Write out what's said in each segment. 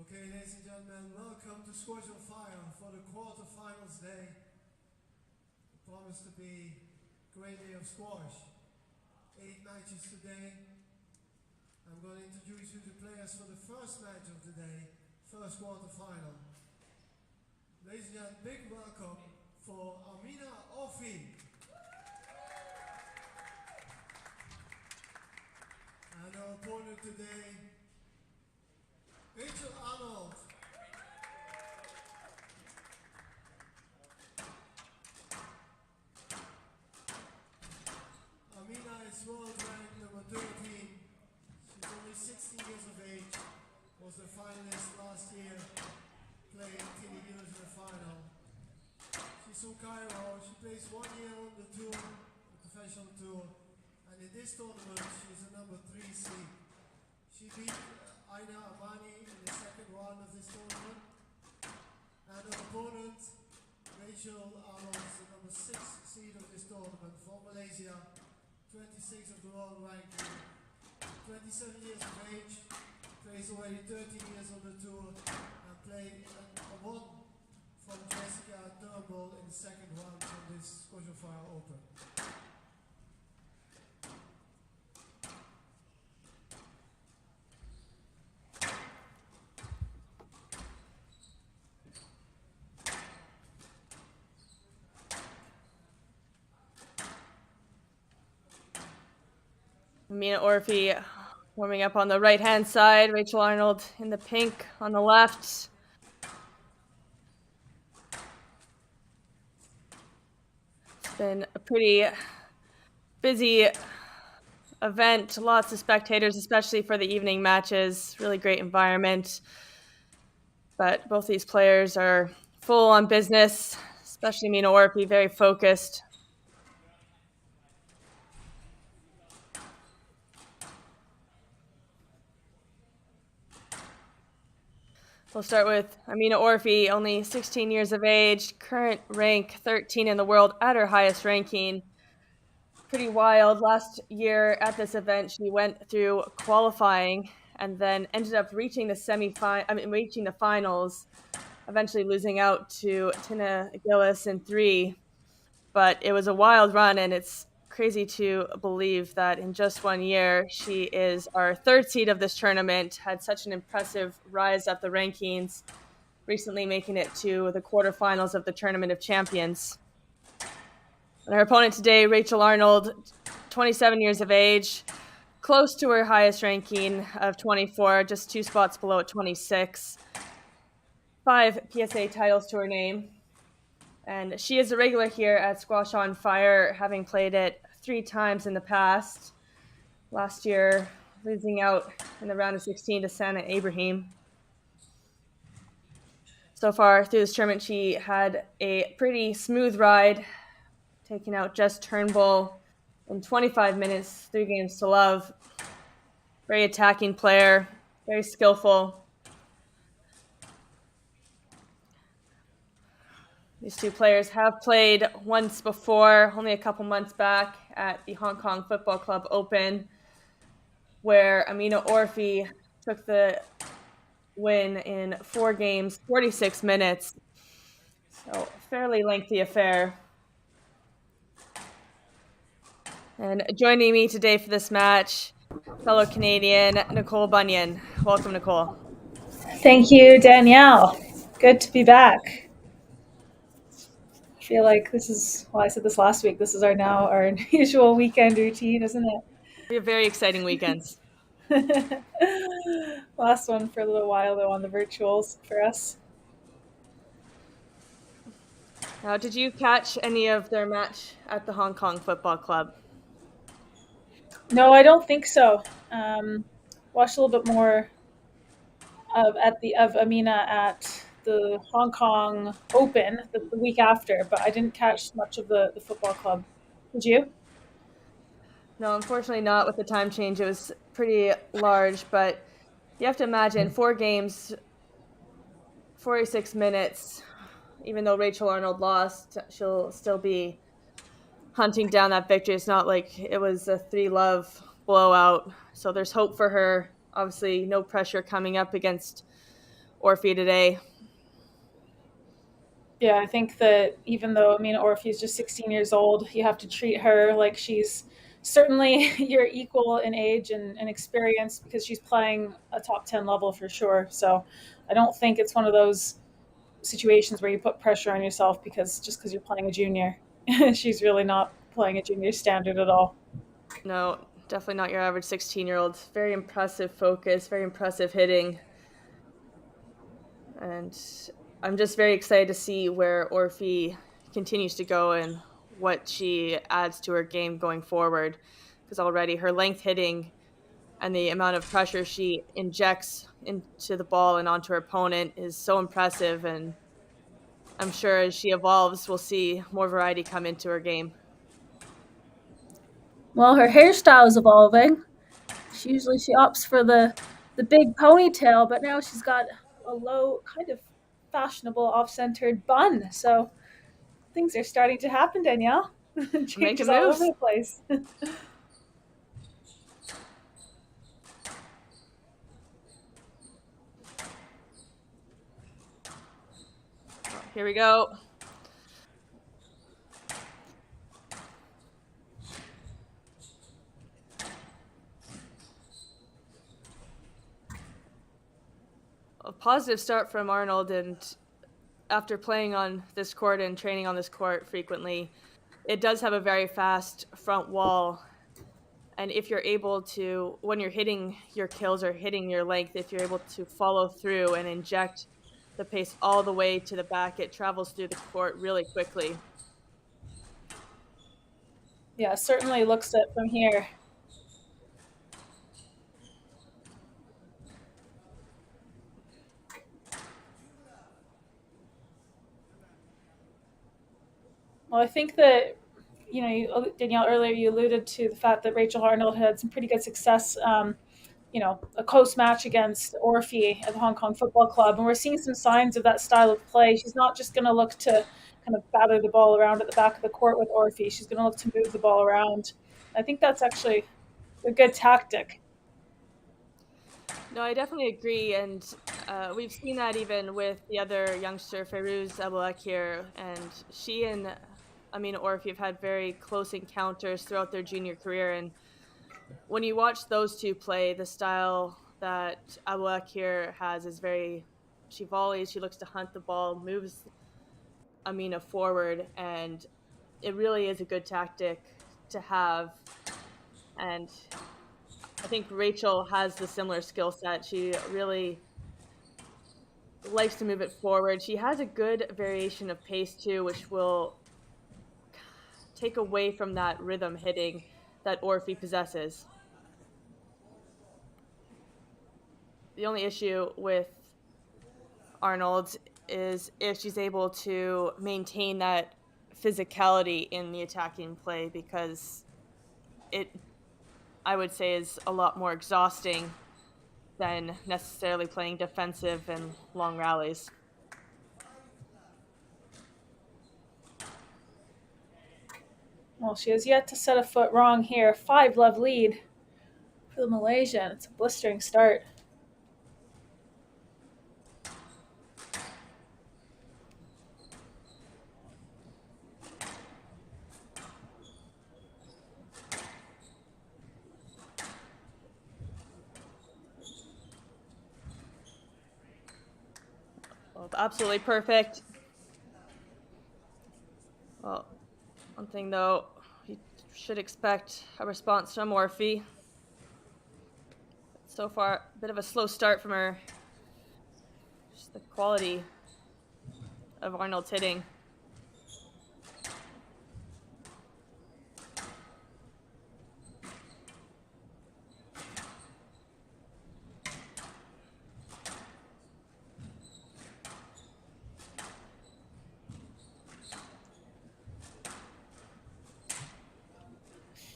Okay, ladies and gentlemen, welcome to Squash on Fire for the quarterfinals day. It promised to be a great day of squash. 8 matches today. I'm going to introduce you to players for the first match of the day, first quarterfinal. Ladies and gentlemen, big welcome for Amina Orfi. And our opponent today, Arnold. Amina is world ranked number 13. She's only 16 years of age. Was the finalist last year, playing TV Heroes in the final. She's from Cairo. She plays 1 year on the tour, the professional tour. And in this tournament, she's a number 3 seed. She beat Aira in the second round of this tournament. And her opponent, Arnold, is the number 6 seed of this tournament from Malaysia, 26 of the world ranking, 27 years of age, plays already 13 years on the tour, and played a won from Jessica Turnbull in the second round of this Squash on Fire Open. Amina Orfi warming up on the right-hand side. Rachel Arnold in the pink on the left. It's been a pretty busy event. Lots of spectators, especially for the evening matches. Really great environment. But both these players are full on business, especially Amina Orfi, very focused. We'll start with Amina Orfi, only 16 years of age, current rank 13 in the world at her highest ranking. Pretty wild. Last year at this event, she went through qualifying and then ended up reaching the finals, eventually losing out to Tina Gillis in 3. But it was a wild run, and it's crazy to believe that in just 1 year, she is our 3rd seed of this tournament, had such an impressive rise up the rankings, recently making it to the quarterfinals of the Tournament of Champions. And her opponent today, Rachel Arnold, 27 years of age, close to her highest ranking of 24, just 2 spots below at 26. 5 PSA titles to her name. And she is a regular here at Squash on Fire, having played it 3 times in the past. Last year, losing out in the round of 16 to Sana Ibrahim. So far through this tournament, she had a pretty smooth ride, taking out Jess Turnbull in 25 minutes, 3 games to love. Very attacking player, very skillful. These 2 players have played once before, only a couple months back at the Hong Kong Football Club Open, where Amina Orfi took the win in 4 games, 46 minutes. So fairly lengthy affair. And joining me today for this match, fellow Canadian, Nicole Bunyan. Welcome, Nicole. Thank you, Danielle. Good to be back. I feel like this is, well, I said this last week, this is our usual weekend routine, isn't it? We have very exciting weekends. Last one for a little while, though, on the virtuals for us. Now, did you catch any of their match at the Hong Kong Football Club? No, I don't think so. Watched a little bit more of Amina at the Hong Kong Open the week after, but I didn't catch much of the football club. Did you? No, unfortunately not. With the time change, it was pretty large, but you have to imagine 4 games, 46 minutes. Even though Rachel Arnold lost, she'll still be hunting down that victory. It's not like it was a 3-love blowout. So there's hope for her. Obviously, no pressure coming up against Orfi today. Yeah, I think that even though Amina Orfi is just 16 years old, you have to treat her like she's certainly your equal in age and experience, because she's playing a top 10 level for sure. So I don't think it's one of those situations where you put pressure on yourself because you're playing a junior. She's really not playing a junior standard at all. No, definitely not your average 16-year-old. Very impressive focus, very impressive hitting. And I'm just very excited to see where Orfi continues to go and what she adds to her game going forward. Because already her length hitting and the amount of pressure she injects into the ball and onto her opponent is so impressive. And I'm sure as she evolves, we'll see more variety come into her game. Well, her hairstyle is evolving. She opts for the big ponytail, but now she's got a low, kind of fashionable, off-centered bun. So things are starting to happen, Danielle. Making Changes all over moves. the place. Here we go. A positive start from Arnold, and after playing on this court and training on this court frequently, it does have a very fast front wall. And if you're able to, when you're hitting your kills or hitting your length, if you're able to follow through and inject the pace all the way to the back, it travels through the court really quickly. Yeah, certainly looks it from here. Well, I think that, Danielle, earlier you alluded to the fact that Rachel Arnold had some pretty good success, a close match against Orfi at the Hong Kong Football Club. And we're seeing some signs of that style of play. She's not just going to look to kind of batter the ball around at the back of the court with Orfi. She's going to look to move the ball around. I think that's actually a good tactic. No, I definitely agree, and we've seen that even with the other youngster, Ferouz Abouakir, and she and Amina Orfi have had very close encounters throughout their junior career, and when you watch those two play, the style that Abouakir has is she volleys, she looks to hunt the ball, moves Amina forward, and it really is a good tactic to have, and I think Rachel has the similar skill set. She really likes to move it forward. She has a good variation of pace too, which will take away from that rhythm hitting that Orfi possesses. The only issue with Arnold is if she's able to maintain that physicality in the attacking play, because it, I would say, is a lot more exhausting than necessarily playing defensive and long rallies. Well, she has yet to set a foot wrong here. 5-love lead for the Malaysian. It's a blistering start. Well, absolutely perfect. Well, one thing though, you should expect a response from Orfi. So far, a bit of a slow start from her. Just the quality of Arnold's hitting.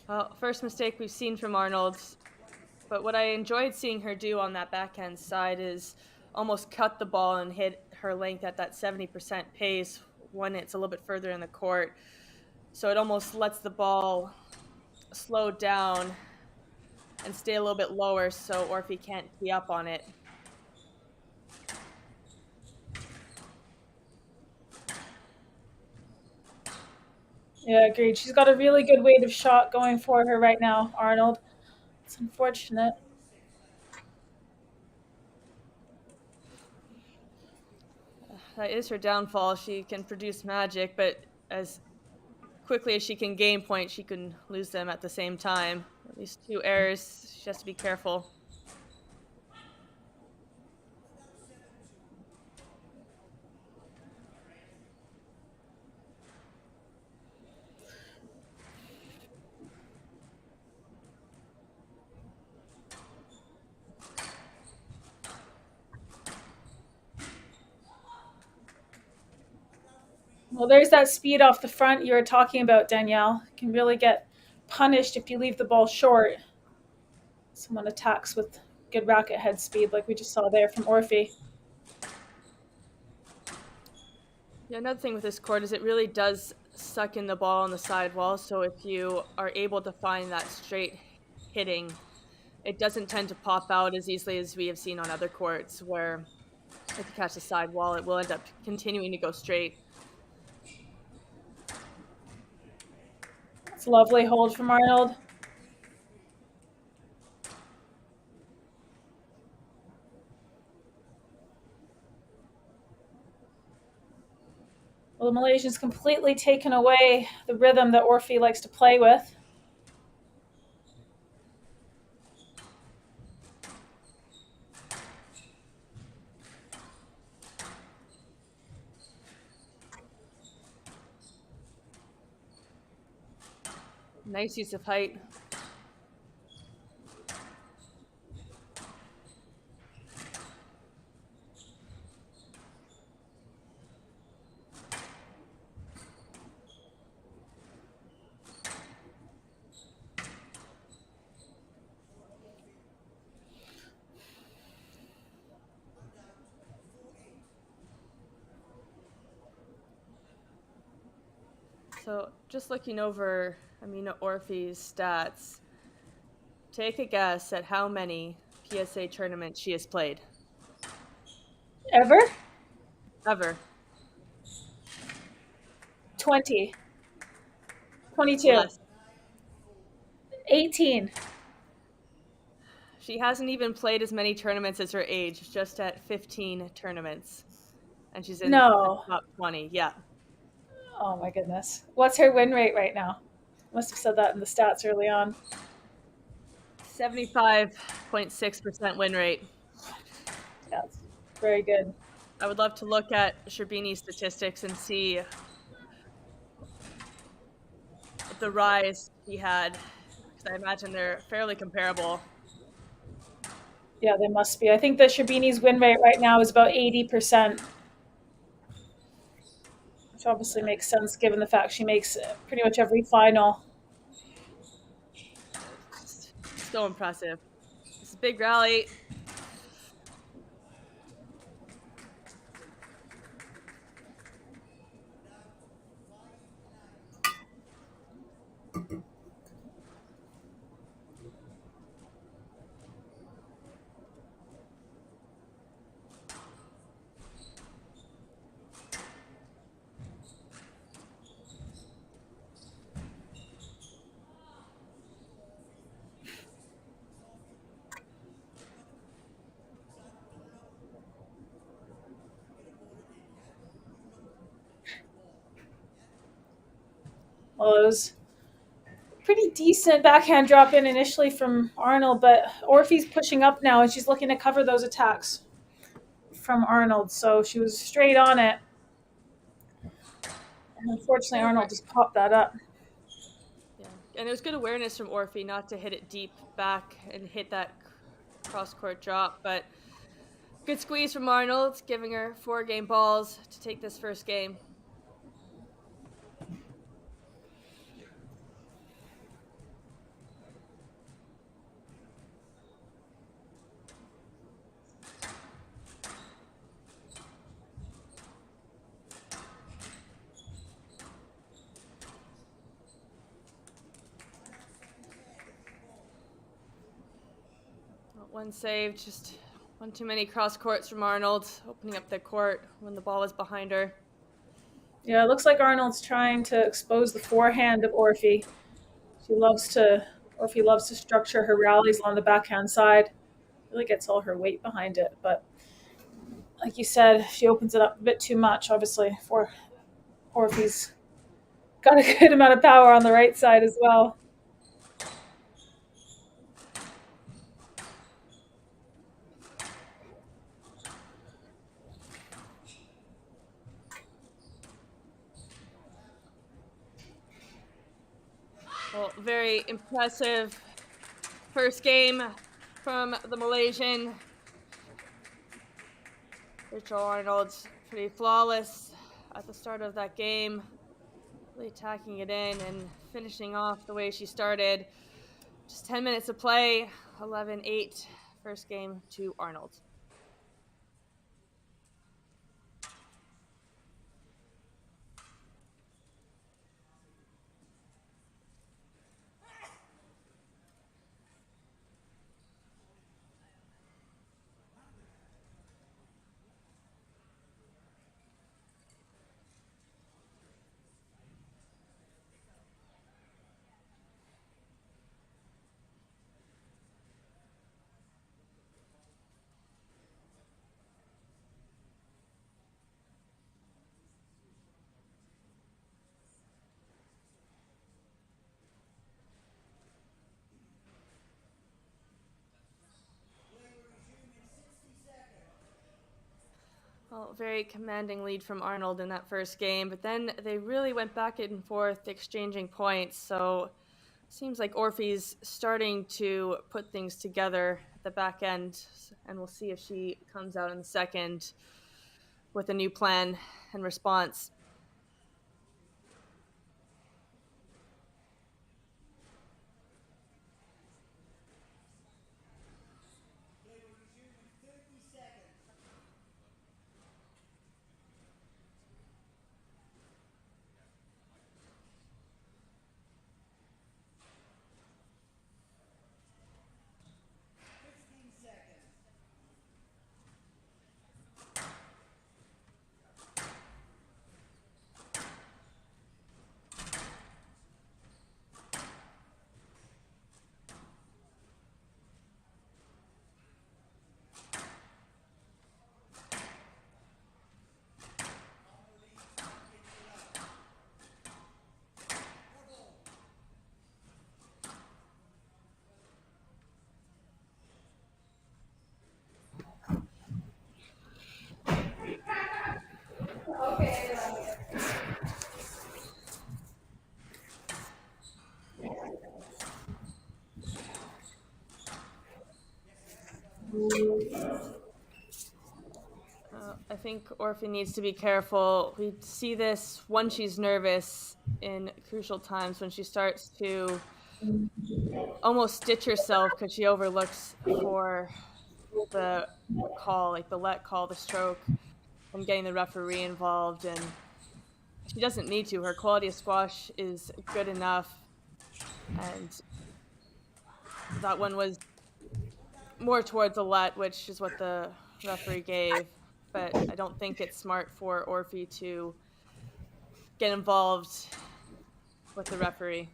Well, first mistake we've seen from Arnold, but what I enjoyed seeing her do on that backhand side is almost cut the ball and hit her length at that 70% pace when it's a little bit further in the court. So it almost lets the ball slow down and stay a little bit lower so Orfi can't tee up on it. Yeah, agreed. She's got a really good weight of shot going for her right now, Arnold. It's unfortunate. That is her downfall. She can produce magic, but as quickly as she can gain points, she can lose them at the same time. At least 2 errors. She has to be careful. Well, there's that speed off the front you were talking about, Danielle. You can really get punished if you leave the ball short. Someone attacks with good racket head speed, like we just saw there from Orfi. Yeah, another thing with this court is it really does suck in the ball on the sidewall. So if you are able to find that straight hitting, it doesn't tend to pop out as easily as we have seen on other courts, where if you catch the sidewall, it will end up continuing to go straight. It's a lovely hold from Arnold. Well, the Malaysian's completely taken away the rhythm that Orfi likes to play with. Nice use of height. So just looking over Amina Orfi's stats, take a guess at how many PSA tournaments she has played. Ever? Ever. 20. 22. Less. 18. She hasn't even played as many tournaments as her age, just at 15 tournaments. And she's in the No. top 20. Yeah. Oh my goodness. What's her win rate right now? Must have said that in the stats early on. 75.6% win rate. Yeah, it's very good. I would love to look at Sherbini's statistics and see the rise he had, because I imagine they're fairly comparable. Yeah, they must be. I think that Sherbini's win rate right now is about 80%, which obviously makes sense given the fact she makes pretty much every final. So impressive. This is a big rally. Well, it was pretty decent backhand drop in initially from Arnold, but Orfi's pushing up now and she's looking to cover those attacks from Arnold. So she was straight on it. And unfortunately, Good Arnold aware- just popped that up. Yeah. And there's good awareness from Orfi not to hit it deep back and hit that cross-court drop, but good squeeze from Arnold, giving her 4 game balls to take this first game. One save, just one too many cross courts from Arnold, opening up the court when the ball was behind her. Yeah, it looks like Arnold's trying to expose the forehand of Orfi. Orfi loves to structure her rallies on the backhand side. Really gets all her weight behind it. But like you said, she opens it up a bit too much, obviously, for Orfi's got a good amount of power on the right side as well. Well, very impressive first game from the Malaysian. Rachel Arnold, pretty flawless at the start of that game, really attacking it in and finishing off the way she started. Just 10 minutes of play, 11-8, first game to Arnold. Well, very commanding lead from Arnold in that first game, but then they really went back and forth exchanging points. So seems like Orfi's starting to put things together at the back end, and we'll see if she comes out in the second with a new plan and response. I think Orfi needs to be careful. We see this when she's nervous in crucial times when she starts to almost stitch herself because she overlooks for the call, like the let call, the stroke, and getting the referee involved. And she doesn't need to. Her quality of squash is good enough. And that one was more towards a let, which is what the referee gave. But I don't think it's smart for Orfi to get involved with the referee.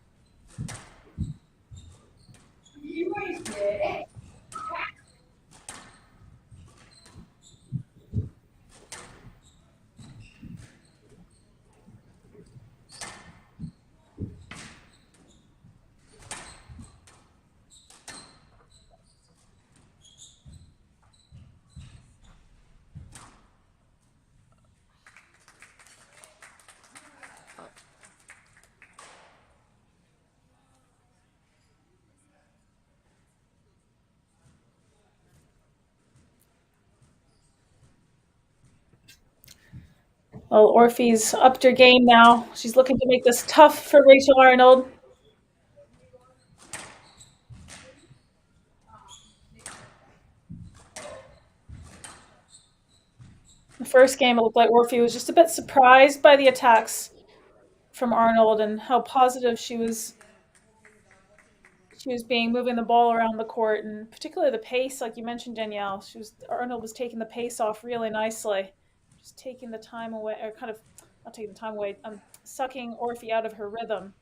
Well, Orfi's upped her game now. She's looking to make this tough for Rachel Arnold. The first game, it looked like Orfi was just a bit surprised by the attacks from Arnold and how positive she was being moving the ball around the court, and particularly the pace, like you mentioned, Danielle. Arnold was taking the pace off really nicely, just taking the time away, or kind of not taking the time away, sucking Orfi out of her rhythm,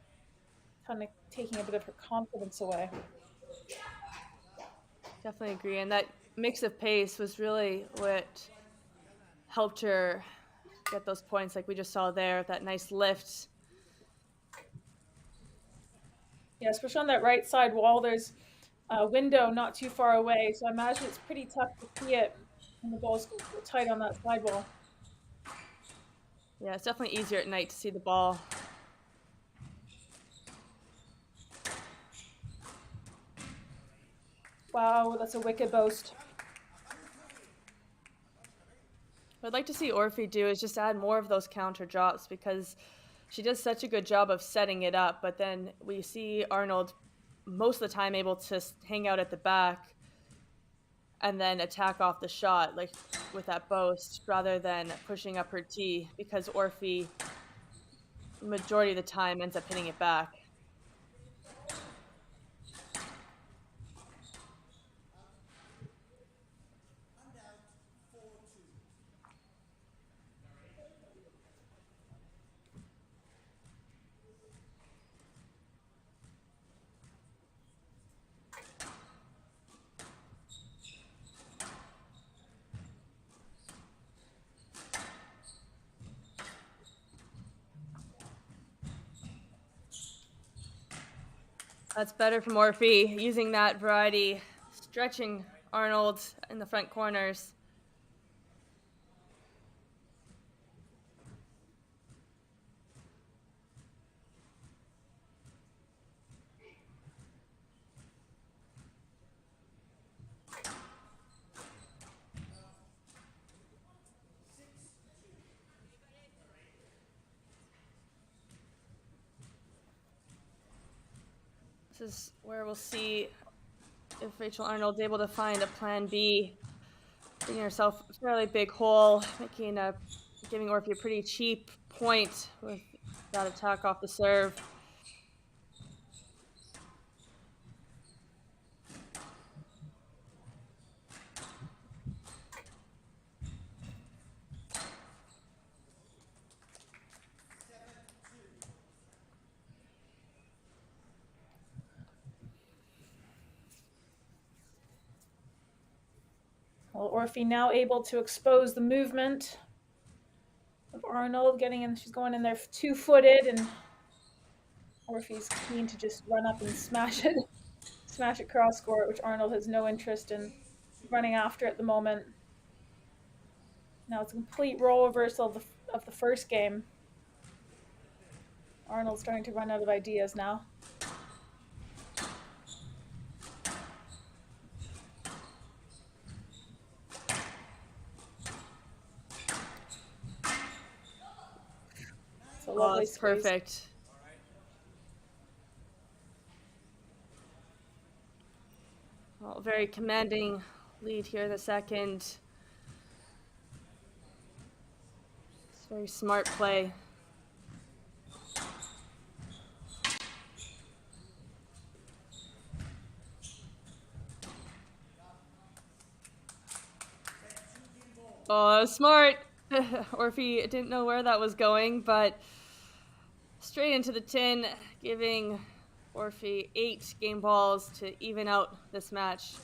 kind of taking a bit of her confidence away. Definitely agree. And that mix of pace was really what helped her get those points, like we just saw there, that nice lift. Yeah, especially on that right side wall, there's a window not too far away, so I imagine it's pretty tough to see it when the ball's tight on that side wall. Yeah, it's definitely easier at night to see the ball. Wow, that's a wicked boast. What I'd like to see Orfi do is just add more of those counter drops, because she does such a good job of setting it up, but then we see Arnold most of the time able to hang out at the back and then attack off the shot, like with that boast, rather than pushing up her tee, because Orfi, majority of the time, ends up hitting it back. That's better from Orfi, using that variety, stretching Arnold in the front corners. This is where we'll see if Rachel Arnold's able to find a plan B, digging herself a fairly big hole, giving Orfi a pretty cheap point with that attack off the serve. Well, Orfi now able to expose the movement of Arnold, getting in. She's going in there two-footed, and Orfi's keen to just run up and smash it cross court, which Arnold has no interest in running after at the moment. Now it's a complete role reversal of the first game. Arnold's starting to run out of ideas now. It's a lovely it's squeeze. perfect. Well, very commanding lead here in the second. It's very smart play. Oh, that was smart. Orfi didn't know where that was going, but straight into the tin, giving Orfi 8 game balls to even out this match.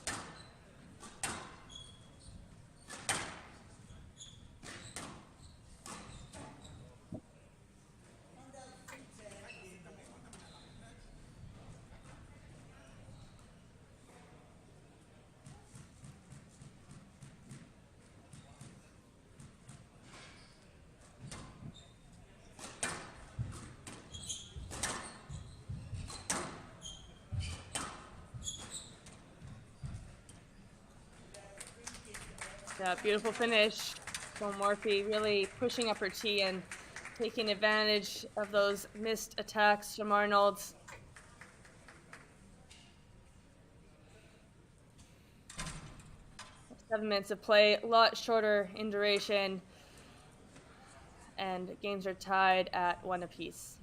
Yeah, beautiful finish from Orfi, really pushing up her tee and taking advantage of those missed attacks from Arnold. 7 minutes of play, a lot shorter in duration, and games are tied at 1 apiece.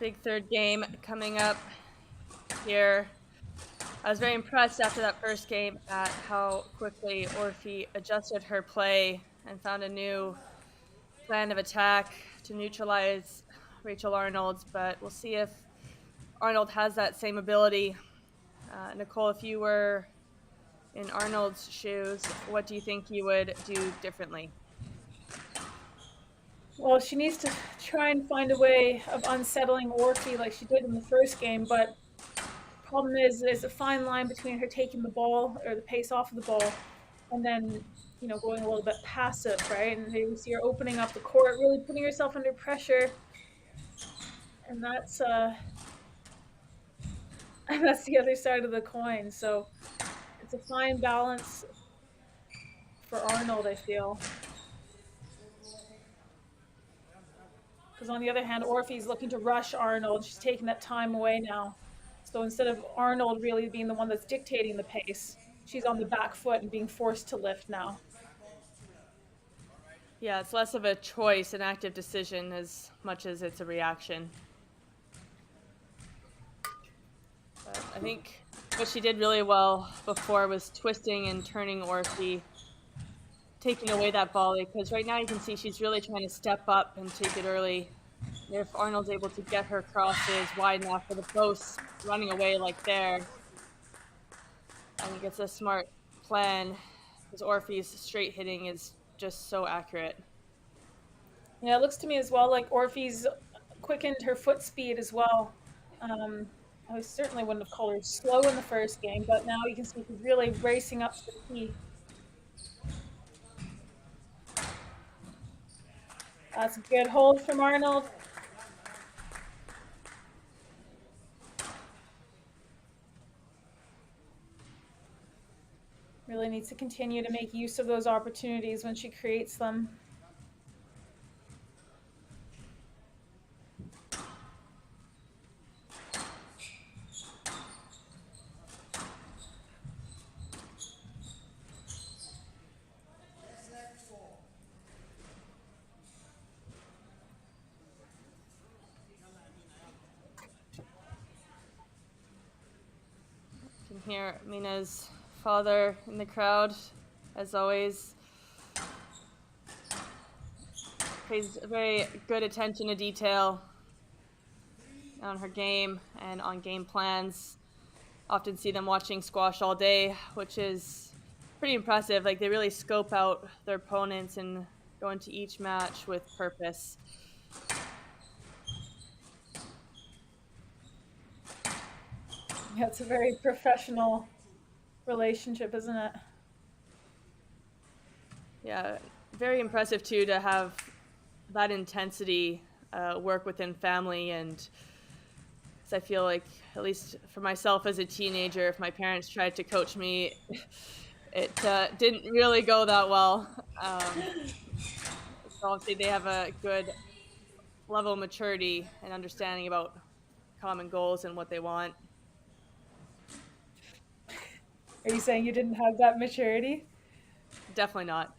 big third game coming up here. I was very impressed after that first game at how quickly Orfi adjusted her play and found a new plan of attack to neutralize Rachel Arnold, but we'll see if Arnold has that same ability. Nicole, if you were in Arnold's shoes, what do you think you would do differently? Well, she needs to try and find a way of unsettling Orfi like she did in the first game, but problem is there's a fine line between her taking the ball or the pace off of the ball and then, going a little bit passive, right? And you see her opening up the court, really putting herself under pressure. And that's that's the other side of the coin. So it's a fine balance for Arnold, I feel. Because on the other hand, Orfi's looking to rush Arnold. She's taking that time away now. So instead of Arnold really being the one that's dictating the pace, she's on the back foot and being forced to lift now. Yeah, it's less of a choice, an active decision, as much as it's a reaction. But I think what she did really well before was twisting and turning Orfi, taking away that volley, because right now you can see she's really trying to step up and take it early. If Arnold's able to get her crosses wide enough for the post, running away like there, I think it's a smart plan, because Orfi's straight hitting is just so accurate. Yeah, it looks to me as well like Orfi's quickened her foot speed as well. I certainly wouldn't have called her slow in the first game, but now you can see she's really racing up to the key. That's a good hold from Arnold. Really needs to continue to make use of those opportunities when she creates them. You can hear Amina's father in the crowd, as always. Pays very good attention to detail on her game and on game plans. Often see them watching squash all day, which is pretty impressive. Like, they really scope out their opponents and go into each match with purpose. Yeah, it's a very professional relationship, isn't it? Yeah, very impressive too to have that intensity work within family, and I feel like, at least for myself as a teenager, if my parents tried to coach me, it didn't really go that well. So obviously they have a good level of maturity and understanding about common goals and what they want. Are you saying you didn't have that maturity? Definitely not.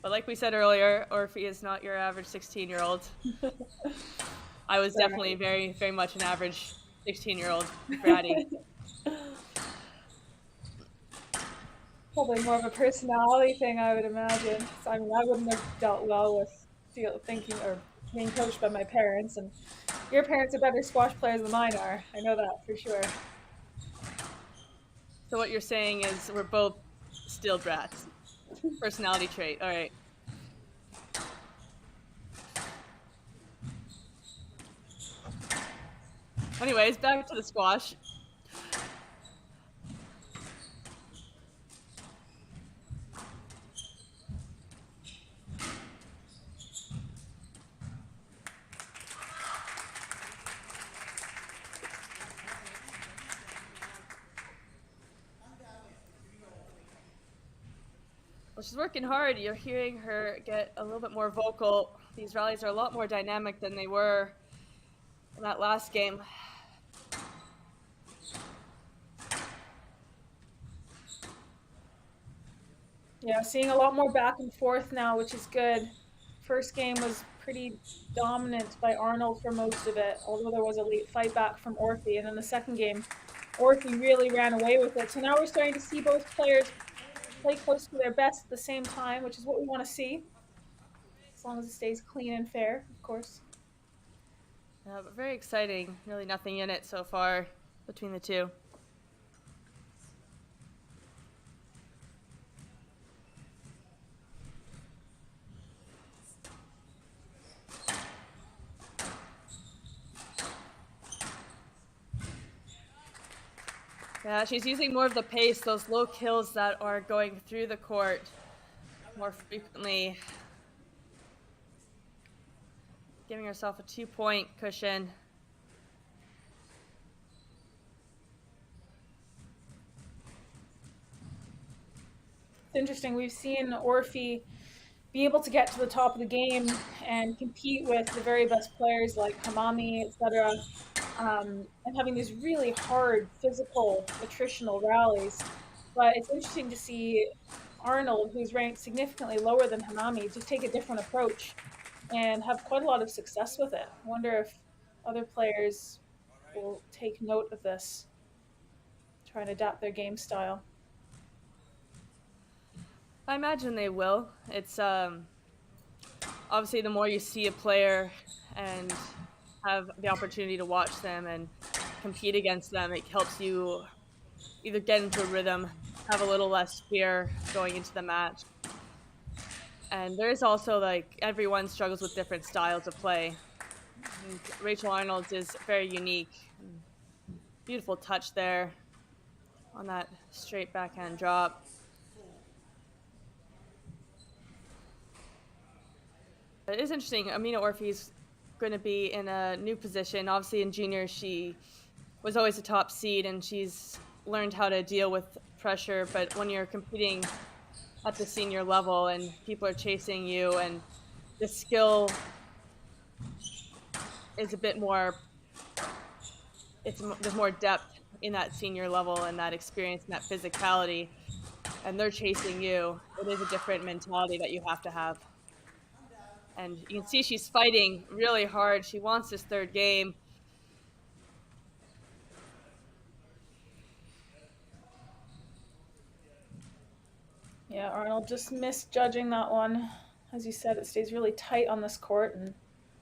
But like we said earlier, Orfi is not your average 16-year-old. I was definitely very, very much an average 16-year-old bratty. Probably more of a personality thing, I would imagine. So, I mean, I wouldn't have dealt well with thinking or being coached by my parents, and your parents are better squash players than mine are. I know that for sure. So what you're saying is we're both still brats. Personality trait. All right. Anyways, back to the squash. Well, she's working hard. You're hearing her get a little bit more vocal. These rallies are a lot more dynamic than they were in that last game. Yeah, seeing a lot more back and forth now, which is good. first game was pretty dominant by Arnold for most of it, although there was a late fight back from Orfi. And then the second game, Orfi really ran away with it. So now we're starting to see both players play close to their best at the same time, which is what we want to see, as long as it stays clean and fair, of course. Yeah, but very exciting. Really nothing in it so far between the two. Yeah, she's using more of the pace, those low kills that are going through the court more frequently. Giving herself a 2-point cushion. It's interesting. We've seen Orfi be able to get to the top of the game and compete with the very best players like Hamami, etc., and having these really hard physical attritional rallies. But it's interesting to see Arnold, who's ranked significantly lower than Hamami, just take a different approach and have quite a lot of success with it. I wonder if other players will take note of this, try and adapt their game style. I imagine they will. It's obviously the more you see a player and have the opportunity to watch them and compete against them, it helps you either get into a rhythm, have a little less fear going into the match. And there is also, like, everyone struggles with different styles of play. And Rachel Arnold's is very unique. Beautiful touch there on that straight backhand drop. It is interesting. Amina Orfi's going to be in a new position. Obviously, in junior, she was always a top seed, and she's learned how to deal with pressure. But when you're competing at the senior level and people are chasing you, and the skill is a bit more, there's more depth in that senior level and that experience and that physicality, and they're chasing you. It is a different mentality that you have to have. And you can see she's fighting really hard. She wants this third game. Yeah, Arnold just misjudging that one. As you said, it stays really tight on this court, and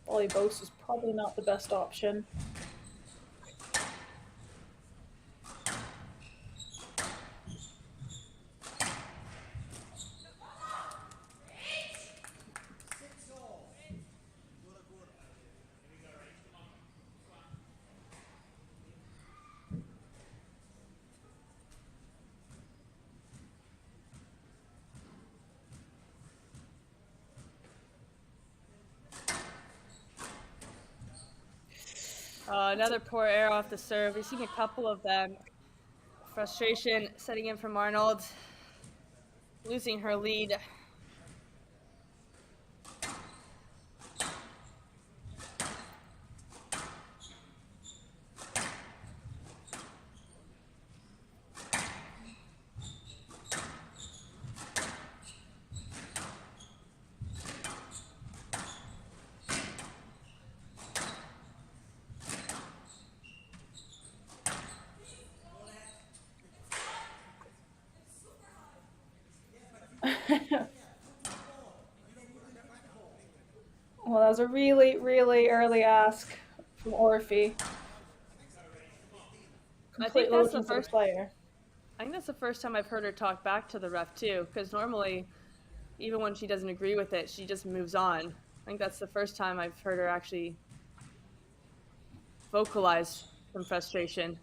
volley boast is probably not the best option. Another poor error off the serve. We've seen a couple of them. Frustration setting in from Arnold, losing her lead. Well, that was a really, really early ask from Orfi. I think that's the first player. I think that's the first time I've heard her talk back to the ref too, because normally, even when she doesn't agree with it, she just moves on. I think that's the first time I've heard her actually vocalize some frustration.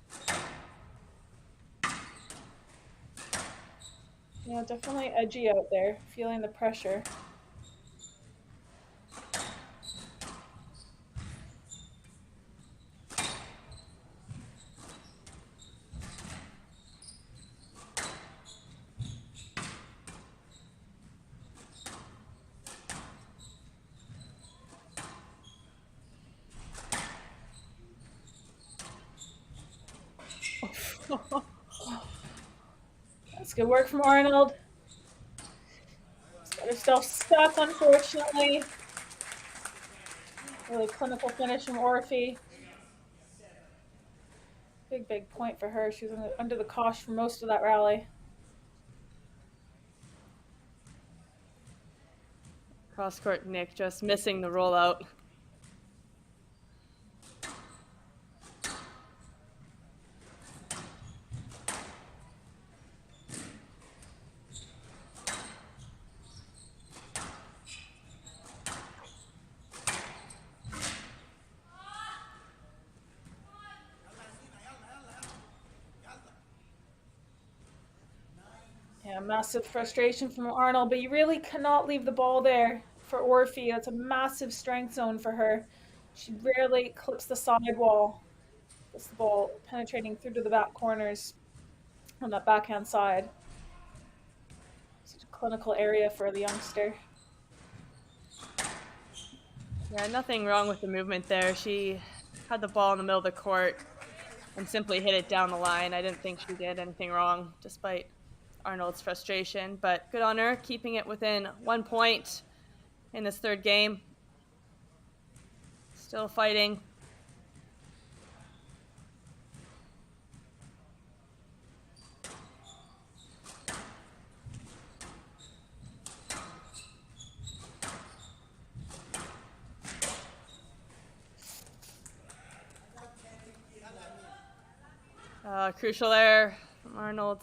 Yeah, definitely edgy out there, feeling the pressure. That's good work from Arnold. She's got herself stuck, unfortunately. Really clinical finish from Orfi. Big point for her. She was under the cosh for most of that rally. Cross-court Nick just missing the rollout. Yeah, massive frustration from Arnold, but you really cannot leave the ball there for Orfi. That's a massive strength zone for her. She rarely clips the sidewall. Gets the ball penetrating through to the back corners on that backhand side. Such a clinical area for the youngster. Yeah, nothing wrong with the movement there. She had the ball in the middle of the court and simply hit it down the line. I didn't think she did anything wrong, despite Arnold's frustration. But good on her, keeping it within 1 point in this third game. Still fighting. Crucial error from Arnold,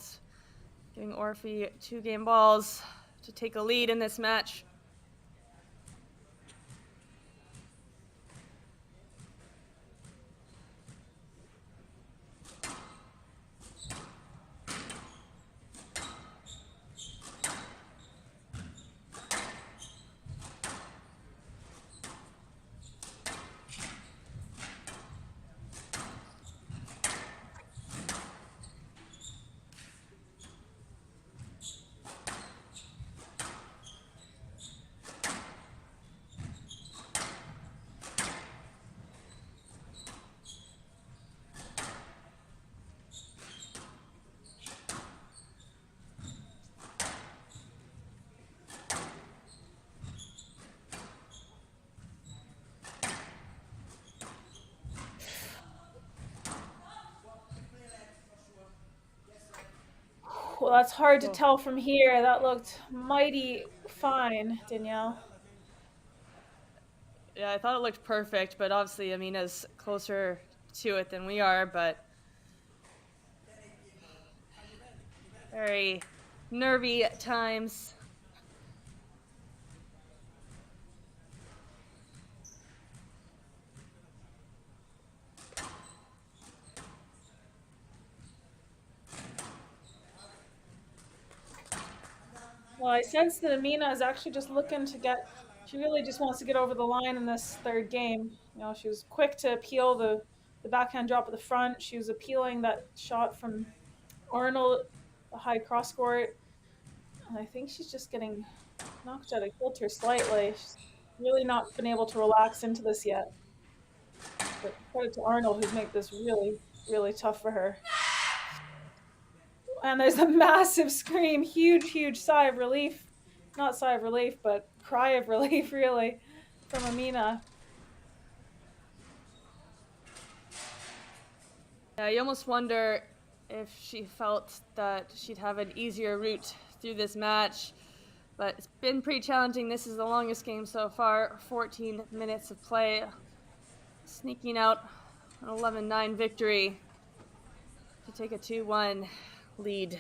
giving Orfi 2 game balls to take a lead in this match. Well, that's hard to tell from here. That looked mighty fine, Danielle. Yeah, I thought it looked perfect, but obviously Amina's closer to it than we are, but very nervy at times. Well, I sense that Amina is actually just looking to get, she really just wants to get over the line in this third game. You know, she was quick to appeal the backhand drop at the front. She was appealing that shot from Arnold, the high cross court. And I think she's just getting knocked out of kilter slightly. She's really not been able to relax into this yet. But credit to Arnold, who's made this really tough for her. And there's a massive scream, huge sigh of relief. Not sigh of relief, but cry of relief, really, from Amina. Yeah, you almost wonder if she felt that she'd have an easier route through this match, but it's been pretty challenging. This is the longest game so far, 14 minutes of play, sneaking out an 11-9 victory to take a 2-1 lead.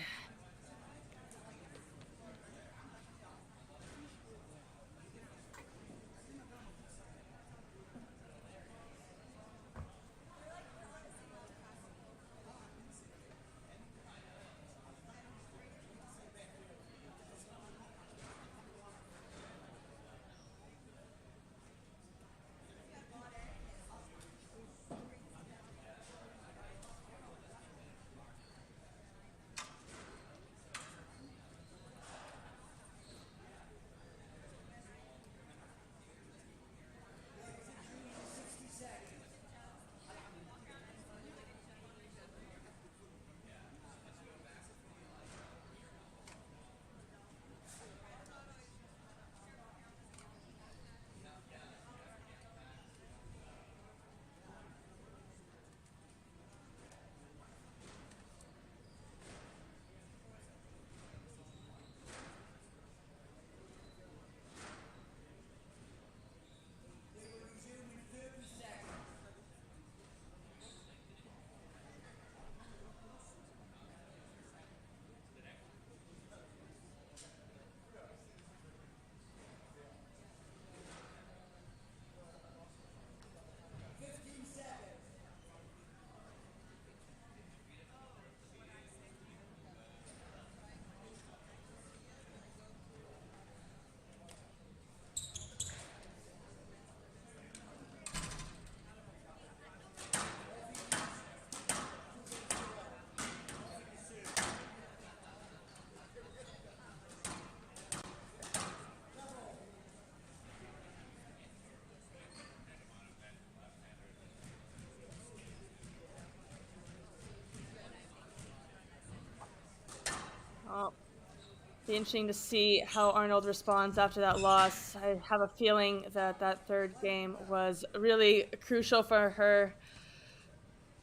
Be interesting to see how Arnold responds after that loss. I have a feeling that that third game was really crucial for her.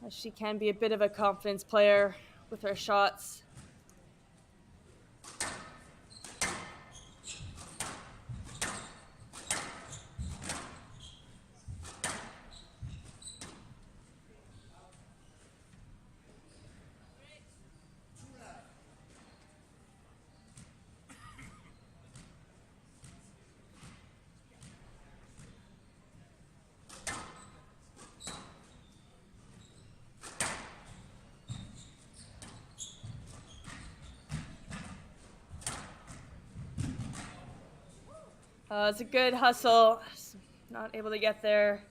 She can be a bit of a confidence player with her shots. It's a good hustle. Not able to get there.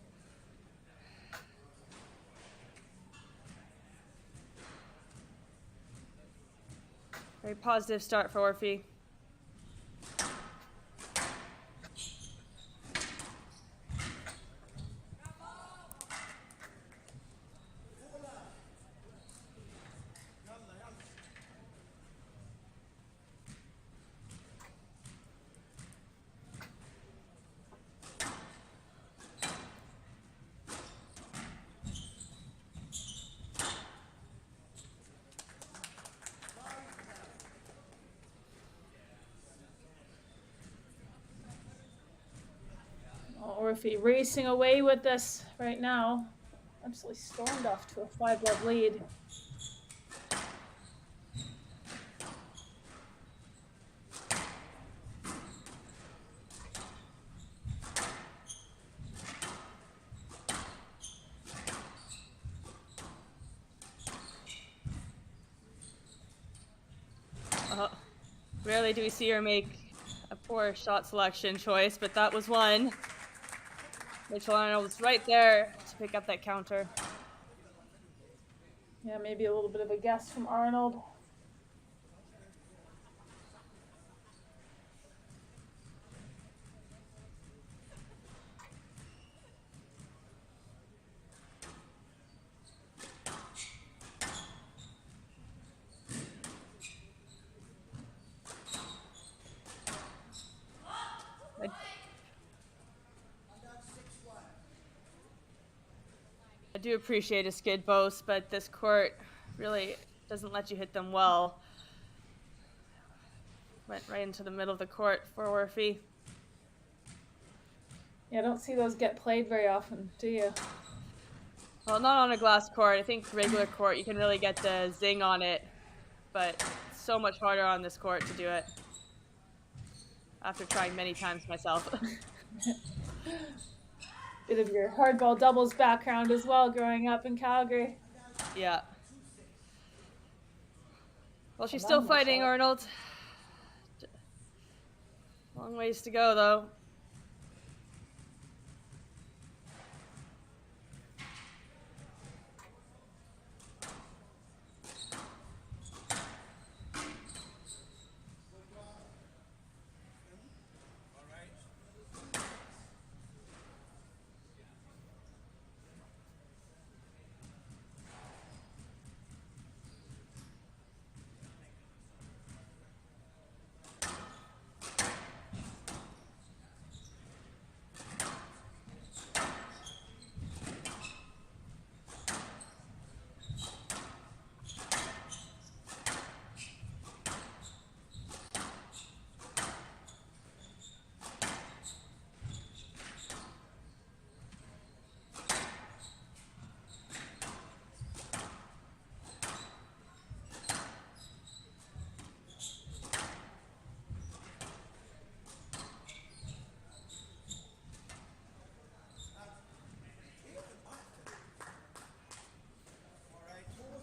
Very positive start for Orfi. Orfi racing away with this right now. Absolutely stormed off to a 5-love lead. Rarely do we see her make a poor shot selection choice, but that was one. Rachel Arnold was right there to pick up that counter. Yeah, maybe a little bit of a guess from Arnold. I do appreciate a skid boast, but this court really doesn't let you hit them well. Went right into the middle of the court for Orfi. Yeah, I don't see those get played very often, do you? Well, not on a glass court. I think regular court, you can really get the zing on it, but it's so much harder on this court to do it. After trying many times myself. Bit of your hardball doubles background as well, growing up in Calgary. Yeah. Well, she's still fighting, Arnold. Long ways to go, though.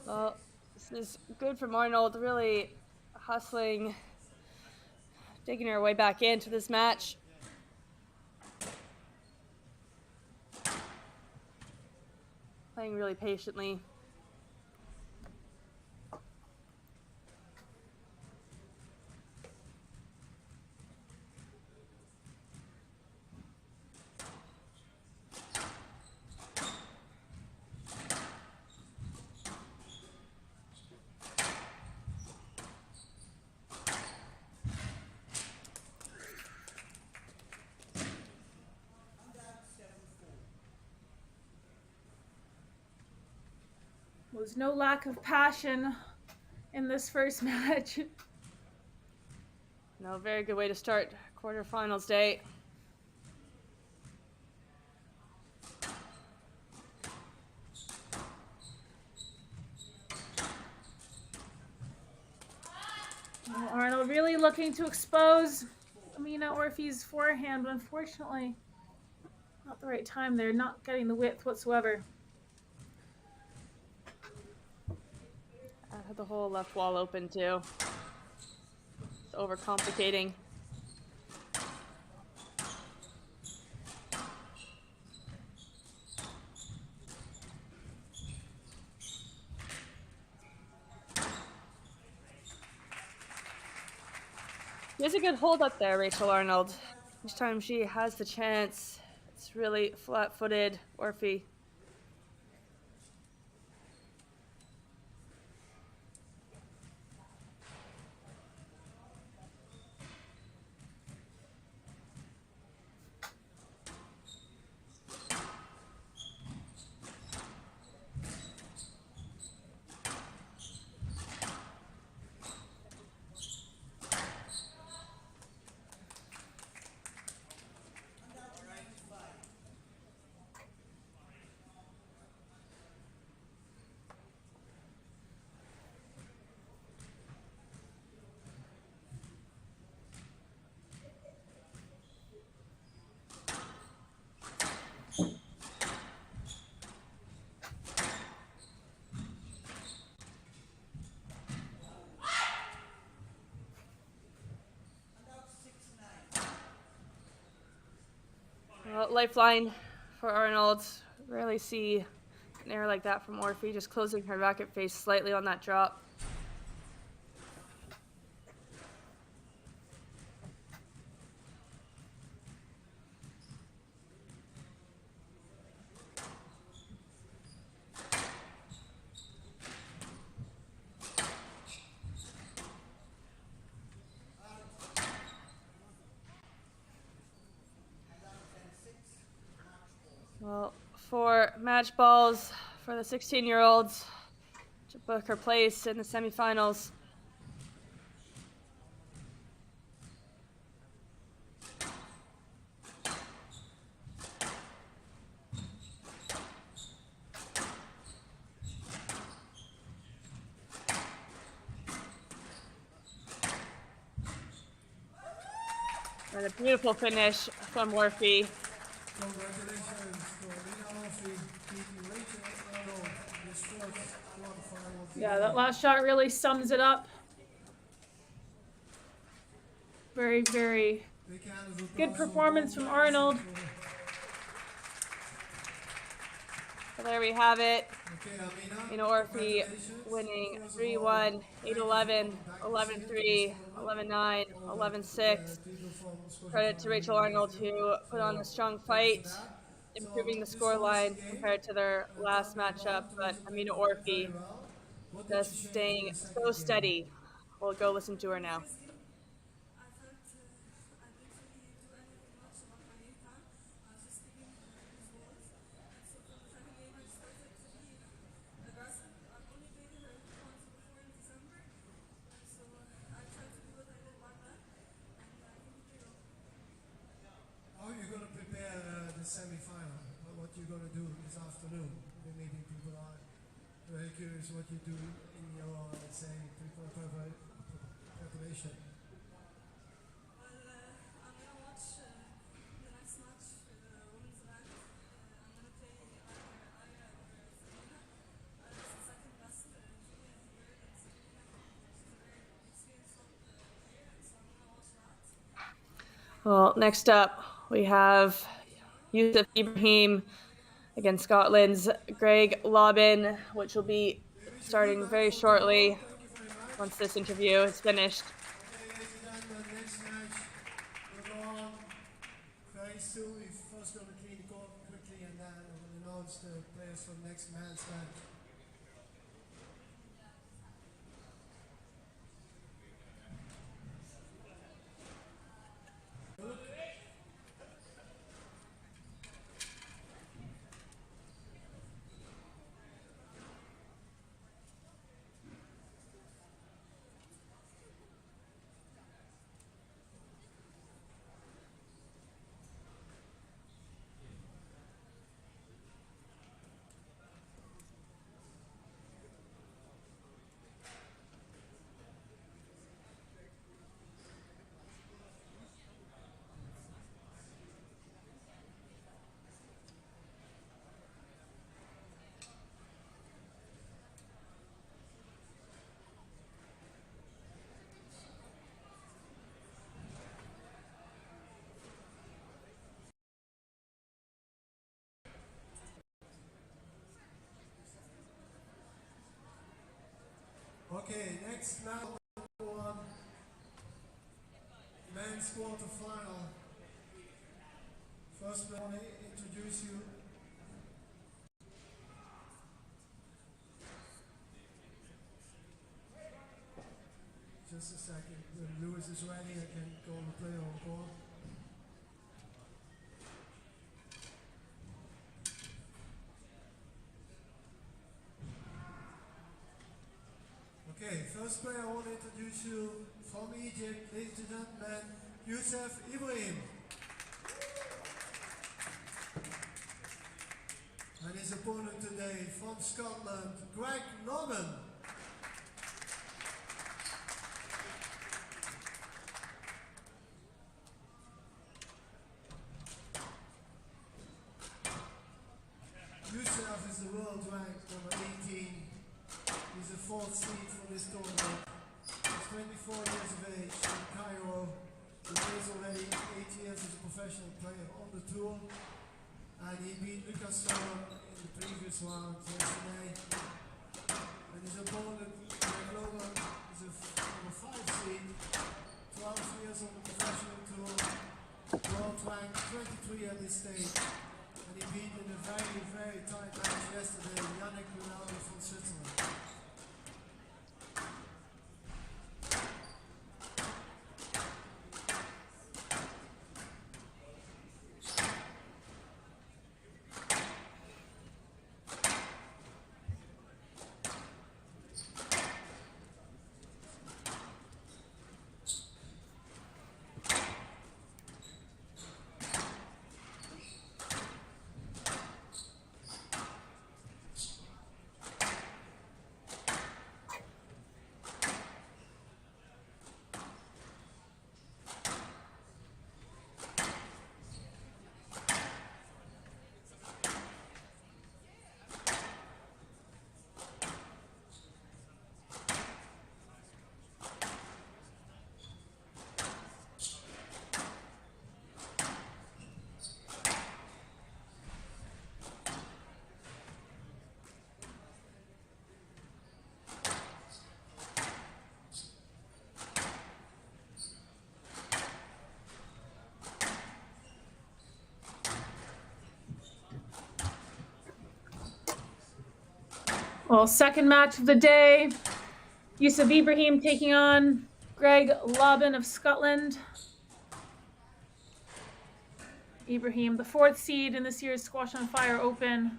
Well, this is good from Arnold, really hustling, digging her way back into this match. Playing really patiently. was no lack of passion in this first match. No, very good way to start quarterfinals day. Arnold really looking to expose Amina Orfi's forehand, but unfortunately, not the right time there, not getting the width whatsoever. Had the whole left wall open too. It's overcomplicating. She has a good hold up there, Rachel Arnold. Each time she has the chance, it's really flat-footed, Orfi. Well, lifeline for Arnold. Rarely see an error like that from Orfi, just closing her racket face slightly on that drop. Well, for match balls for the 16-year-olds to book her place in the semifinals. And a beautiful finish from Orfi. Congratulations to Amina Orfi beating Rachel Arnold in this fourth quarterfinal. Yeah, that last shot really sums it up. Very, very good performance from Arnold. So there we have it. Okay, Amina Orfi winning 3-1, 8-11, 11-3, 11-9, 11-6. Credit to Rachel Arnold, who put on a strong fight, improving the scoreline compared to their last matchup. But Amina Orfi just staying so steady. We'll go listen to her now. How are you going to prepare the semi-final? What you're going to do this afternoon? The meeting people are very curious what you do in your, let's say, preparation. I'm going to watch the next match for the women's event. I'm going to play either Aira or Sabrina. It's the second best junior here in Sabrina. She's a very experienced player, so I'm going to watch that. Well, next up, we have Youssef Ibrahim against Scotland's Greg Lobban, which will be starting very shortly once this interview is finished. Okay, ladies and gentlemen, next match will go on very soon. We're first going to clean the court quickly and then we'll announce the players for the next man's match. Okay, next now one men's quarterfinal. First, I want to introduce you. Just a second. When Lewis is ready, I can go on the player on board. Okay, first player I want to introduce you from Egypt, ladies and gentlemen, Youssef Ibrahim. And his opponent today from Scotland, Lobban. Youssef is the world ranked number 18. He's the 4th seed for this tournament. He's 24 years of age from Cairo. He plays already 8 years as a professional player on the tour. And he beat Lucas Solomon in the previous round yesterday. And his opponent, Lobban, is a number 5 seed, 12 years on the professional tour, world ranked 23 at this stage. And he beat in a very, very tight match yesterday, from Switzerland. Well, second match of the day, Youssef Ibrahim taking on Lobban of Scotland. Ibrahim, the 4th seed in this year's Squash on Fire Open.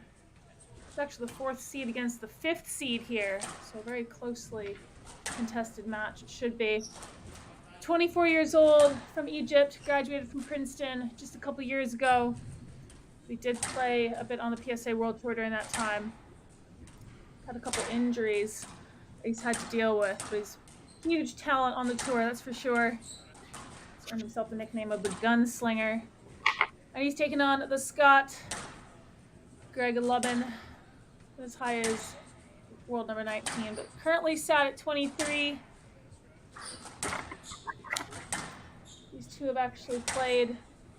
It's actually the 4th seed against the 5th seed here, so a very closely contested match it should be. 24 years old, from Egypt, graduated from Princeton just a couple years ago. We did play a bit on the PSA World Tour during that time. Had a couple injuries he's had to deal with, but he's huge talent on the tour, that's for sure. He's earned himself the nickname of the Gunslinger. And he's taken on the Scot, Lobban, as high as world number 19, but currently sat at 23. These two have actually played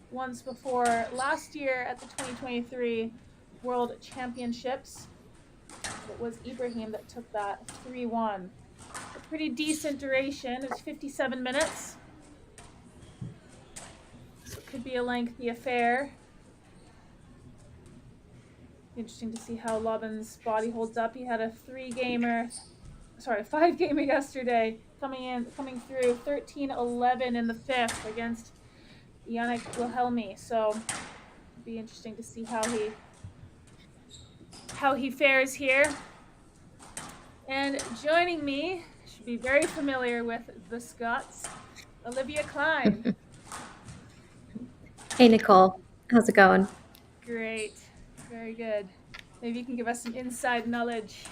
once before last year at the 2023 World Championships. It was Ibrahim that took that 3-1. A pretty decent duration. It was 57 minutes. So it could be a lengthy affair. Interesting to see how Lobban's body holds up. He had a 5-gamer yesterday, coming through 13-11 in the 5th against Yannick Wilhelmi. So it'll be interesting to see how he fares here. And joining me, should be very familiar with the Scots, Olivia Klein. Hey, Nicole. How's it going? Great. Very good. Maybe you can give us some inside knowledge.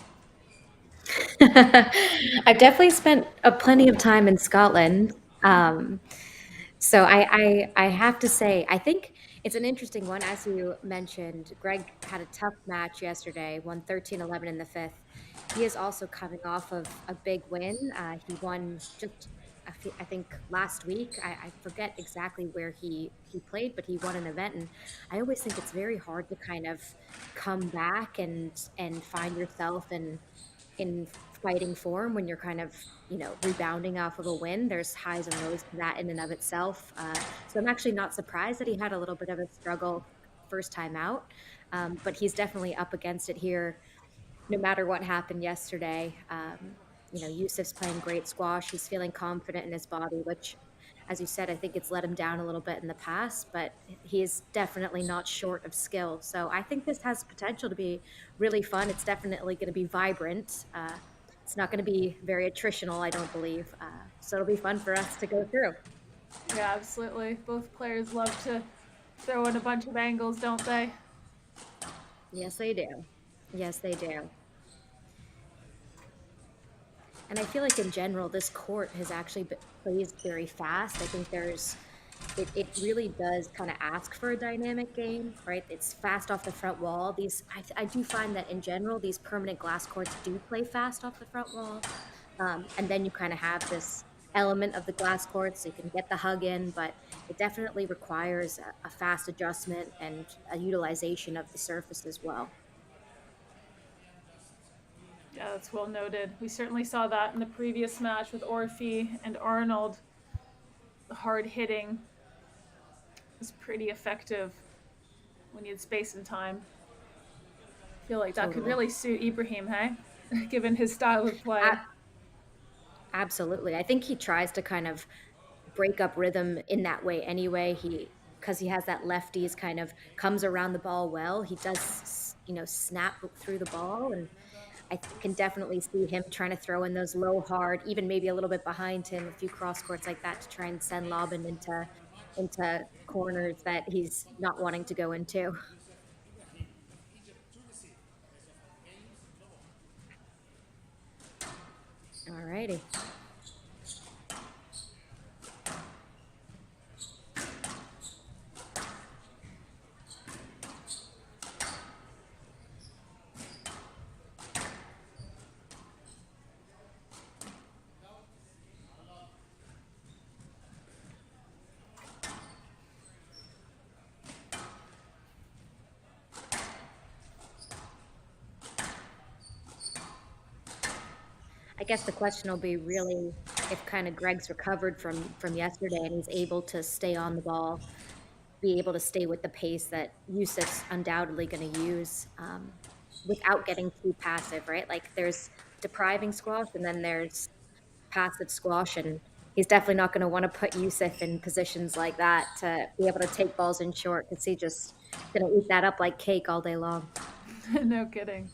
I've definitely spent plenty of time in Scotland. So I have to say, I think it's an interesting one. As you mentioned, Greg had a tough match yesterday, won 13-11 in the 5th. He is also coming off of a big win. He won just, I think, last week. I forget exactly where he played, but he won an event. And I always think it's very hard to kind of come back and find yourself and in fighting form when you're kind of, rebounding off of a win. There's highs and lows to that in and of itself. So I'm actually not surprised that he had a little bit of a struggle first time out, but he's definitely up against it here no matter what happened yesterday. Youssef's playing great squash. He's feeling confident in his body, which, as you said, I think it's let him down a little bit in the past, but he is definitely not short of skill. So I think this has potential to be really fun. It's definitely going to be vibrant. It's not going to be very attritional, I don't believe. So it'll be fun for us to go through. Yeah, absolutely. Both players love to throw in a bunch of angles, don't they? Yes, they do. Yes, they do. And I feel like in general, this court has actually plays very fast. I think it really does kind of ask for a dynamic game, right? It's fast off the front wall. I do find that in general, these permanent glass courts do play fast off the front wall. And then you kind of have this element of the glass courts, so you can get the hug in, but it definitely requires a fast adjustment and a utilization of the surface as well. Yeah, that's well noted. We certainly saw that in the previous match with Orfi and Arnold. The hard hitting was pretty effective when you had space and time. I feel like that could Totally. really suit Ibrahim, hey? Given his style of play. Absolutely. I think he tries to kind of break up rhythm in that way anyway. Because he has that lefties kind of comes around the ball well. He does, snap through the ball, and I can definitely see him trying to throw in those low, hard, even maybe a little bit behind him, a few cross courts like that to try and send Lobban into corners that he's not wanting to go into. Alrighty. I guess the question will be really if kind of Greg's recovered from yesterday and he's able to stay on the ball, be able to stay with the pace that Youssef's undoubtedly going to use, without getting too passive, right? Like there's depriving squash and then there's passive squash, and he's definitely not going to want to put Youssef in positions like that to be able to take balls in short because he just going to eat that up like cake all day long. No kidding.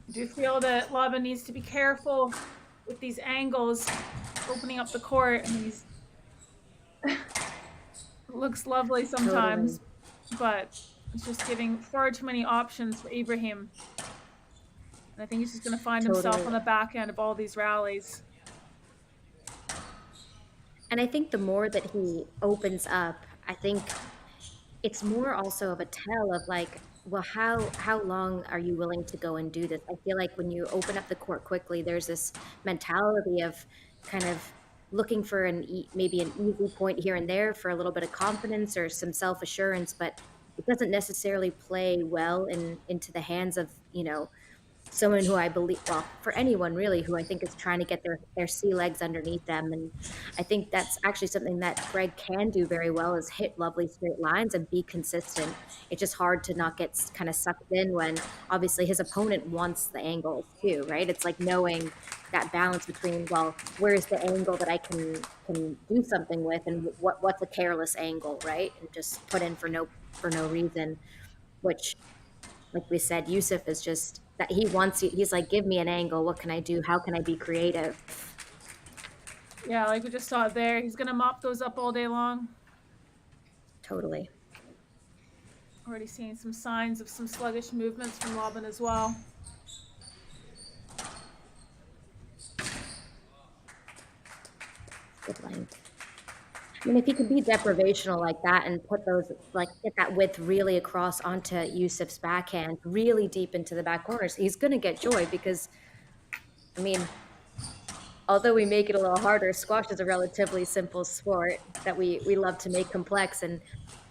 I do feel that Lobban needs to be careful with these angles, opening up the court, and he's looks lovely sometimes, but it's just giving far too many options for Ibrahim. And I think he's just going to find himself on the back end of all these rallies. And I think the more that he opens up, I think it's more also of a tell of like, well, how long are you willing to go and do this? I feel like when you open up the court quickly, there's this mentality of kind of looking for maybe an easy point here and there for a little bit of confidence or some self-assurance, but it doesn't necessarily play well into the hands of, someone who I believe, well, for anyone really who I think is trying to get their sea legs underneath them. And I think that's actually something that Greg can do very well, is hit lovely straight lines and be consistent. It's just hard to not get kind of sucked in when obviously his opponent wants the angles too, right? It's like knowing that balance between, well, where's the angle that I can do something with, and what's a careless angle, right? And just put in for no reason, which, like we said, Youssef is just that he wants you. He's like, give me an angle. What can I do? How can I be creative? Yeah, like we just saw it there. He's gonna mop those up all day long. Totally. Already seeing some signs of some sluggish movements from Lobban as well. Good length. I mean, if he could be deprivational like that and put those, like, get that width really across onto Youssef's backhand, really deep into the back corners, he's going to get joy because, I mean, although we make it a little harder, squash is a relatively simple sport that we love to make complex. And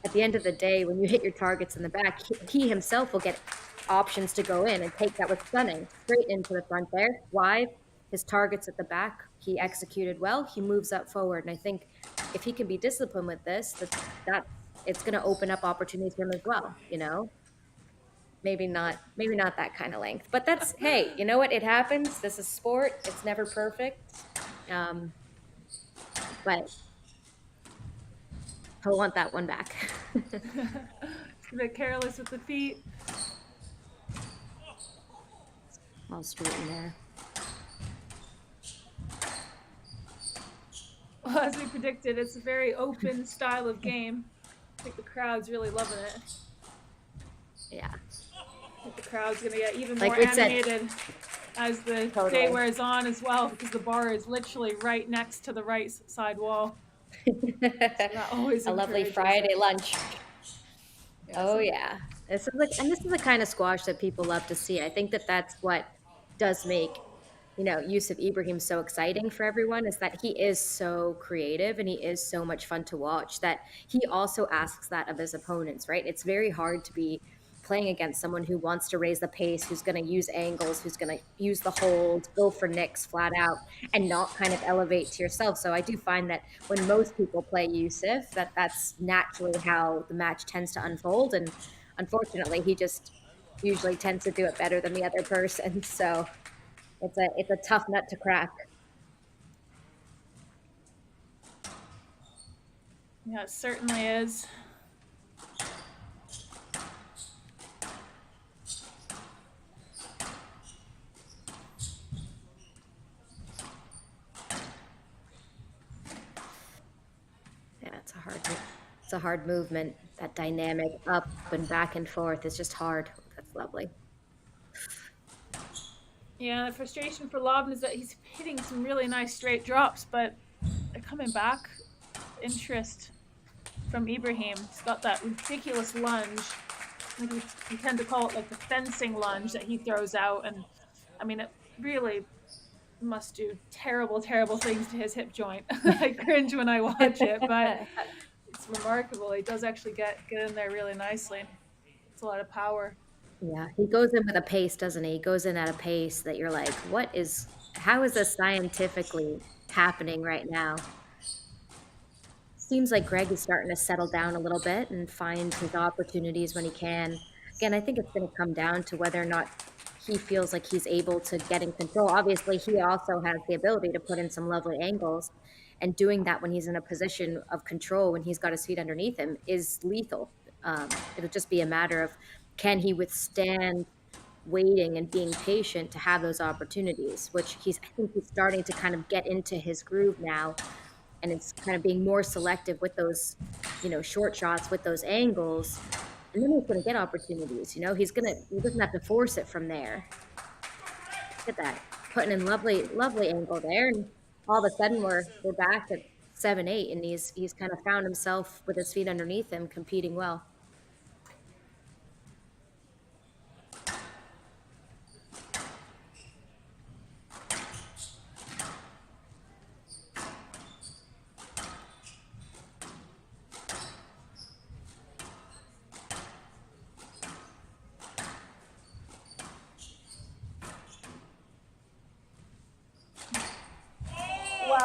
at the end of the day, when you hit your targets in the back, he himself will get options to go in and take that with stunning straight into the front there. Why? His targets at the back, he executed well. He moves up forward, and I think if he can be disciplined with this, that it's going to open up opportunities for him as well. You know, maybe not that kind of length, but that's, hey, you know what? It happens. This is sport. It's never perfect, but he'll want that one back. A bit careless with the feet. All straight in there. Well, as we predicted, it's a very open style of game. I think the crowd's really loving it. Yeah. I think the crowd's gonna get even Like more we said- animated as the Totally. day wears on as well, because the bar is literally right next to the right side wall. That always A lovely encourages Friday it. lunch. Yeah, Oh so- yeah, this is the kind of squash that people love to see. I think that that's what does make, you know, Youssef Ibrahim so exciting for everyone, is that he is so creative and he is so much fun to watch, that he also asks that of his opponents, right? It's very hard to be playing against someone who wants to raise the pace, who's going to use angles, who's going to use the hold, go for nicks flat out, and not kind of elevate to yourself. So I do find that when most people play Youssef, that's naturally how the match tends to unfold. And unfortunately, he just usually tends to do it better than the other person. So it's a tough nut to crack. Yeah, it certainly is. Yeah, it's a hard movement. That dynamic up and back and forth is just hard. That's lovely. Yeah, the frustration for Lobban is that he's hitting some really nice straight drops, but they're coming back. Interest from Ibrahim. He's got that ridiculous lunge. I think we tend to call it like the fencing lunge that he throws out, and I mean, it really must do terrible, terrible things to his hip joint. I cringe when I watch it, but it's remarkable. He does actually get in there really nicely. It's a lot of power. Yeah, he goes in with a pace, doesn't he? He goes in at a pace that you're like, how is this scientifically happening right now? Seems like Greg is starting to settle down a little bit and find his opportunities when he can. Again, I think it's going to come down to whether or not he feels like he's able to get in control. Obviously, he also has the ability to put in some lovely angles, and doing that when he's in a position of control, when he's got his feet underneath him, is lethal. It'll just be a matter of, can he withstand waiting and being patient to have those opportunities, which I think he's starting to kind of get into his groove now, and it's kind of being more selective with those, you know, short shots with those angles, and then he's going to get opportunities. You know, he doesn't have to force it from there. Look at that, putting in lovely angle there, and all of a sudden we're back at 7-8, and he's kind of found himself with his feet underneath him, competing well.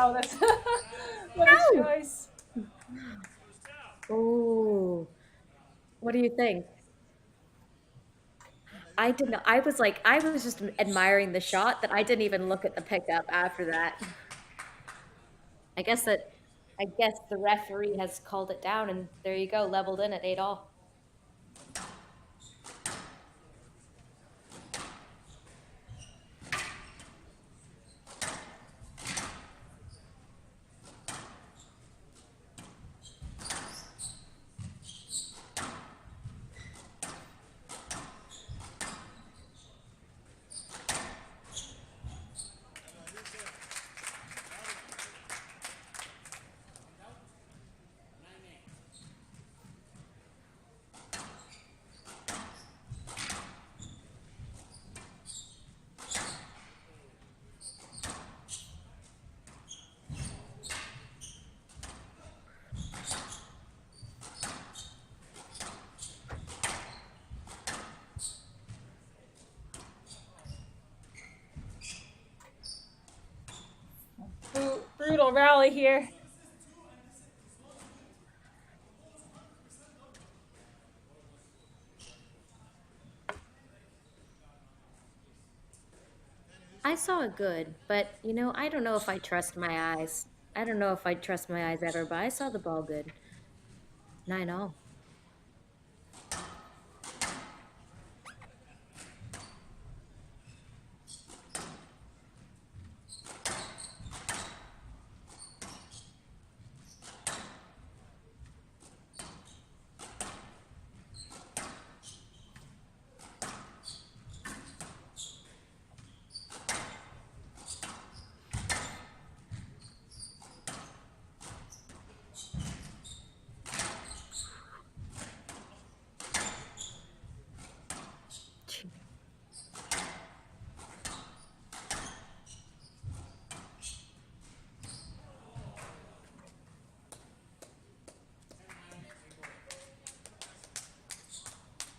Wow, that's what a Ow! choice. Oh, what do you think? I didn't. I was just admiring the shot that I didn't even look at the pickup after that. I guess that, I guess the referee has called it down, and there you go, leveled in at 8-all. Brutal rally here. I saw it good, but I don't know if I trust my eyes. I don't know if I trust my eyes ever, but I saw the ball good. 9-all.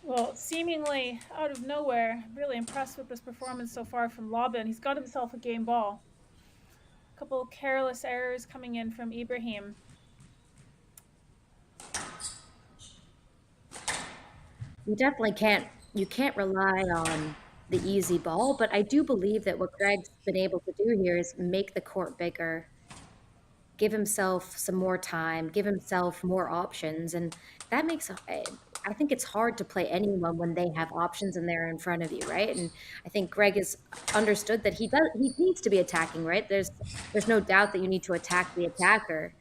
Well, seemingly out of nowhere, really impressed with this performance so far from Lobban. He's got himself a game ball. A couple careless errors coming in from Ibrahim. You can't rely on the easy ball, but I do believe that what Greg's been able to do here is make the court bigger, give himself some more time, give himself more options, and that makes I think it's hard to play anyone when they have options and they're in front of you, right? And I think Greg has understood that he needs to be attacking, right? There's no doubt that you need to attack the attacker,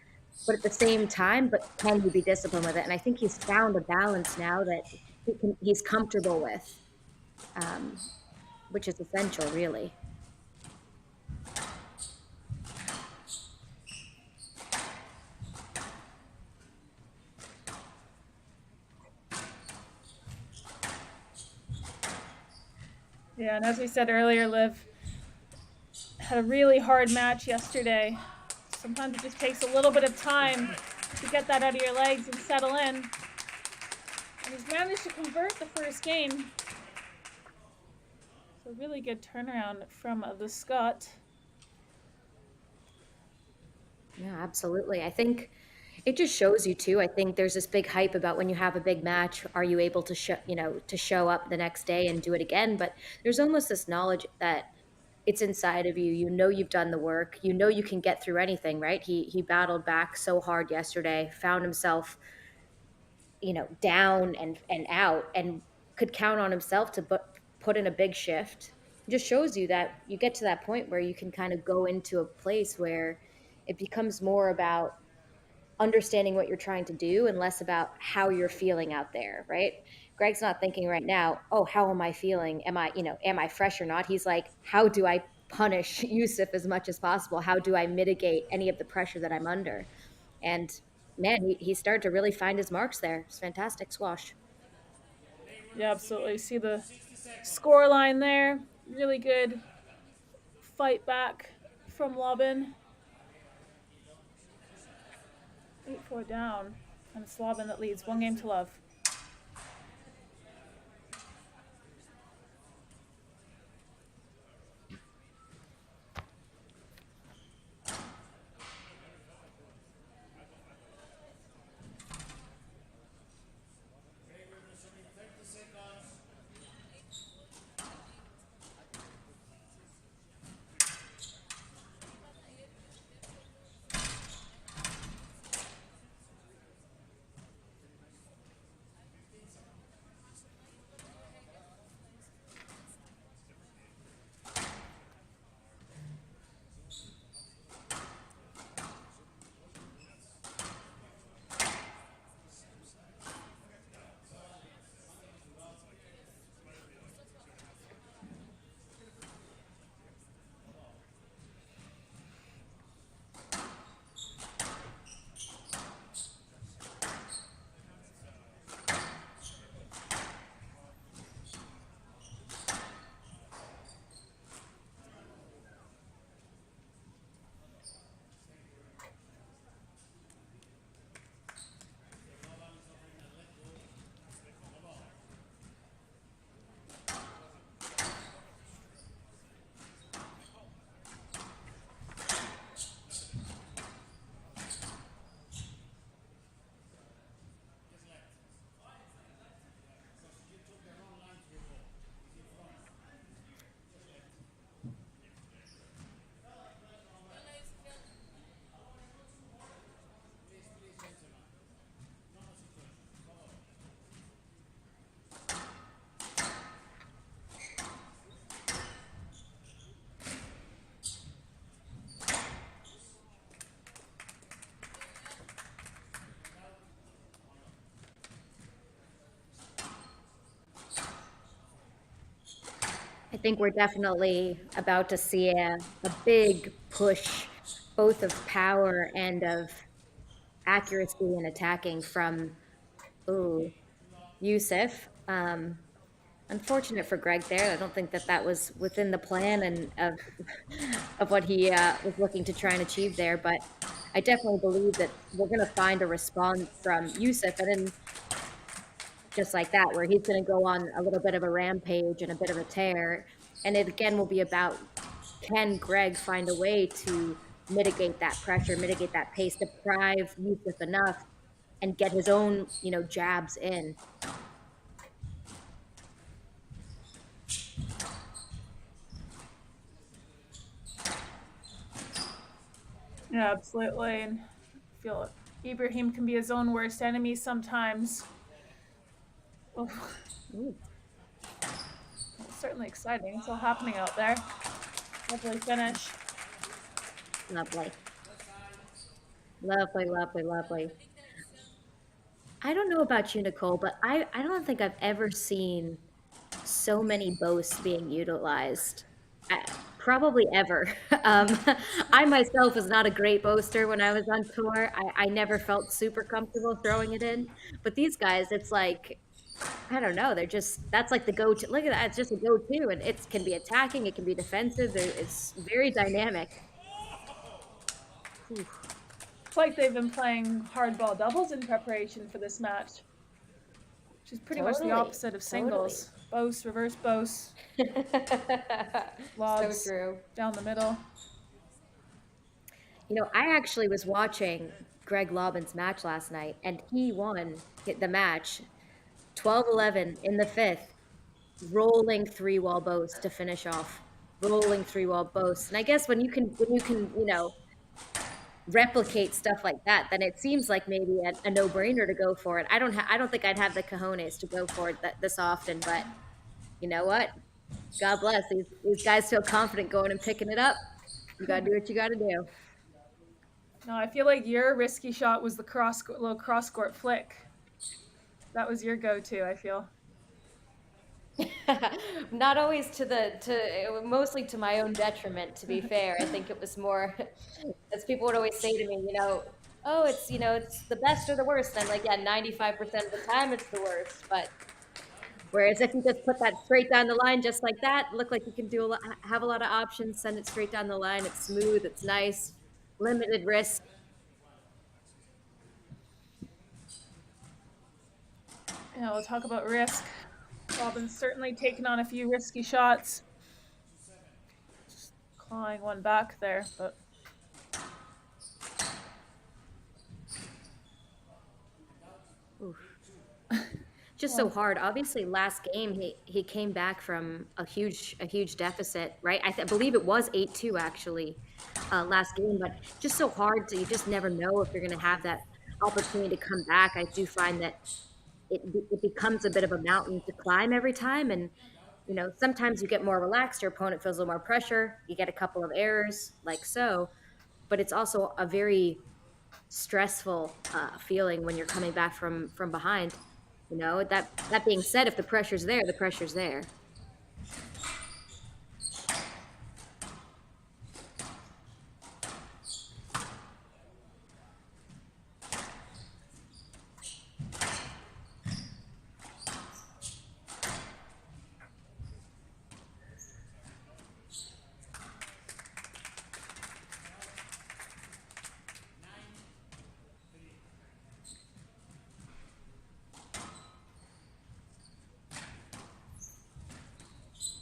but at the same time, but can you be disciplined with it? And I think he's found a balance now that he's comfortable with, um, which is essential, really. Yeah, and as we said earlier, Liv had a really hard match yesterday. Sometimes it just takes a little bit of time to get that out of your legs and settle in. And he's managed to convert the first game. So really good turnaround from the Scot. Yeah, absolutely. I think it just shows you too. I think there's this big hype about when you have a big match, are you able to show up the next day and do it again? But there's almost this knowledge that it's inside of you. You know you've done the work. You know you can get through anything, right? He battled back so hard yesterday, found himself, down and out, and could count on himself to put in a big shift. It just shows you that you get to that point where you can kind of go into a place where it becomes more about understanding what you're trying to do and less about how you're feeling out there, right? Greg's not thinking right now, oh, how am I feeling? Am I fresh or not? He's like, how do I punish Youssef as much as possible? How do I mitigate any of the pressure that I'm under? And man, he started to really find his marks there. It's fantastic squash. Yeah, absolutely. See the score line there. Really good fight back from Lobban. 8-4 down. And it's Lobban that leads 1-0. I think we're definitely about to see a big push, both of power and of accuracy and attacking from Youssef. Unfortunate for Greg there. I don't think that that was within the plan and of what he was looking to try and achieve there. But I definitely believe that we're going to find a response from Youssef, and then just like that, where he's going to go on a little bit of a rampage and a bit of a tear. And it again will be about, can Greg find a way to mitigate that pressure, mitigate that pace, deprive Youssef enough, and get his own, jabs in. Yeah, absolutely. And I feel Ibrahim can be his own worst enemy sometimes. Oh, Ooh, it's certainly exciting. It's all happening out there. Lovely finish. lovely. Lovely, lovely, lovely. I don't know about you, Nicole, but I don't think I've ever seen so many boasts being utilized. Probably ever. Um, I myself was not a great boaster when I was on tour. I never felt super comfortable throwing it in. But these guys, it's like, I don't know. They're just, that's like the go-to. Look at that. It's just a go-to. And it can be attacking, it can be defensive. It's very dynamic. Whew. It's like they've been playing hardball doubles in preparation for this match, which is pretty much the Totally, opposite of singles. Boast, reverse boast, lobs So true. down the middle. I actually was watching Greg Lobban's match last night, and he won the match 12-11 in the fifth, rolling three-wall boast to finish off. Rolling three-wall boast. And I guess when you can, replicate stuff like that, then it seems like maybe a no-brainer to go for it. I don't think I'd have the cojones to go for it this often, but you know what? God bless. These guys feel confident going and picking it up. You gotta do what you gotta do. No, I feel like your risky shot was the little cross court flick. That was your go-to, I feel. Not always mostly to my own detriment, to be fair. I think it was more, as people would always say to me, oh, it's the best or the worst. And I'm like, yeah, 95% of the time it's the worst. But whereas if you just put that straight down the line just like that, look like you can have a lot of options, send it straight down the line. It's smooth, it's nice, limited risk. We'll talk about risk. Robin's certainly taken on a few risky shots. Just clawing one back there, but Just so hard. Obviously, last game he came back from a huge deficit, right? I believe it was 8-2 actually last game, but just so hard to, you just never know if you're going to have that opportunity to come back. I do find that it becomes a bit of a mountain to climb every time, and sometimes you get more relaxed, your opponent feels a little more pressure, you get a couple of errors like so, but it's also a very stressful feeling when you're coming back from behind. That being said, if the pressure's there, the pressure's there.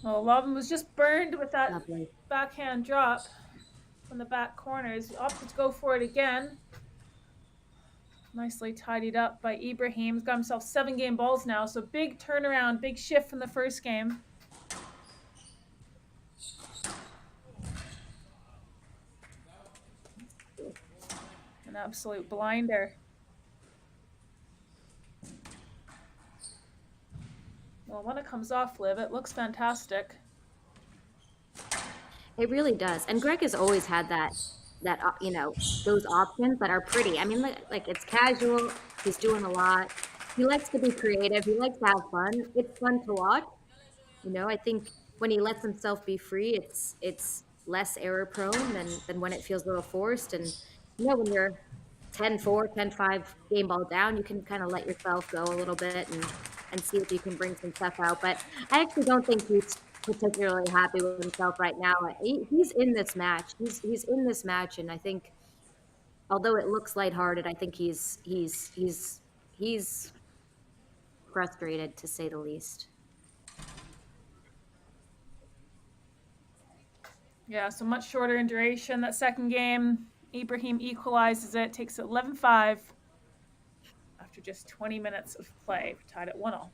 well, Lobban was just burned with that Lovely. backhand drop from the back corners. He opted to go for it again. Nicely tidied up by Ibrahim. He's got himself 7 game balls now, so big turnaround, big shift from the first game. An absolute blinder. Well, when it comes off, Liv, it looks fantastic. It really does. And Greg has always had that those options that are pretty. I mean, like it's casual. He's doing a lot. He likes to be creative. He likes to have fun. It's fun to watch. I think when he lets himself be free, it's less error prone than when it feels a little forced. And when you're 10-4, 10-5 game ball down, you can kind of let yourself go a little bit and see if you can bring some stuff out. But I actually don't think he's particularly happy with himself right now. He's in this match. He's in this match, and I think although it looks lighthearted, I think he's frustrated to say the least. Yeah, so much shorter in duration. That second game, Ibrahim equalizes it, takes it 11-5 after just 20 minutes of play, tied at 1-all.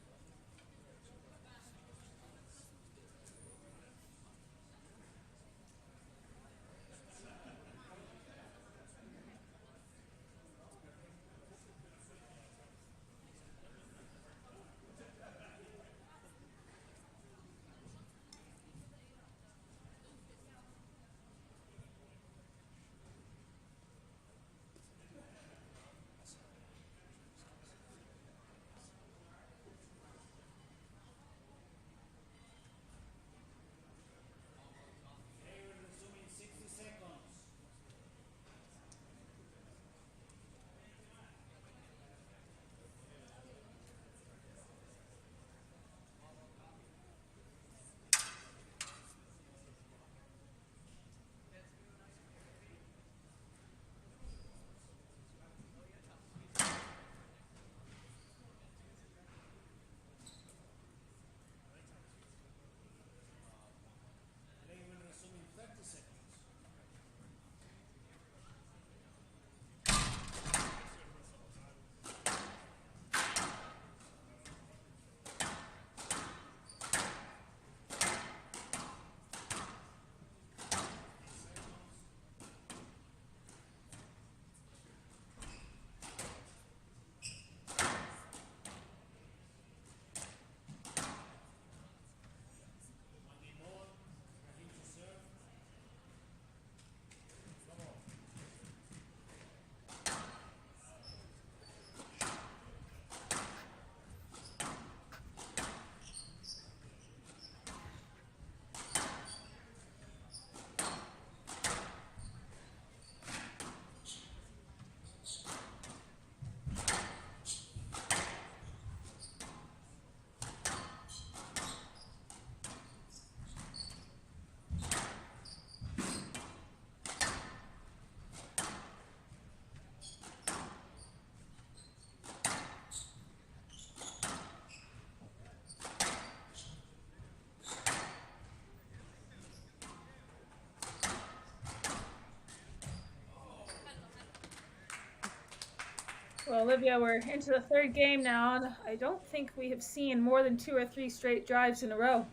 Well, Olivia, we're into the third game now, and I don't think we have seen more than 2 or 3 straight drives in a row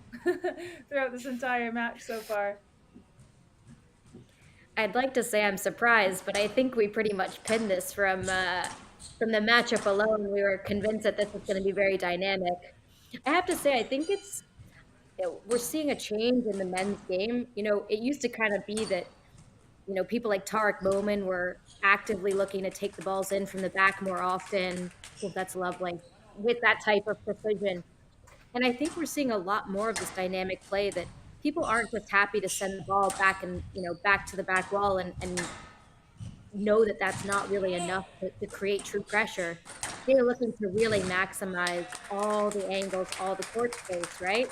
throughout this entire match so far. I'd like to say I'm surprised, but I think we pretty much pinned this from the matchup alone. We were convinced that this was going to be very dynamic. I have to say, I think we're seeing a change in the men's game. It used to kind of be that people like Tariq Bowman were actively looking to take the balls in from the back more often. Well, that's lovely with that type of precision. And I think we're seeing a lot more of this dynamic play that people aren't just happy to send the ball back and back to the back wall and know that that's not really enough to create true pressure. They're looking to really maximize all the angles, all the court space, right?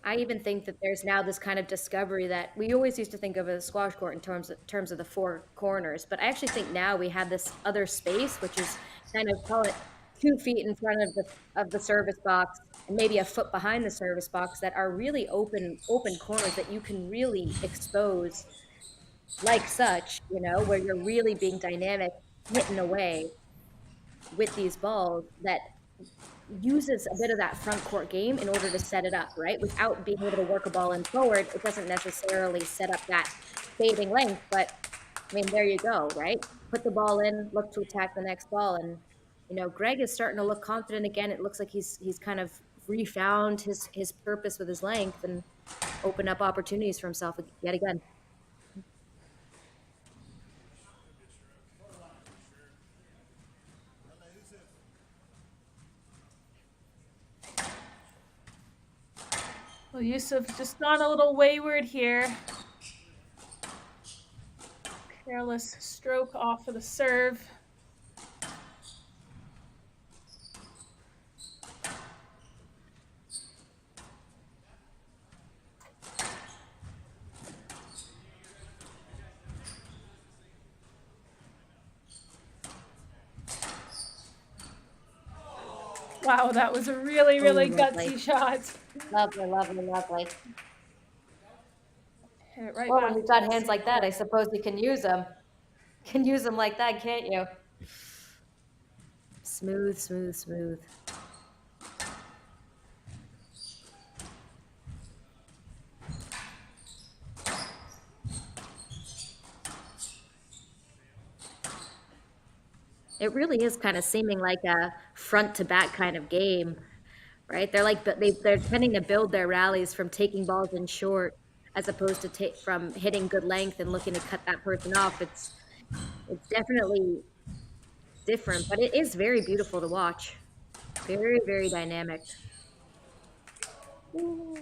I even think that there's now this kind of discovery that we always used to think of as a squash court in terms of the 4 corners, but I actually think now we have this other space, which is kind of, call it 2 feet in front of the service box and maybe a foot behind the service box, that are really open corners that you can really expose like such, where you're really being dynamic, hitting away with these balls, that uses a bit of that front court game in order to set it up, right? Without being able to work a ball in forward, it doesn't necessarily set up that fading length, but I mean, there you go, right? Put the ball in, look to attack the next ball. And, Greg is starting to look confident again. It looks like he's kind of refound his purpose with his length and opened up opportunities for himself yet again. Well, Youssef just gone a little wayward here. Careless stroke off of the serve. Wow, that was a really, really lovely. gutsy shot. Lovely, lovely, lovely. Hit it right Well, back when you've to got the hands like that, I suppose you can use them. Can use them like that, can't you? Smooth, smooth, smooth. It really is kind of seeming like a front to back kind of game, right? They're like they're tending to build their rallies from taking balls in short as opposed to from hitting good length and looking to cut that person off. It's definitely different, but it is very beautiful to watch. Very, very dynamic. Ooh.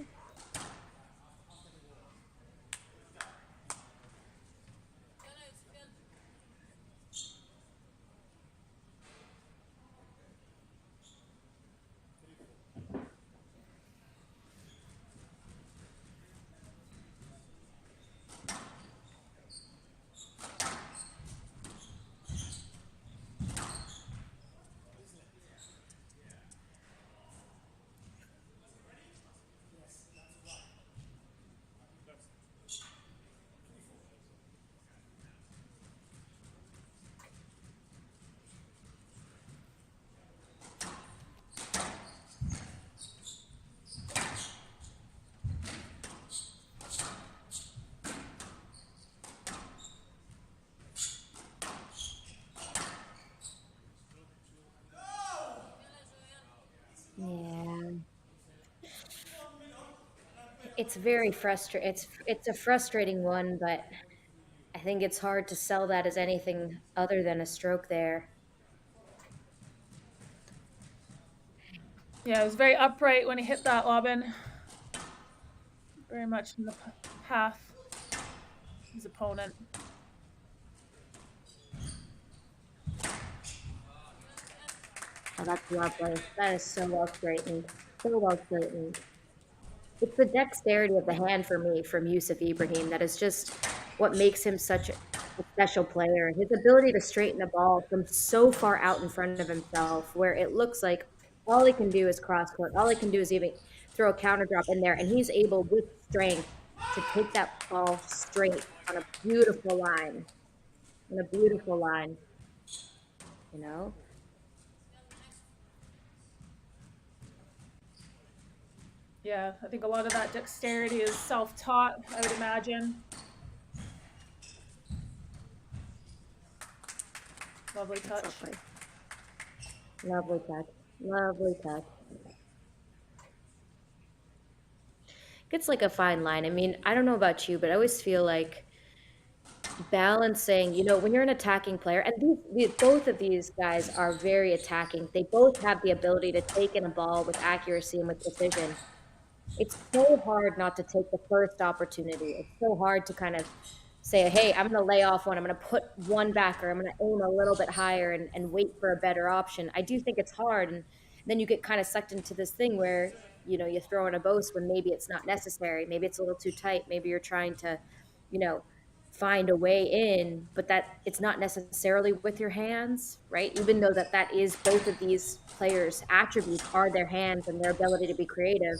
Yeah. It's very frustrating. It's a frustrating one, but I think it's hard to sell that as anything other than a stroke there. Yeah, it was very upright when he hit that, Lobban. Very much in the path of his opponent. Oh, that's lovely. That is so well straightened. So well straightened. It's the dexterity of the hand for me from Youssef Ibrahim that is just what makes him such a special player. His ability to straighten the ball from so far out in front of himself, where it looks like all he can do is cross court. All he can do is even throw a counter drop in there, and he's able with strength to take that ball straight on a beautiful line. On a beautiful line. You know? Yeah, I think a lot of that dexterity is self-taught, I would imagine. Lovely touch. Lovely touch. Lovely touch. It's like a fine line. I mean, I don't know about you, but I always feel like balancing, when you're an attacking player, and both of these guys are very attacking. They both have the ability to take in a ball with accuracy and with precision. It's so hard not to take the first opportunity. It's so hard to kind of say, hey, I'm going to lay off one. I'm going to put one back, or I'm going to aim a little bit higher and wait for a better option. I do think it's hard. And then you get kind of sucked into this thing where, you throw in a boast when maybe it's not necessary. Maybe it's a little too tight. Maybe you're trying to, find a way in, but that it's not necessarily with your hands, right? Even though that is both of these players' attributes are their hands and their ability to be creative.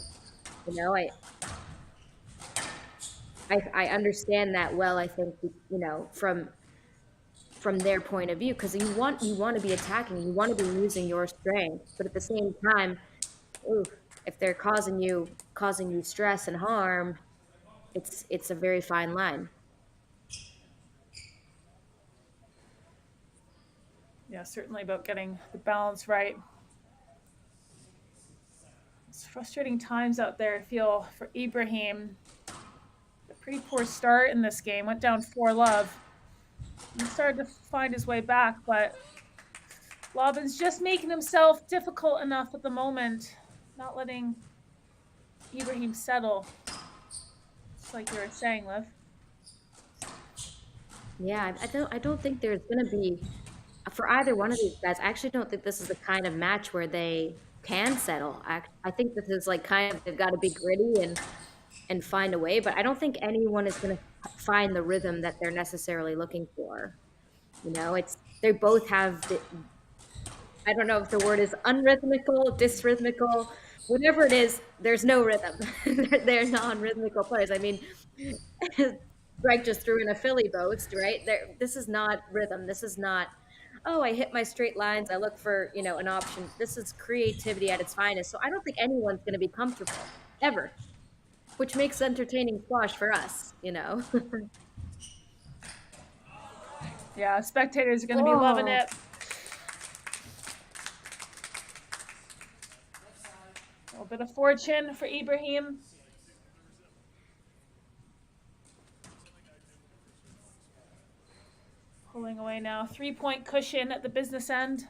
I understand that well. I think from their point of view, because you want to be attacking, you want to be using your strength, but at the same time, if they're causing you stress and harm, it's a very fine line. Yeah, certainly about getting the balance right. It's frustrating times out there, I feel, for Ibrahim. A pretty poor start in this game. Went down 4-love. He started to find his way back, but Lobban's just making himself difficult enough at the moment. Not letting Ibrahim settle. Just like you were saying, Liv. Yeah, I don't think there's going to be for either one of these guys. I actually don't think this is the kind of match where they can settle. I think this is like kind of they've got to be gritty and find a way, but I don't think anyone is going to find the rhythm that they're necessarily looking for. You know, it's they both have I don't know if the word is unrhythmical, dysrhythmical, whatever it is, there's no rhythm. They're non-rhythmical players. I mean, Greg just threw in a Philly boast, right? This is not rhythm. This is not, oh, I hit my straight lines. I look for, an option. This is creativity at its finest. So I don't think anyone's going to be comfortable ever, which makes entertaining squash for us. Yeah, spectators are going to be loving Whoa. it. A little bit of fortune for Ibrahim. Pulling away now. 3-point cushion at the business end.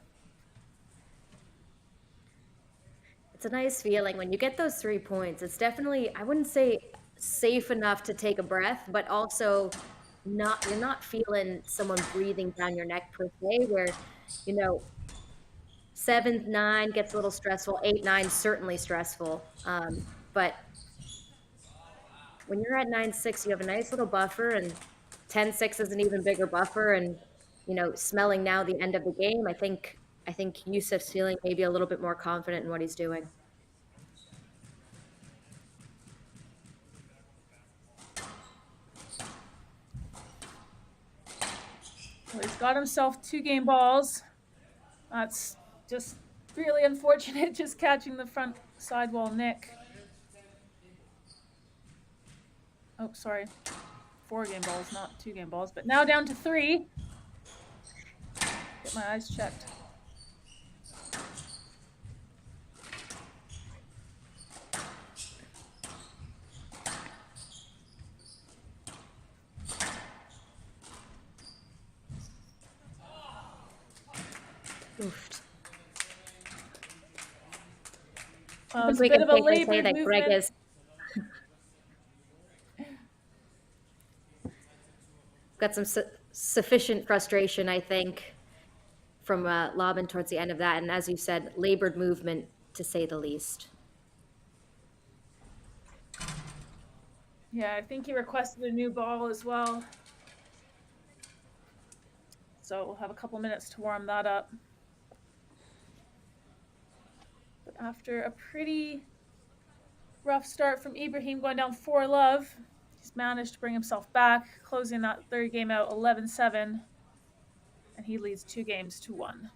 It's a nice feeling when you get those 3 points. It's definitely, I wouldn't say safe enough to take a breath, but also you're not feeling someone breathing down your neck per se, where, you know, 7, 9 gets a little stressful, 8, 9 certainly stressful. But when you're at 9-6, you have a nice little buffer, and 10-6 is an even bigger buffer. And, smelling now the end of the game, I think Youssef's feeling maybe a little bit more confident in what he's doing. Well, he's got himself 2 game balls. That's just really unfortunate, just catching the front sidewall nick. Oh, sorry. 4 game balls, not 2 game balls. But now down to 3. Get my eyes checked. Oof. It was a We bit can of a safely say labored that Greg movement. has got some sufficient frustration, I think, from Lobban towards the end of that. And as you said, labored movement, to say the least. Yeah, I think he requested a new ball as well. So we'll have a couple minutes to warm that up. But after a pretty rough start from Ibrahim, going down 4-love, he's managed to bring himself back, closing that third game out 11-7, and he leads 2 games to 1.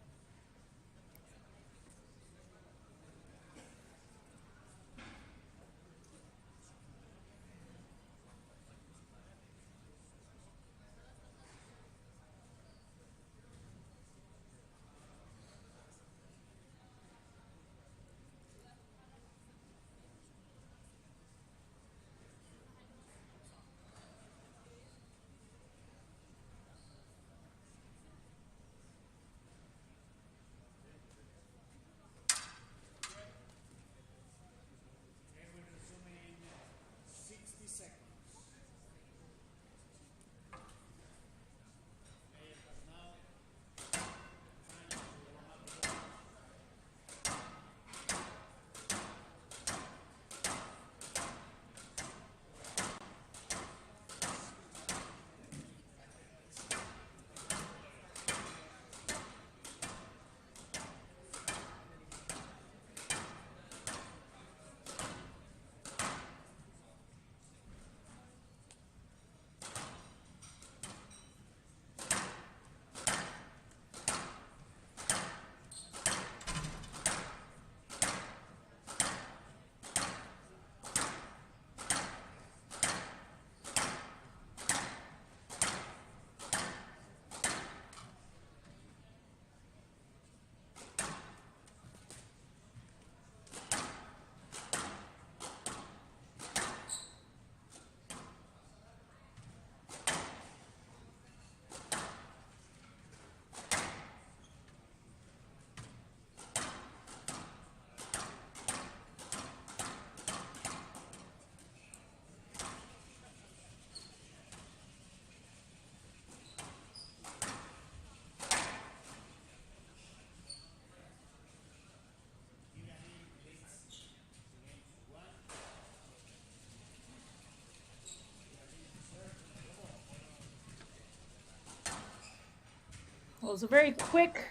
it was a very quick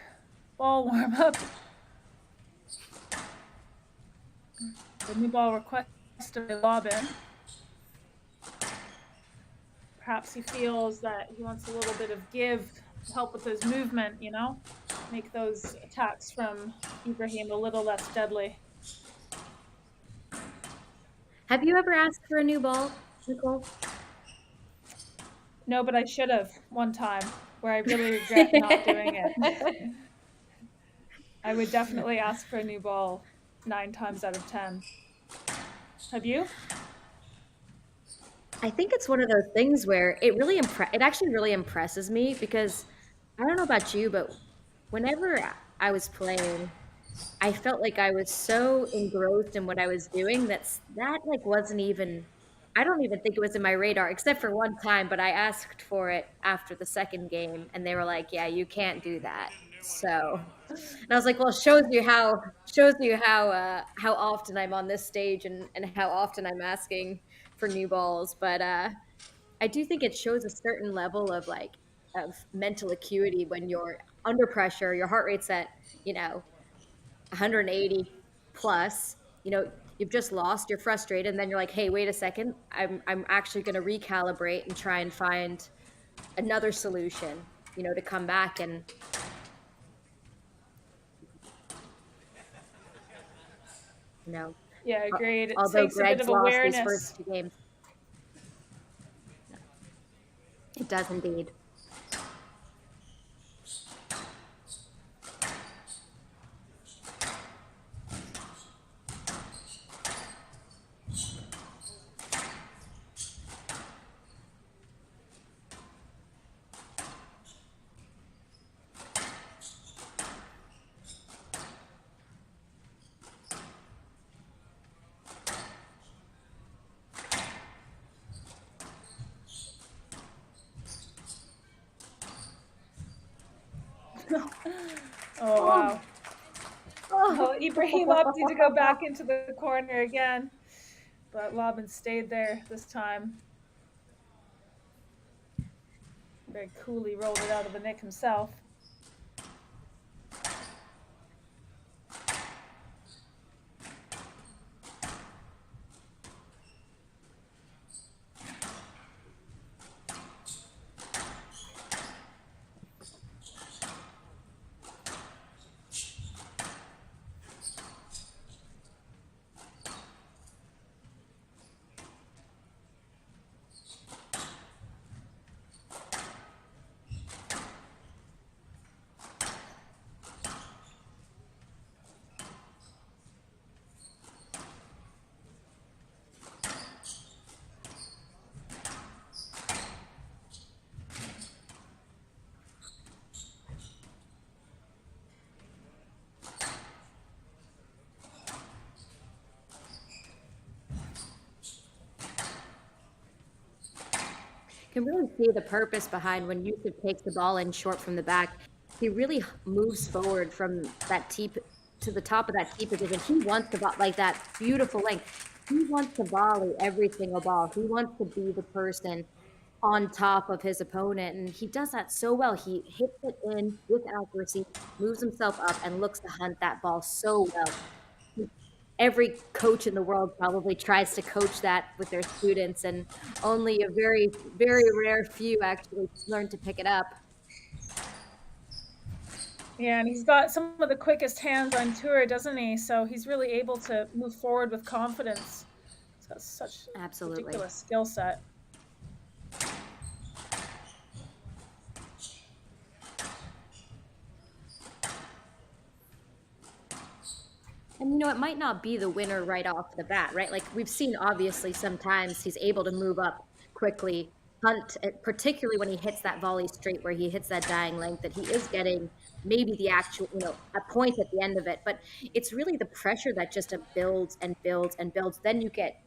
ball warm up. The new ball requested by Lobban. Perhaps he feels that he wants a little bit of give to help with his movement, you know? Make those attacks from Ibrahim a little less deadly. Have you ever asked for a new ball, Nicole? No, but I should have one time where I really regret not doing it. I would definitely ask for a new ball 9 times out of 10. Have you? I think it's one of those things where it actually really impresses me because I don't know about you, but whenever I was playing, I felt like I was so engrossed in what I was doing that like wasn't even I don't even think it was in my radar except for one time, but I asked for it after the second game and they were like, "Yeah, you can't do that." So, and I was like, "Well, it shows you how often I'm on this stage and how often I'm asking for new balls." But I do think it shows a certain level of of mental acuity when you're under pressure, your heart rate's at, you know, 180 plus, you've just lost, you're frustrated, and then you're like, hey, wait a second, I'm actually going to recalibrate and try and find another solution, to come back and Yeah, agreed. It although takes a bit Greg's of lost these awareness. first 2 games. It does indeed. Oh, wow. Oh, Ibrahim opted to go back into the corner again, but Lobban stayed there this time. Very coolly rolled it out of the nick himself. Can really see the purpose behind when Youssef takes the ball in short from the back. He really moves forward from that tee to the top of that tee position. He wants to like that beautiful length. He wants to volley every single ball. He wants to be the person on top of his opponent, and he does that so well. He hits it in with accuracy, moves himself up, and looks to hunt that ball so well. Every coach in the world probably tries to coach that with their students, and only a very, very rare few actually learn to pick it up. Yeah, and he's got some of the quickest hands on tour, doesn't he? So he's really able to move forward with confidence. He's got such a ridiculous skill set. And it might not be the winner right off the bat, right? Like we've seen, obviously, sometimes he's able to move up quickly, hunt, particularly when he hits that volley straight where he hits that dying length, that he is getting maybe the actual, a point at the end of it. But it's really the pressure that just builds and builds and builds. Then you get,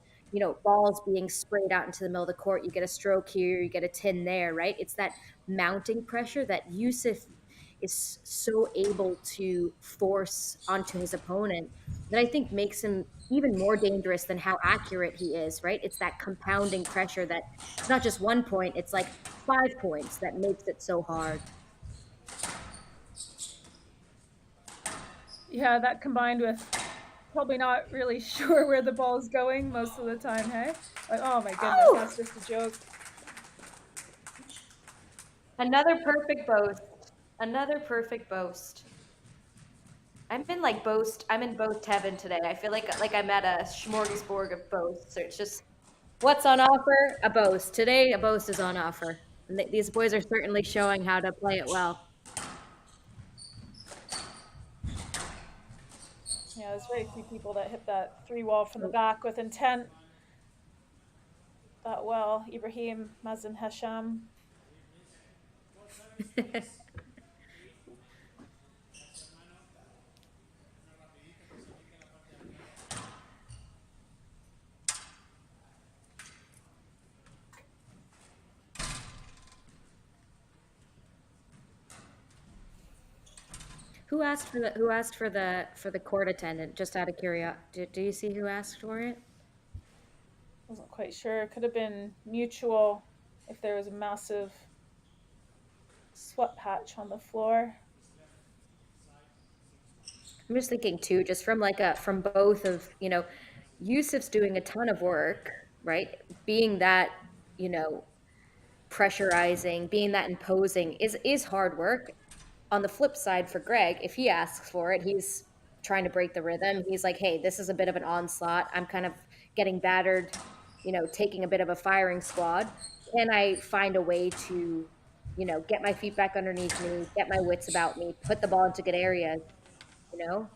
balls being sprayed out into the middle of the court. You get a stroke here, you get a tin there, right? It's that mounting pressure that Youssef is so able to force onto his opponent that I think makes him even more dangerous than how accurate he is, right? It's that compounding pressure that it's not just 1 point, it's like 5 points that makes it so hard. Yeah, that combined with probably not really sure where the ball's going most of the time, hey? Like, oh my goodness, Oh! that's just a joke. Another perfect boast. Another perfect boast. I'm in boast heaven today. I feel like I'm at a smorgasbord of boasts. So it's just what's on offer? A boast. Today, a boast is on offer. And these boys are certainly showing how to play it well. Yeah, there's very few people that hit that 3 wall from the back with intent that well. Ibrahim, Mazen Hasham. Who asked for the court attendant? Just out of curiosity, do you see who asked for it? Wasn't quite sure. It could have been mutual if there was a massive sweat patch on the floor. I'm just thinking too, just from both of, Youssef's doing a ton of work, right? Being that, you know, pressurizing, being that imposing is hard work. On the flip side for Greg, if he asks for it, he's trying to break the rhythm. He's like, hey, this is a bit of an onslaught. I'm kind of getting battered, taking a bit of a firing squad. Can I find a way to, get my feet back underneath me, get my wits about me, put the ball into good areas, you know?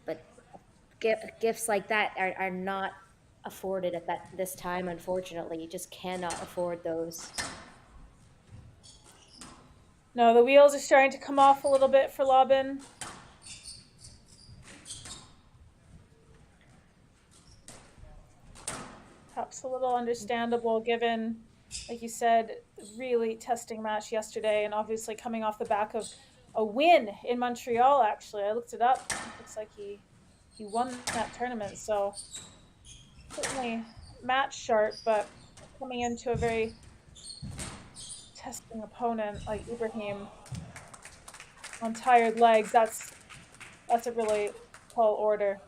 But gifts like that are not afforded at this time, unfortunately. You just cannot afford those. No, the wheels are starting to come off a little bit for Lobban. Perhaps a little understandable given, like you said, really testing match yesterday and obviously coming off the back of a win in Montreal, actually. I looked it up. It looks like he won that tournament. So certainly match sharp, but coming into a very testing opponent like Ibrahim on tired legs, that's a really tall order.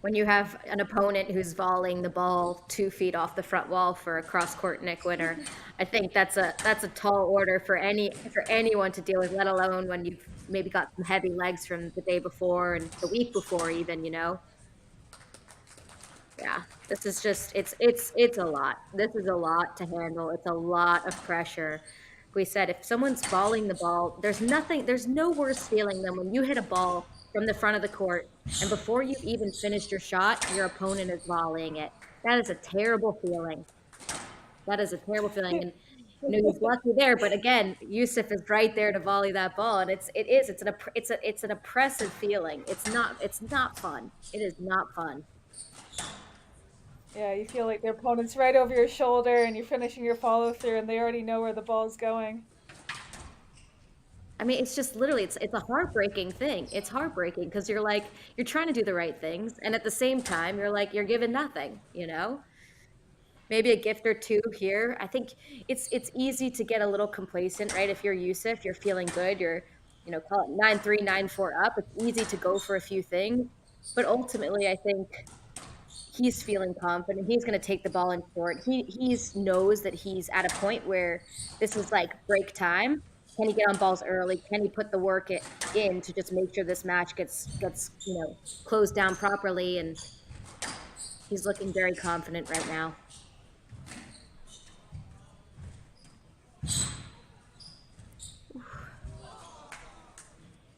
When you have an opponent who's volleying the ball 2 feet off the front wall for a cross court Nick winner, I think that's a tall order for anyone to deal with, let alone when you've maybe got some heavy legs from the day before and the week before even, Yeah, this is just it's a lot. This is a lot to handle. It's a lot of pressure. We said if someone's balling the ball, there's no worse feeling than when you hit a ball from the front of the court and before you've even finished your shot, your opponent is volleying it. That is a terrible feeling. That is a terrible feeling. And he's lucky there, but again, Youssef is right there to volley that ball, and it's an oppressive feeling. It's not fun. It is not fun. Yeah, you feel like their opponent's right over your shoulder and you're finishing your follow through and they already know where the ball's going. I mean, it's just literally it's a heartbreaking thing. It's heartbreaking because you're trying to do the right things, and at the same time, you're given nothing. Maybe a gift or two here. I think it's easy to get a little complacent, right? If you're Youssef, you're feeling good, you're call it 9-3, 9-4 up. It's easy to go for a few things, but ultimately, I think he's feeling confident. He's going to take the ball in short. He knows that he's at a point where this is like break time. Can he get on balls early? Can he put the work in to just make sure this match gets closed down properly? And he's looking very confident right now.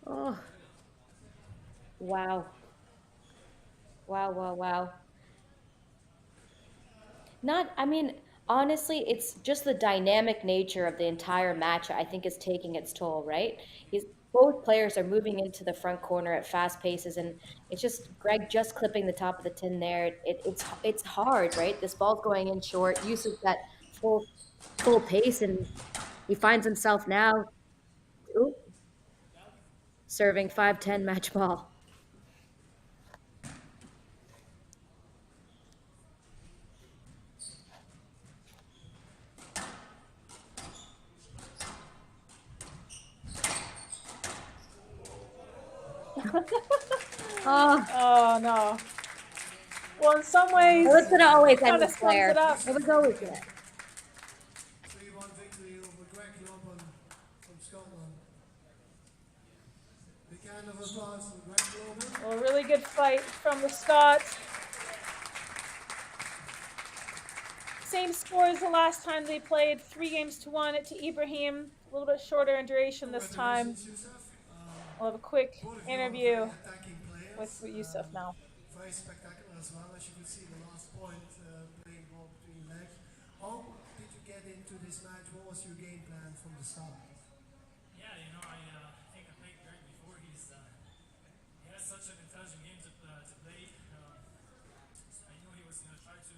Oh, wow. Wow, wow, wow. I mean, honestly, it's just the dynamic nature of the entire match, I think, is taking its toll, right? Both players are moving into the front corner at fast paces, and it's just Greg just clipping the top of the tin there. It's hard, right? This ball's going in short, uses that full pace, and he finds himself now ooh, serving 5-10 match ball. Oh, Oh no. Well, in some it ways, was gonna always end kind of with sums it Claire. up. It was always gonna. 3-1 victory over Greg Lobban from Scotland. Big hand of applause for Greg Lobban. Well, a really good fight from the Scots. Same score as the last time they played, 3-1 to Ibrahim. A little bit shorter in duration this time. Congratulations, Youssef. We'll have a quick Both of you are interview very attacking with players. Youssef now. Very spectacular as well, as you can see the last point playing ball between legs. How did you get into this match? What was your game plan from the start? Yeah, I think I played Greg before. He has such an intelligent game to play. So I knew he was going to try to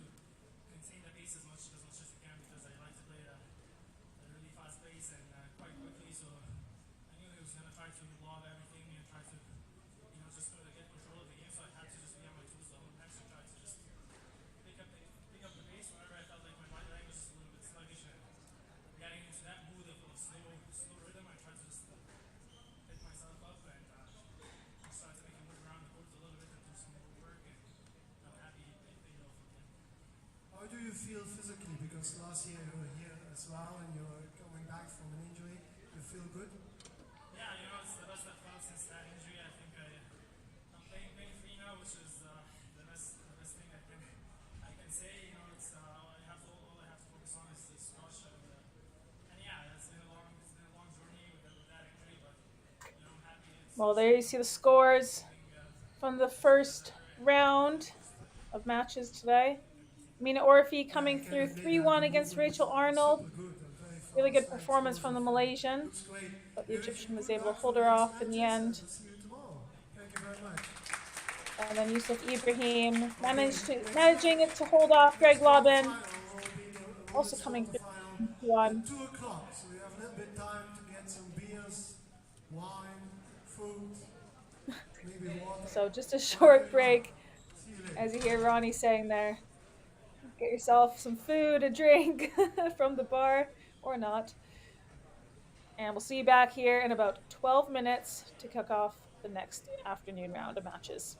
contain the pace as much as he can because I like to play at a really fast pace and quite quickly. So I knew he was going to try to log everything and try to, just sort of get control of the game. So I had to just be on my tools the whole match and try to just pick up the pace whenever I felt like my body language was a little bit sluggish and getting into that mood of slow rhythm. I tried to just pick myself up and just try to make him move around the court a little bit and do some more work. And I'm happy it paid off in the end. How do you feel physically? Because last year you were here as well and you're coming back from an injury. You feel good? Yeah, it's the best I've felt since that injury. I think I'm playing pain-free now, which is the best thing I can say. All I have to focus on is the squash and yeah, it's been a long journey with that injury, but I'm happy. Well, there you see the scores from the first round of matches today. Amina Orfi coming through 3-1 against Rachel Arnold. Super good and very fast. Really good very performance from the explosive. Malaysian, Looks great. but the We wish Egyptian you was good able to luck hold for her the off in the matches, and end. we'll see you tomorrow. Thank you very much. And then Youssef Ibrahim managing it to hold off Greg Lobban, also coming through one. At 2 o'clock, so we have a little bit time to get some beers, wine, food, maybe water. So just a short break, See you later. as you hear Ronnie saying there. Get yourself some food, a drink from the bar, or not. And we'll see you back here in about 12 minutes to kick off the next afternoon round of matches.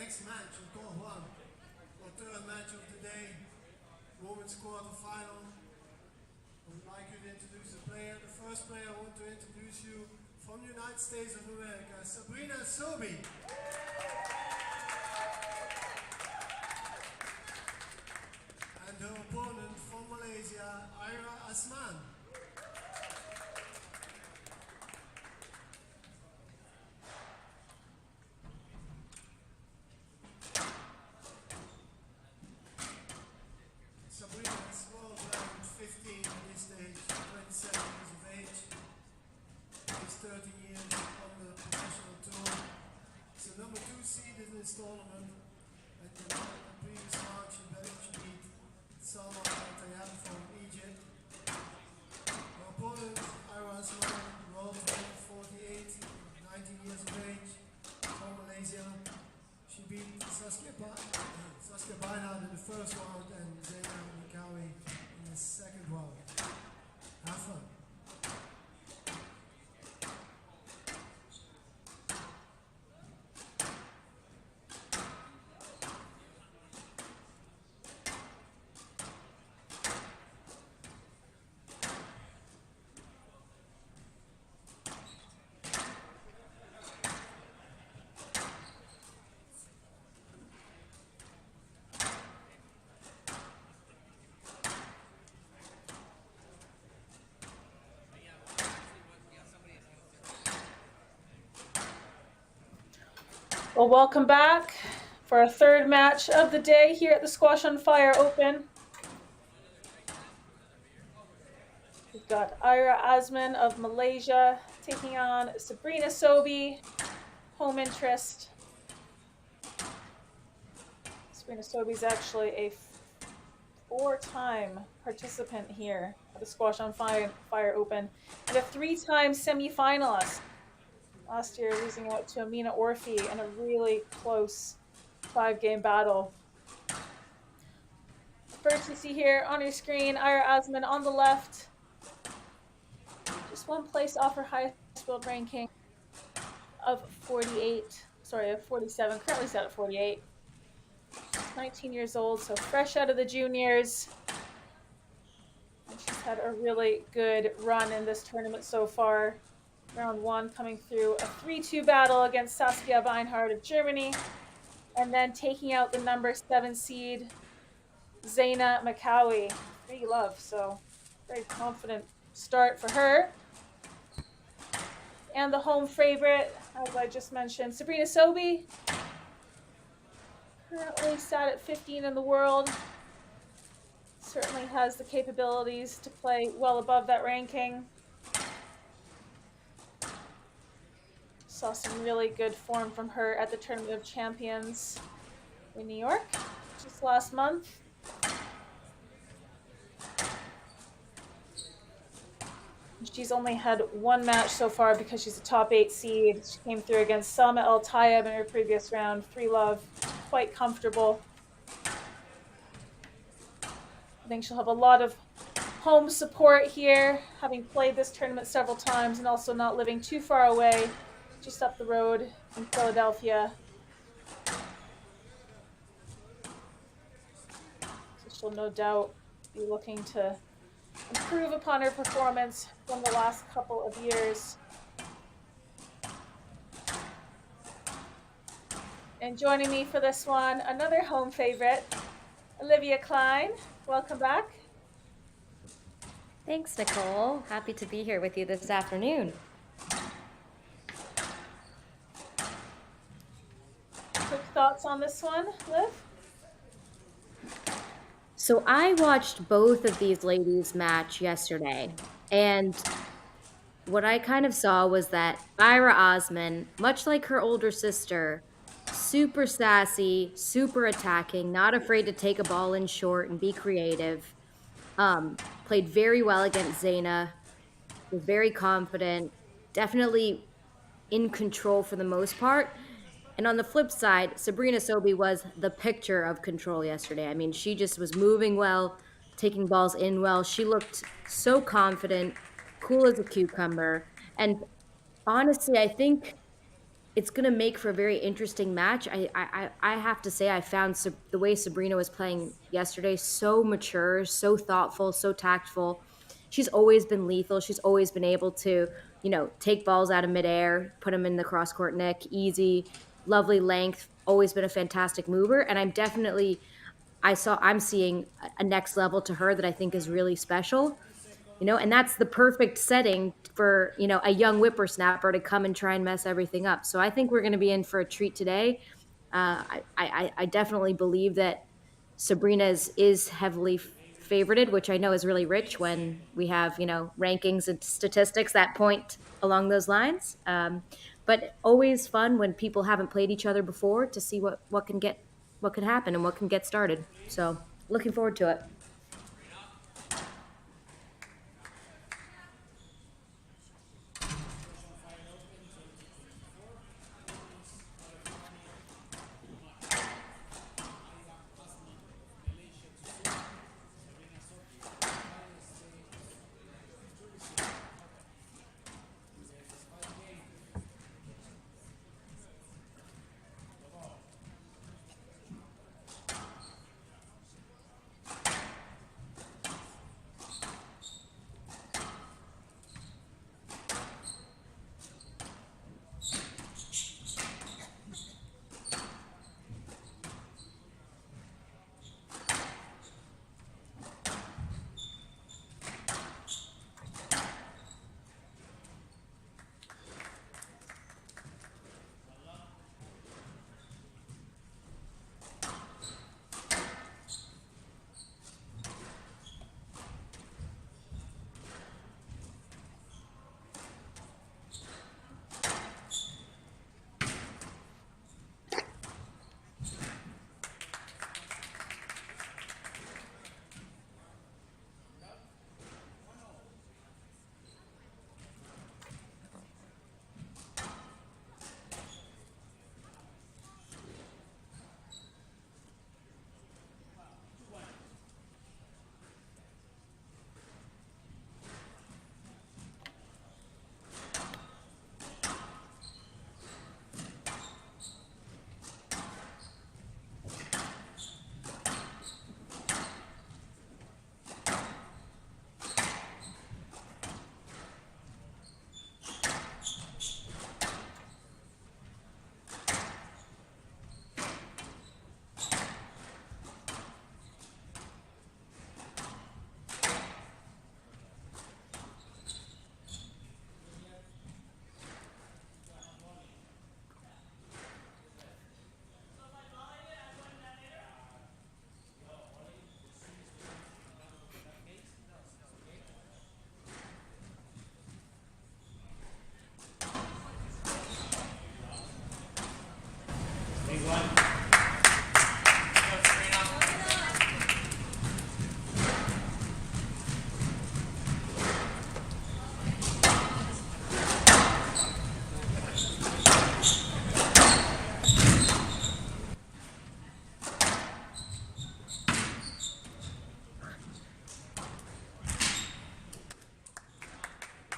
next match on court one, our third match of the day, women's quarterfinal. I would like you to introduce the player. The first player I want to introduce you from the United States of America, Sabrina Sobhy. And her opponent from Malaysia, Aira Azman. Sabrina is world ranked 15 at this stage, 27 years of age. She's 13 years on the professional tour. She's the number 2 seed in this tournament. And the previous March in Belgium, she beat Soliman from Egypt. Her opponent, Aira Azman, world ranked 48, 19 years of age, from Malaysia. She beat Saskia Beinhardt in the first round and Zaina Mikawi in the second round. Have fun. Well, welcome back for our third match of the day here at the Squash on Fire Open. We've got Aira Azman of Malaysia taking on Sabrina Sobhy, home interest. Sabrina Sobhy is actually a 4-time participant here at the Squash on Fire Open and a 3-time semifinalist. Last year, losing out to Amina Orfi in a really close 5-game battle. First, you see here on your screen, Aira Azman on the left. Just one place off her highest world ranking of 47, currently set at 48. 19 years old, so fresh out of the juniors. And she's had a really good run in this tournament so far. Round 1 coming through a 3-2 battle against Saskia Beinhardt of Germany, and then taking out the number 7 seed Zaina Mikawi, 3-love. So very confident start for her. And the home favorite, as I just mentioned, Sabrina Sobhy, currently sat at 15 in the world. Certainly has the capabilities to play well above that ranking. Saw some really good form from her at the Tournament of Champions in New York just last month. She's only had one match so far because she's a top 8 seed. She came through against Salma El Tayeb in her previous round, 3-love, quite comfortable. I think she'll have a lot of home support here, having played this tournament several times and also not living too far away, just up the road in Philadelphia. So she'll no doubt be looking to improve upon her performance from the last couple of years. And joining me for this one, another home favorite, Olivia Klein. Welcome back. Thanks, Nicole. Happy to be here with you this afternoon. Quick thoughts on this one, Liv? So I watched both of these ladies match yesterday, and what I kind of saw was that Aira Azman, much like her older sister, super sassy, super attacking, not afraid to take a ball in short and be creative. Played very well against Zaina, was very confident, definitely in control for the most part. And on the flip side, Sabrina Sobhy was the picture of control yesterday. I mean, she just was moving well, taking balls in well. She looked so confident, cool as a cucumber. And honestly, I think it's going to make for a very interesting match. I have to say, I found the way Sabrina was playing yesterday so mature, so thoughtful, so tactful. She's always been lethal. She's always been able to, take balls out of midair, put them in the cross court nick, easy, lovely length. Always been a fantastic mover, and I'm seeing a next level to her that I think is really special. And that's the perfect setting for, a young whippersnapper to come and try and mess everything up. So I think we're going to be in for a treat today. I definitely believe that Sabrina is heavily favorited, which I know is really rich when we have, rankings and statistics that point along those lines. But always fun when people haven't played each other before to see what can happen and what can get started. So looking forward to it.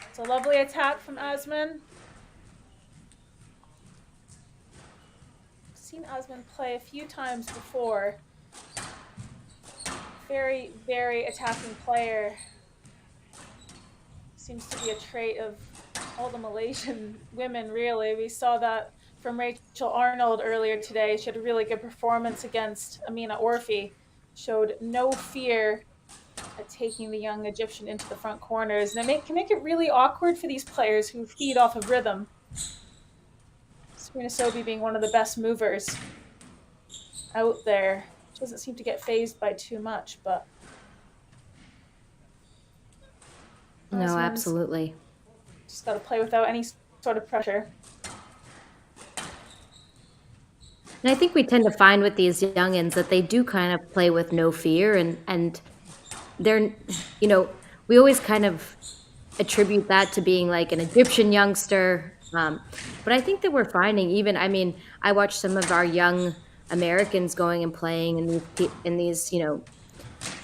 It's a lovely attack from Azman. I've seen Azman play a few times before. Very, very attacking player. Seems to be a trait of all the Malaysian women, really. We saw that from Rachel Arnold earlier today. She had a really good performance against Amina Orfi. Showed no fear at taking the young Egyptian into the front corners. And it can make it really awkward for these players who feed off of rhythm. Sabrina Sobhy being one of the best movers out there. She doesn't seem to get phased by too much, but... No, absolutely. Just got to play without any sort of pressure. And I think we tend to find with these youngins that they do kind of play with no fear, and they're, we always kind of attribute that to being like an Egyptian youngster. But I think that we're finding I watched some of our young Americans going and playing in these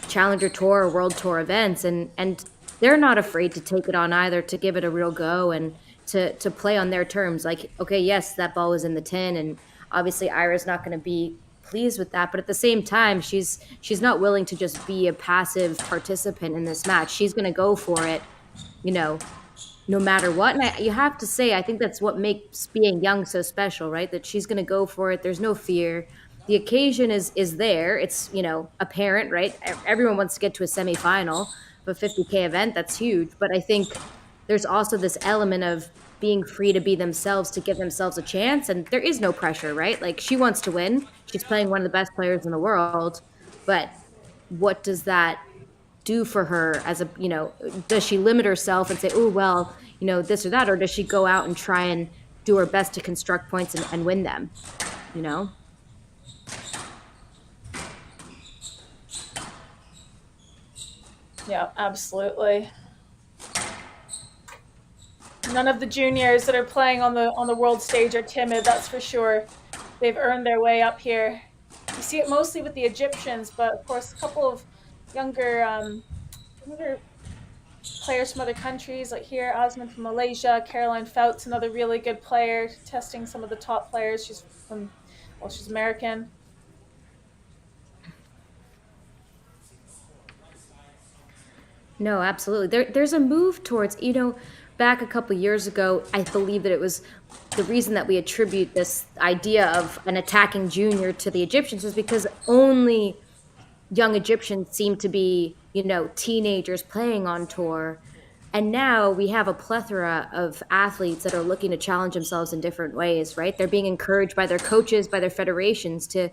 Challenger Tour or World Tour events, and they're not afraid to take it on either, to give it a real go. And to play on their terms. Like, okay, yes, that ball was in the tin, and obviously Ira's not going to be pleased with that, but at the same time, she's not willing to just be a passive participant in this match. She's going to go for it, you know, no matter what. And you have to say, I think that's what makes being young so special, right? That she's going to go for it. There's no fear. The occasion is there. It's, apparent, right? Everyone wants to get to a semifinal of a 50K event. That's huge. But I think there's also this element of being free to be themselves, to give themselves a chance. And there is no pressure, right? Like, she wants to win. She's playing one of the best players in the world. But what does that do for her as a, does she limit herself and say, oh, well, this or that, or does she go out and try and do her best to construct points and win them, you know? Yeah, absolutely. None of the juniors that are playing on the world stage are timid, that's for sure. They've earned their way up here. You see it mostly with the Egyptians, but of course a couple of younger players from other countries, like here, Azman from Malaysia, Caroline Fouts, another really good player, testing some of the top players. She's American. No, absolutely. There's a move towards, back a couple years ago, I believe that it was the reason that we attribute this idea of an attacking junior to the Egyptians is because only young Egyptians seem to be, teenagers playing on tour. And now we have a plethora of athletes that are looking to challenge themselves in different ways, right? They're being encouraged by their coaches, by their federations to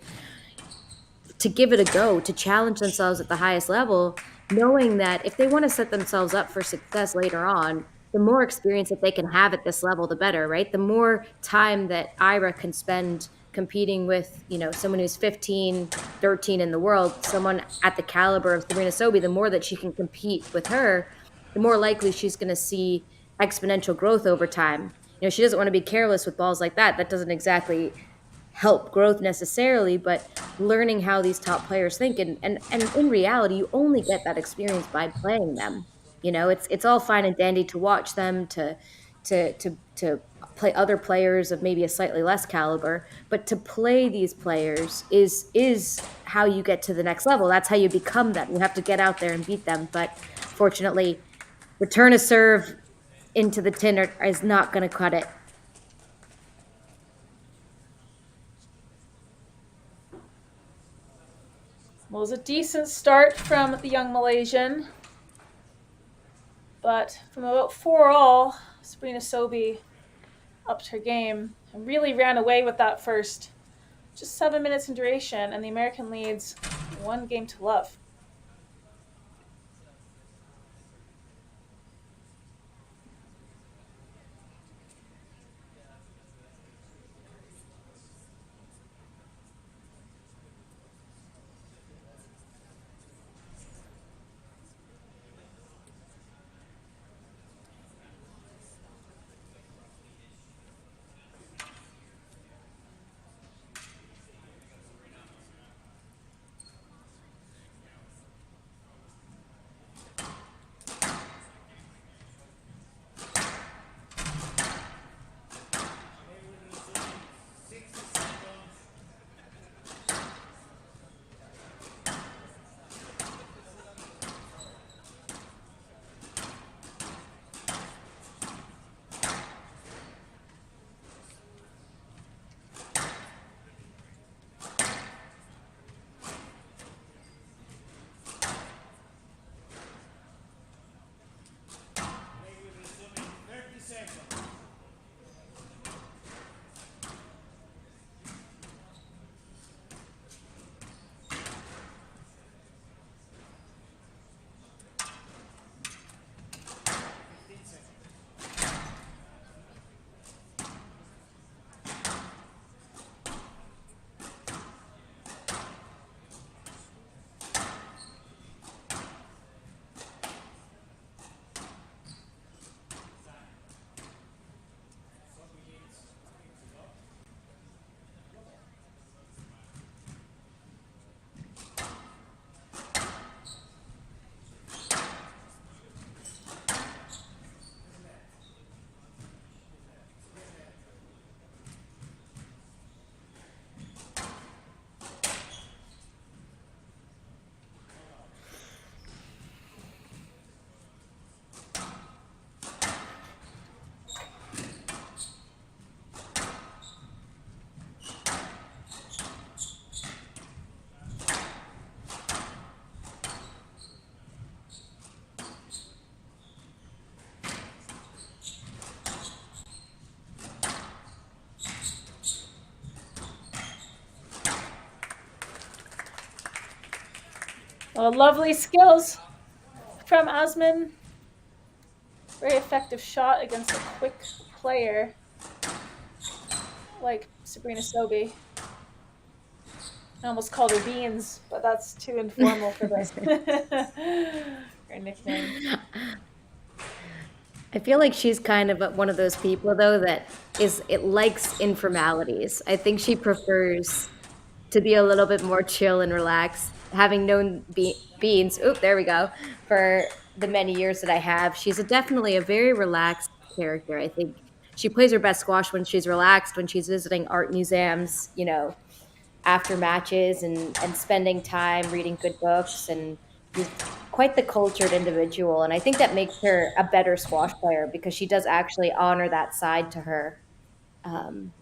give it a go, to challenge themselves at the highest level, knowing that if they want to set themselves up for success later on, the more experience that they can have at this level, the better, right? The more time that Ira can spend competing with, someone who's 15, 13 in the world, someone at the caliber of Sabrina Sobhy, the more that she can compete with her, the more likely she's going to see exponential growth over time. She doesn't want to be careless with balls like that. That doesn't exactly help growth necessarily, but learning how these top players think, and in reality, you only get that experience by playing them. It's all fine and dandy to watch them, to play other players of maybe a slightly less caliber, but to play these players is how you get to the next level. That's how you become them. You have to get out there and beat them. But fortunately, return a serve into the tin is not going to cut it. Well, it was a decent start from the young Malaysian, but from about 4-all, Sabrina Sobhy upped her game and really ran away with that first. Just 7 minutes in duration, and the American leads 1-0. Well, lovely skills from Azman. Very effective shot against a quick player like Sabrina Sobhy. I almost called her Beans, but that's too informal for this. Her nickname. I feel like she's kind of one of those people though that it likes informalities. I think she prefers to be a little bit more chill and relaxed. Having known Beans, there we go, for the many years that I have, she's definitely a very relaxed character. I think she plays her best squash when she's relaxed, when she's visiting art museums, after matches and spending time reading good books, and she's quite the cultured individual, and I think that makes her a better squash player because she does actually honor that side to her. um,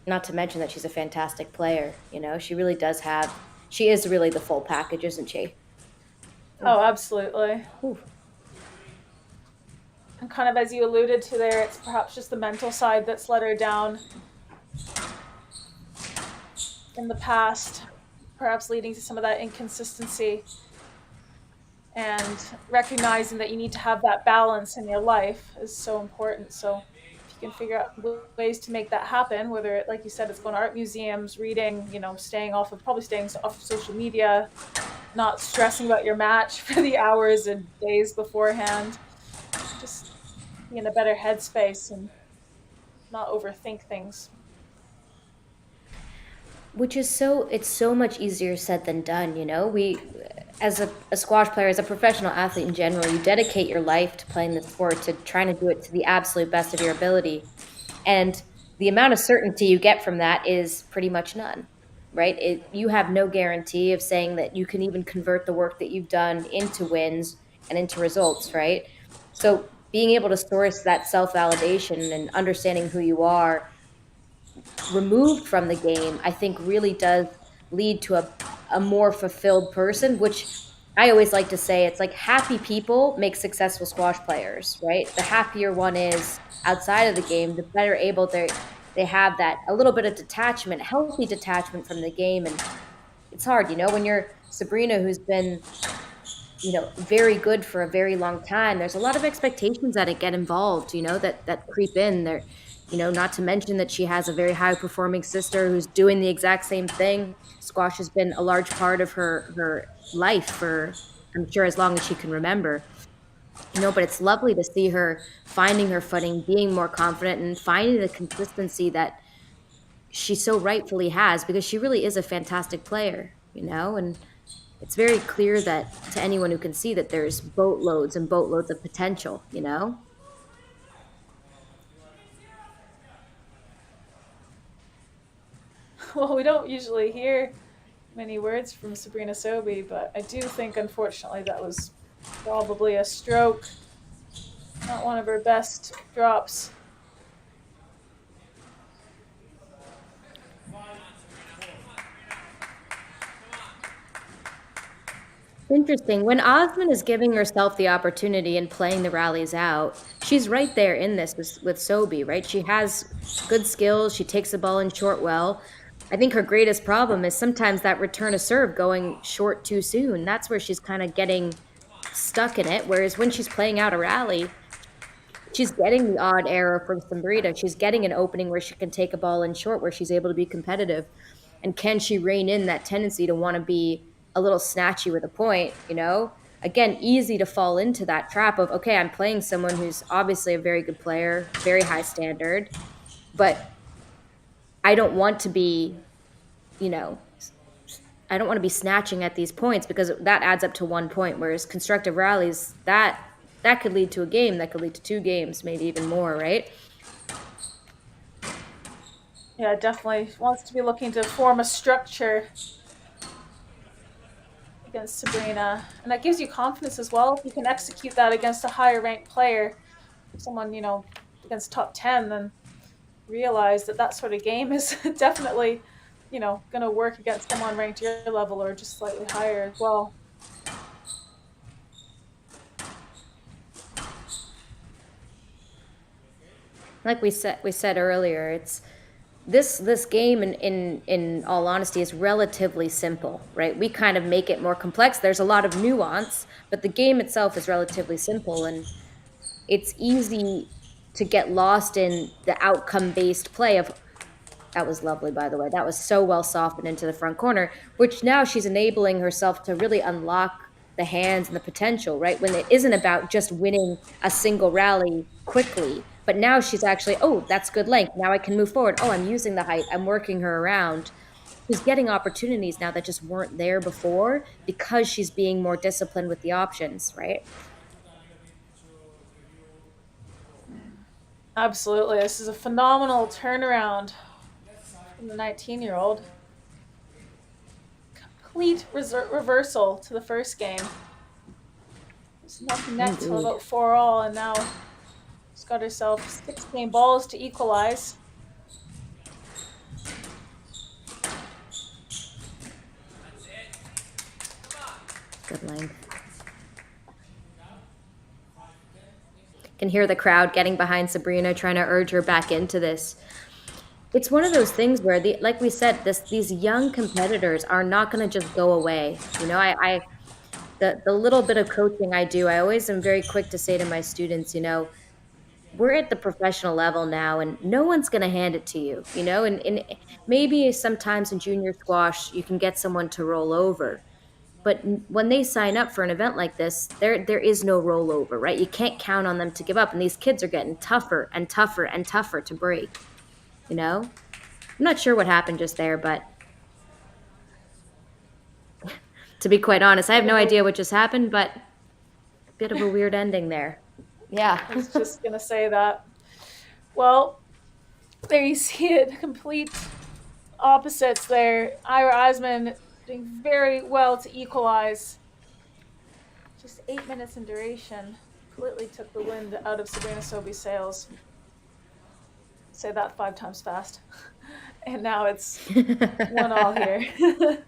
Not to mention that she's a fantastic player. She really does have, she is really the full package, isn't she? Oh, absolutely. Ooh. And kind of as you alluded to there, it's perhaps just the mental side that's let her down in the past, perhaps leading to some of that inconsistency, and recognizing that you need to have that balance in your life is so important. So if you can figure out ways to make that happen, whether it, like you said, it's going to art museums, reading, staying off of social media, not stressing about your match for the hours and days beforehand, just be in a better headspace and not overthink things. Which is it's so much easier said than done. We, as a squash player, as a professional athlete in general, you dedicate your life to playing the sport, to trying to do it to the absolute best of your ability. And the amount of certainty you get from that is pretty much none, right? You have no guarantee of saying that you can even convert the work that you've done into wins and into results, right? So being able to source that self-validation and understanding who you are removed from the game, I think really does lead to a more fulfilled person, which I always like to say it's like happy people make successful squash players, right? The happier one is outside of the game, the better able they have that a little bit of detachment, healthy detachment from the game. And it's hard, when you're Sabrina, who's been very good for a very long time. There's a lot of expectations that get involved, that creep in there. Not to mention that she has a very high performing sister who's doing the exact same thing. Squash has been a large part of her life for, I'm sure, as long as she can remember. But it's lovely to see her finding her footing, being more confident, and finding the consistency that she so rightfully has, because she really is a fantastic player, and it's very clear that to anyone who can see that there's boatloads and boatloads of potential. Well, we don't usually hear many words from Sabrina Sobhy, but I do think, unfortunately, that was probably a stroke. Not one of her best drops. Interesting. When Osman is giving herself the opportunity and playing the rallies out, she's right there in this with Sobhy, right? She has good skills. She takes the ball in short well. I think her greatest problem is sometimes that return of serve going short too soon. That's where she's kind of getting stuck in it. Whereas when she's playing out a rally, she's getting the odd error from Sabrina. She's getting an opening where she can take a ball in short, where she's able to be competitive. And can she rein in that tendency to want to be a little snatchy with a point? Again, easy to fall into that trap of, okay, I'm playing someone who's obviously a very good player, very high standard, but I don't want to be, you know, I don't want to be snatching at these points, because that adds up to 1 point. Whereas constructive rallies, that could lead to a game, that could lead to 2 games, maybe even more, right? Yeah, definitely wants to be looking to form a structure against Sabrina. And that gives you confidence as well. If you can execute that against a higher ranked player, someone, against top 10, then realize that sort of game is definitely, going to work against someone ranked your level or just slightly higher as well. Like we said earlier, this game in all honesty is relatively simple, right? We kind of make it more complex. There's a lot of nuance, but the game itself is relatively simple, and it's easy to get lost in the outcome based play of. That was lovely, by the way. That was so well softened into the front corner, which now she's enabling herself to really unlock the hands and the potential, right? When it isn't about just winning a single rally quickly, but now she's actually, oh, that's good length. Now I can move forward. Oh, I'm using the height. I'm working her around. She's getting opportunities now that just weren't there before because she's being more disciplined with the options, right? Absolutely. This is a phenomenal turnaround from the 19-year-old. Complete reversal to the first game. It's neck and neck till about 4-all, and now she's got herself 6 game balls to equalize. Good length. Can hear the crowd getting behind Sabrina, trying to urge her back into this. It's one of those things where, like we said, these young competitors are not going to just go away. You know, the little bit of coaching I do, I always am very quick to say to my students, you know, we're at the professional level now, and no one's going to hand it to you, you know, and maybe sometimes in junior squash you can get someone to roll over. But when they sign up for an event like this, there is no rollover, right? You can't count on them to give up, and these kids are getting tougher and tougher and tougher to break. You know, I'm not sure what happened just there, but to be quite honest, I have no idea what just happened, but a bit of a weird ending there. Yeah. I was just going to say that. Well, there you see it. Complete opposites there. Ira Azman doing very well to equalize. Just 8 minutes in duration. Completely took the wind out of Sabrina Sobhy's sails. Say that 5 times fast. And now it's 1-all here.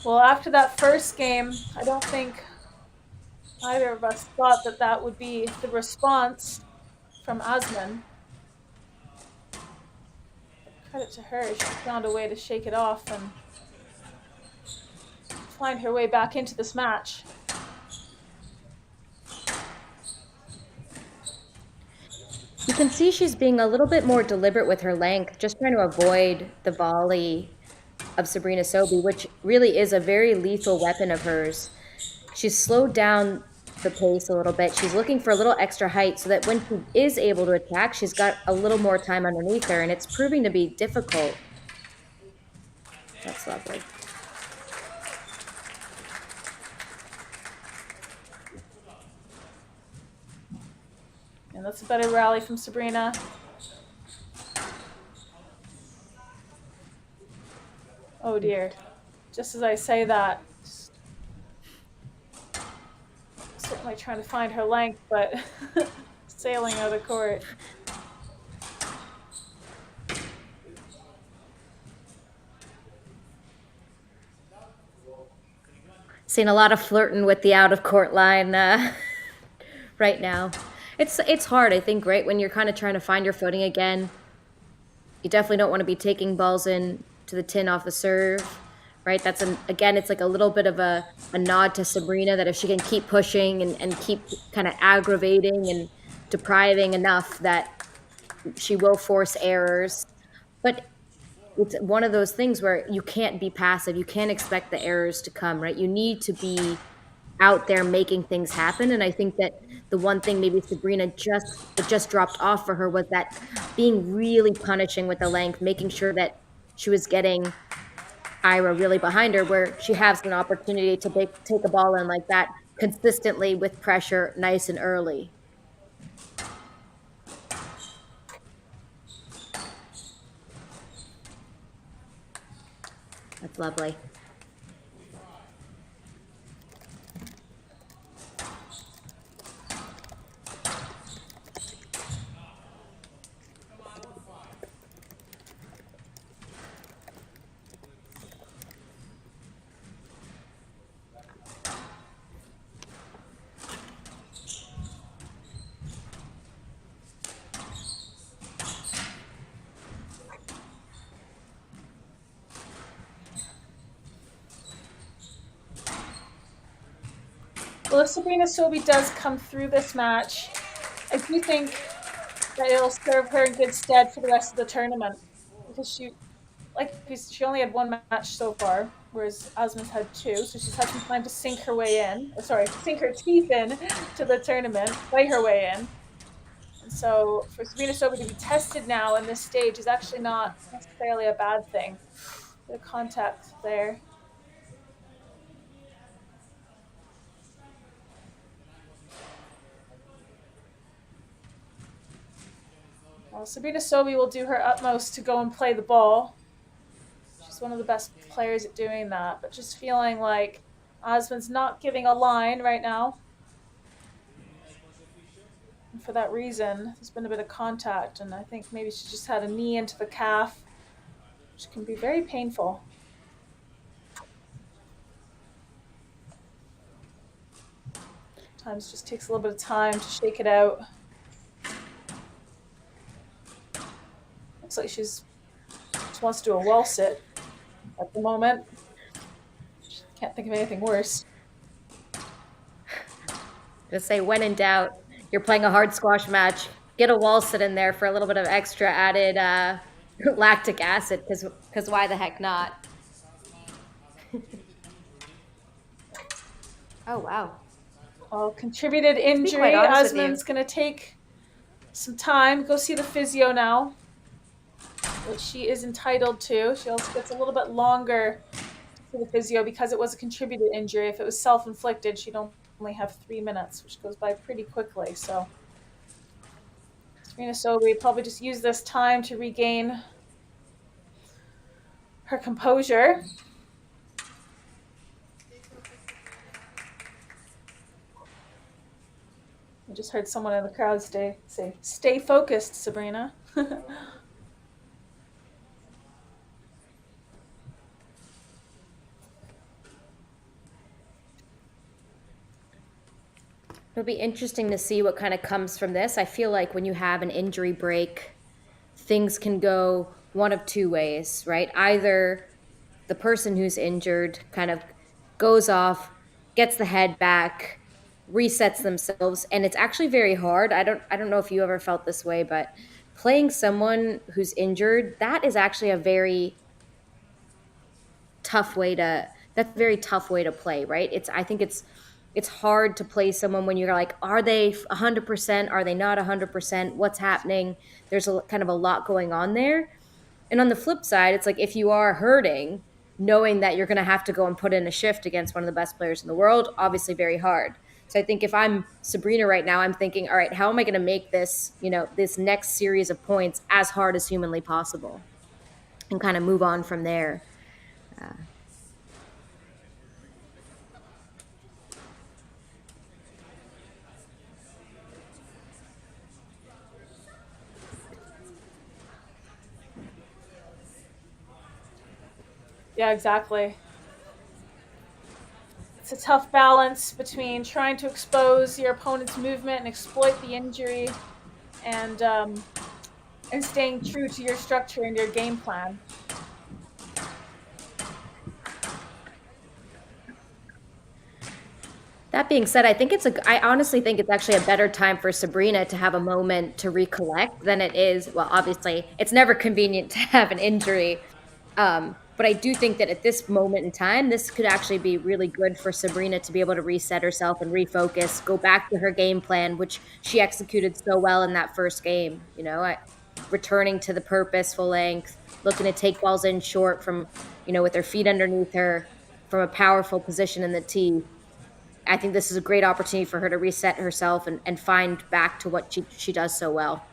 Well, after that first game, I don't think either of us thought that that would be the response from Azman. Credit to her, she found a way to shake it off and find her way back into this match. You can see she's being a little bit more deliberate with her length, just trying to avoid the volley of Sabrina Sobhy, which really is a very lethal weapon of hers. She's slowed down the pace a little bit. She's looking for a little extra height so that when she is able to attack, she's got a little more time underneath her, and it's proving to be difficult That's lovely. And that's a better rally from Sabrina. Oh dear. Just as I say that, certainly trying to find her length, but sailing out of court. Seeing a lot of flirting with the out of court line right now. It's hard, I think, right? When you're kind of trying to find your footing again. You definitely don't want to be taking balls in to the tin off the serve, right? Again, it's like a little bit of a nod to Sabrina that if she can keep pushing and keep kind of aggravating and depriving enough that she will force errors. But it's one of those things where you can't be passive. You can't expect the errors to come, right? You need to be out there making things happen. And I think that the one thing maybe Sabrina just dropped off for her was that being really punishing with the length, making sure that she was getting Ira really behind her, where she has an opportunity to take a ball in like that consistently with pressure, nice and early. That's lovely. Well, if Sabrina Sobhy does come through this match, I do think that it'll serve her in good stead for the rest of the tournament, because she only had one match so far, whereas Azman's had two, so she's had some time to sink her way in. Sink her teeth in to the tournament, play her way in. And so for Sabrina Sobhy to be tested now in this stage is actually not necessarily a bad thing. Bit of contact there. Well, Sabrina Sobhy will do her utmost to go and play the ball. She's one of the best players at doing that, but just feeling like Azman's not giving a line right now. And for that reason, there's been a bit of contact, and I think maybe she just had a knee into the calf, which can be very painful. Sometimes just takes a little bit of time to shake it out. Looks like she just wants to do a wall sit at the moment. Can't think of anything worse. Just say, when in doubt, you're playing a hard squash match, get a wall sit in there for a little bit of extra added lactic acid, because why the heck not? Oh, wow. Well, contributed injury. Azman's going to take some time, go see the physio now, which she is entitled to. She also gets a little bit longer to the physio because it was a contributed injury. If it was self-inflicted, she'd only have 3 minutes, which goes by pretty quickly. So Sabrina Sobhy probably just use this time to regain her composure. I just heard someone in the crowd say, "Stay focused, Sabrina." It'll be interesting to see what kind of comes from this. I feel like when you have an injury break, things can go one of two ways, right? Either the person who's injured kind of goes off, gets the head back, resets themselves, and it's actually very hard. I don't know if you ever felt this way, but playing someone who's injured, that is actually a very tough way to that's a very tough way to play, right? I think it's hard to play someone when you're like, are they 100%? Are they not 100%? What's happening? There's kind of a lot going on there. And on the flip side, it's like if you are hurting, knowing that you're going to have to go and put in a shift against one of the best players in the world, obviously very hard. So I think if I'm Sabrina right now, I'm thinking, all right, how am I going to make this, this next series of points as hard as humanly possible and kind of move on from there. Yeah, exactly. It's a tough balance between trying to expose your opponent's movement and exploit the injury, and staying true to your structure and your game plan. That being said, I honestly think it's actually a better time for Sabrina to have a moment to recollect than it is. Well, obviously, it's never convenient to have an injury. But I do think that at this moment in time, this could actually be really good for Sabrina to be able to reset herself and refocus, go back to her game plan, which she executed so well in that first game. Returning to the purposeful length, looking to take balls in short from, with her feet underneath her from a powerful position in the tee. I think this is a great opportunity for her to reset herself and find back to what she does so well.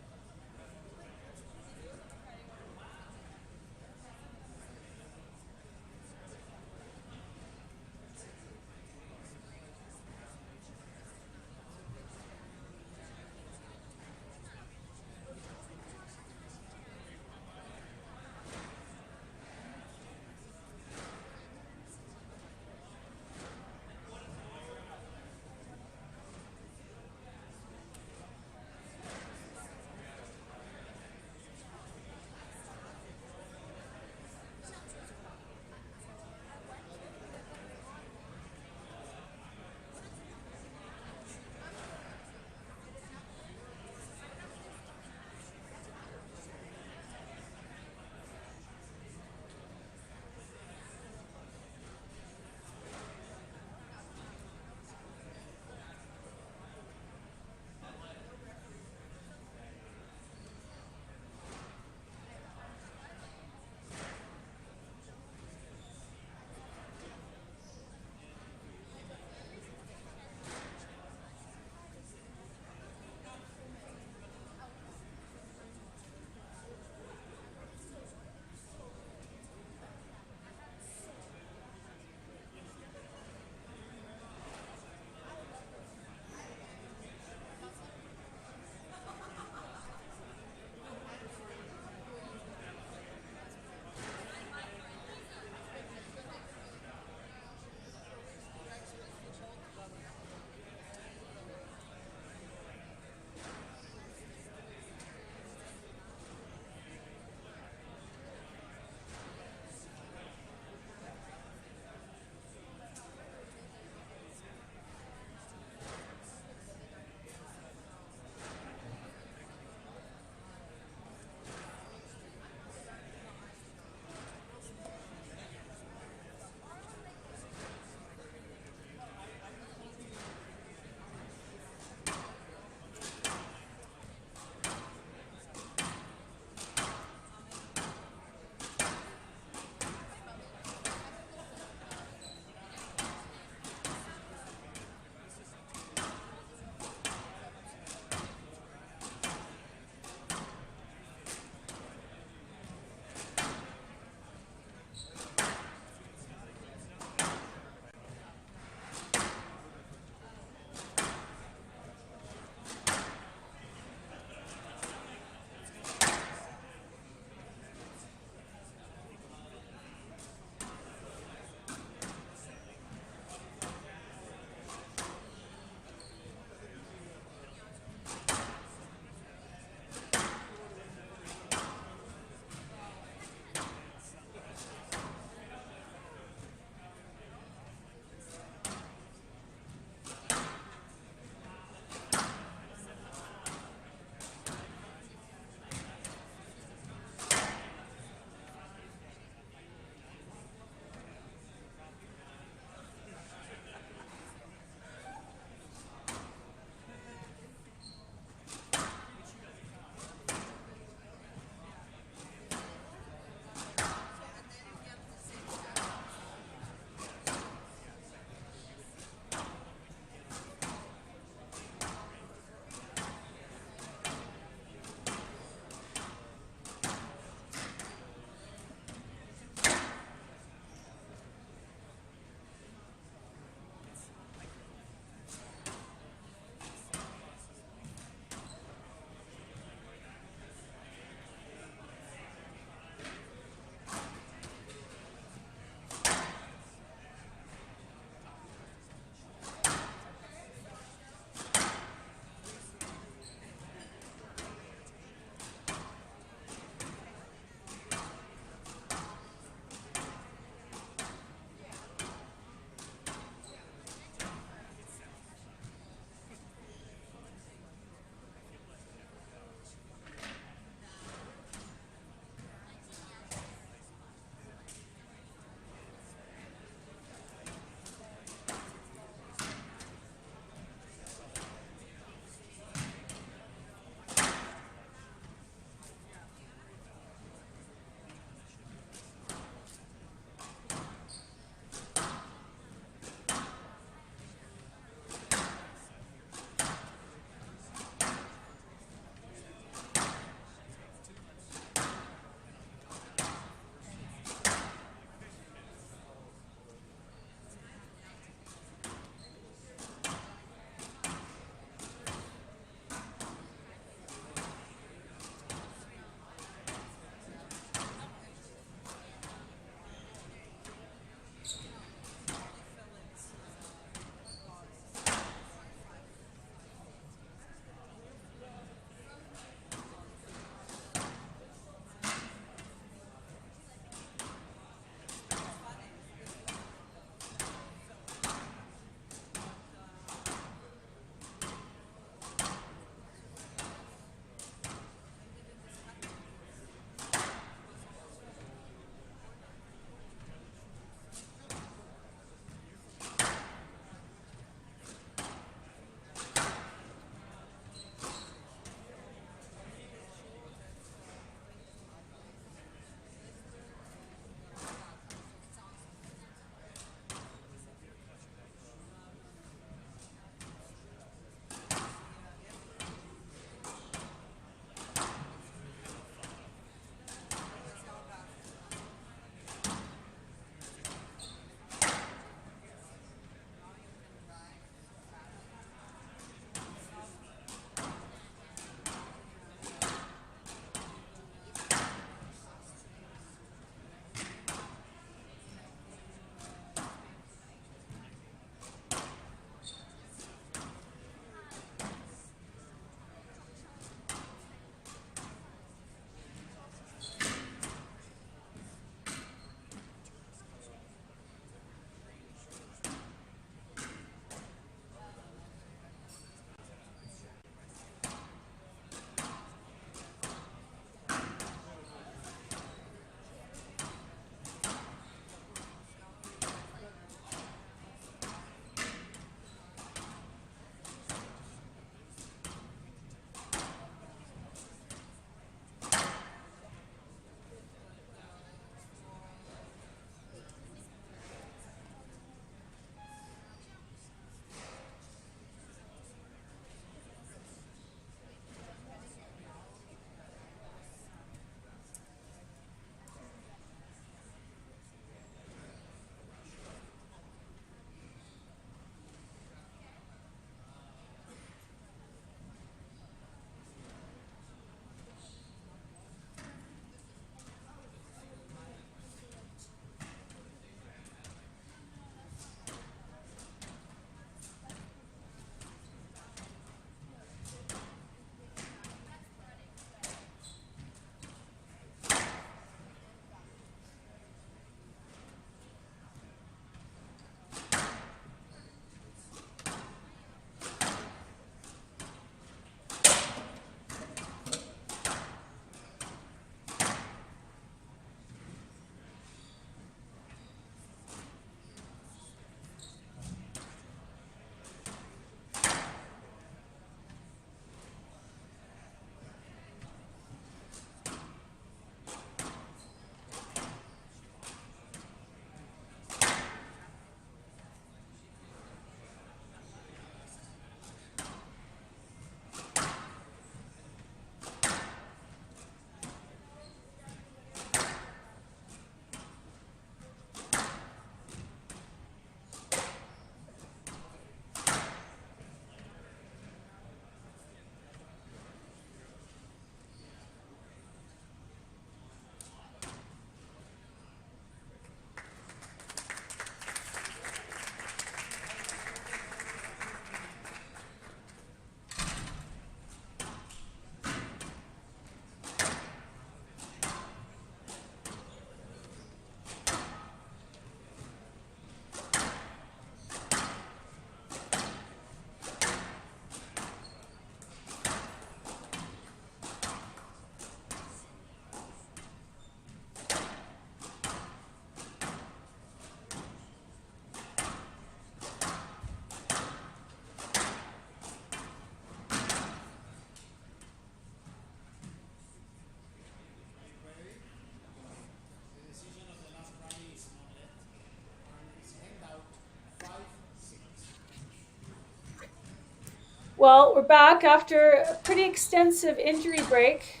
Well, we're back after a pretty extensive injury break.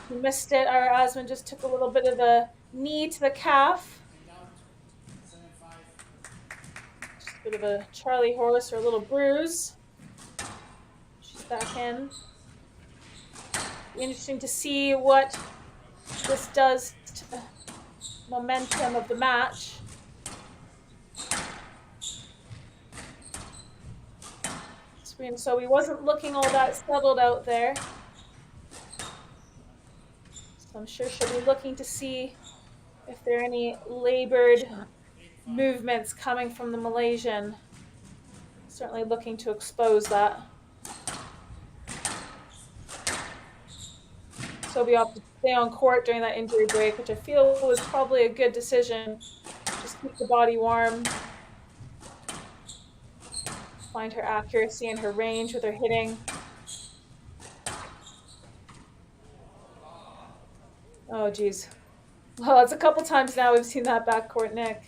We missed it. Our Azman just took a little bit of a knee to the calf. Just a bit of a Charlie horse or a little bruise. She's back in. Be interesting to see what this does to the momentum of the match. So he wasn't looking all that settled out there. So I'm sure she'll be looking to see if there are any labored movements coming from the Malaysian. Certainly looking to expose that. Sobhy opted to stay on court during that injury break, which I feel was probably a good decision. Just keep the body warm. Find her accuracy and her range with her hitting. Oh, geez. Well, it's a couple times now we've seen that backcourt nick.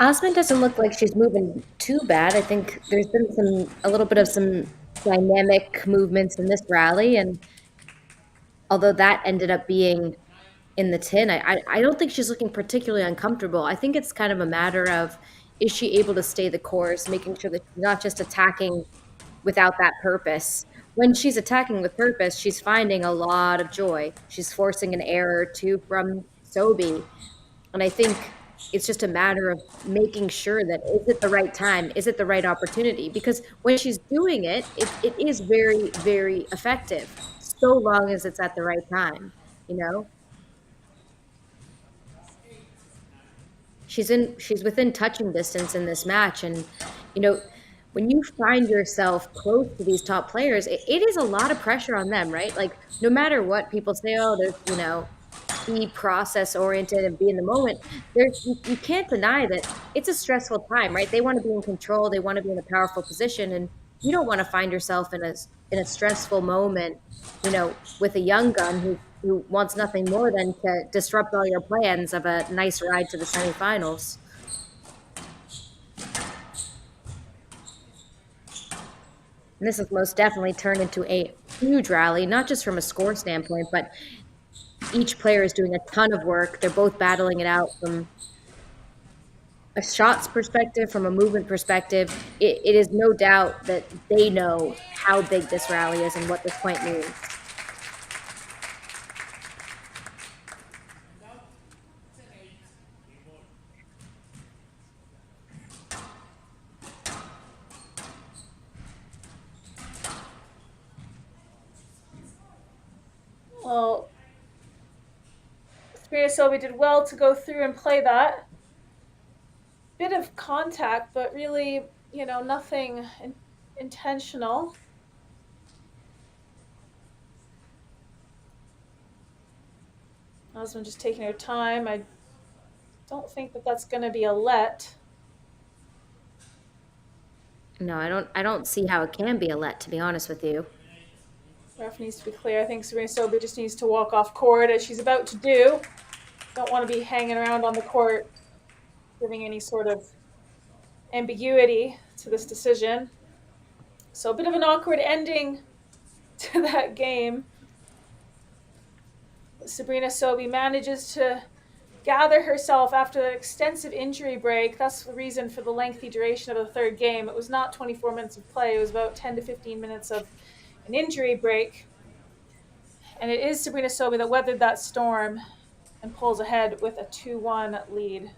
Osman doesn't look like she's moving too bad. I think there's been a little bit of some dynamic movements in this rally, and although that ended up being in the tin, I don't think she's looking particularly uncomfortable. I think it's kind of a matter of, is she able to stay the course, making sure that she's not just attacking without that purpose. When she's attacking with purpose, she's finding a lot of joy. She's forcing an error or two from Sobhy. And I think it's just a matter of making sure that, is it the right time? Is it the right opportunity? Because when she's doing it, it is very, very effective, so long as it's at the right time, you know? She's within touching distance in this match, and you know, when you find yourself close to these top players, it is a lot of pressure on them, right? Like, no matter what people say, oh, there's, be process oriented and be in the moment, you can't deny that it's a stressful time, right? They want to be in control, they want to be in a powerful position, and you don't want to find yourself in a stressful moment, with a young gun who wants nothing more than to disrupt all your plans of a nice ride to the semifinals. And this has most definitely turned into a huge rally, not just from a score standpoint, but each player is doing a ton of work. They're both battling it out from a shots perspective, from a movement perspective. It is no doubt that they know how big this rally is and what this point means. Well, Sobhy did well to go through and play that. Bit of contact, but really, nothing intentional. Azman just taking her time. I don't think that that's going to be a let. No, I don't see how it can be a let, to be honest with you. Ref needs to be clear. I think Sabrina Sobhy just needs to walk off court, as she's about to do. Don't want to be hanging around on the court, giving any sort of ambiguity to this decision. So a bit of an awkward ending to that game. Sabrina Sobhy manages to gather herself after an extensive injury break. That's the reason for the lengthy duration of the third game. It was not 24 minutes of play. It was about 10 to 15 minutes of an injury break. And it is Sabrina Sobhy that weathered that storm and pulls ahead with a 2-1 lead.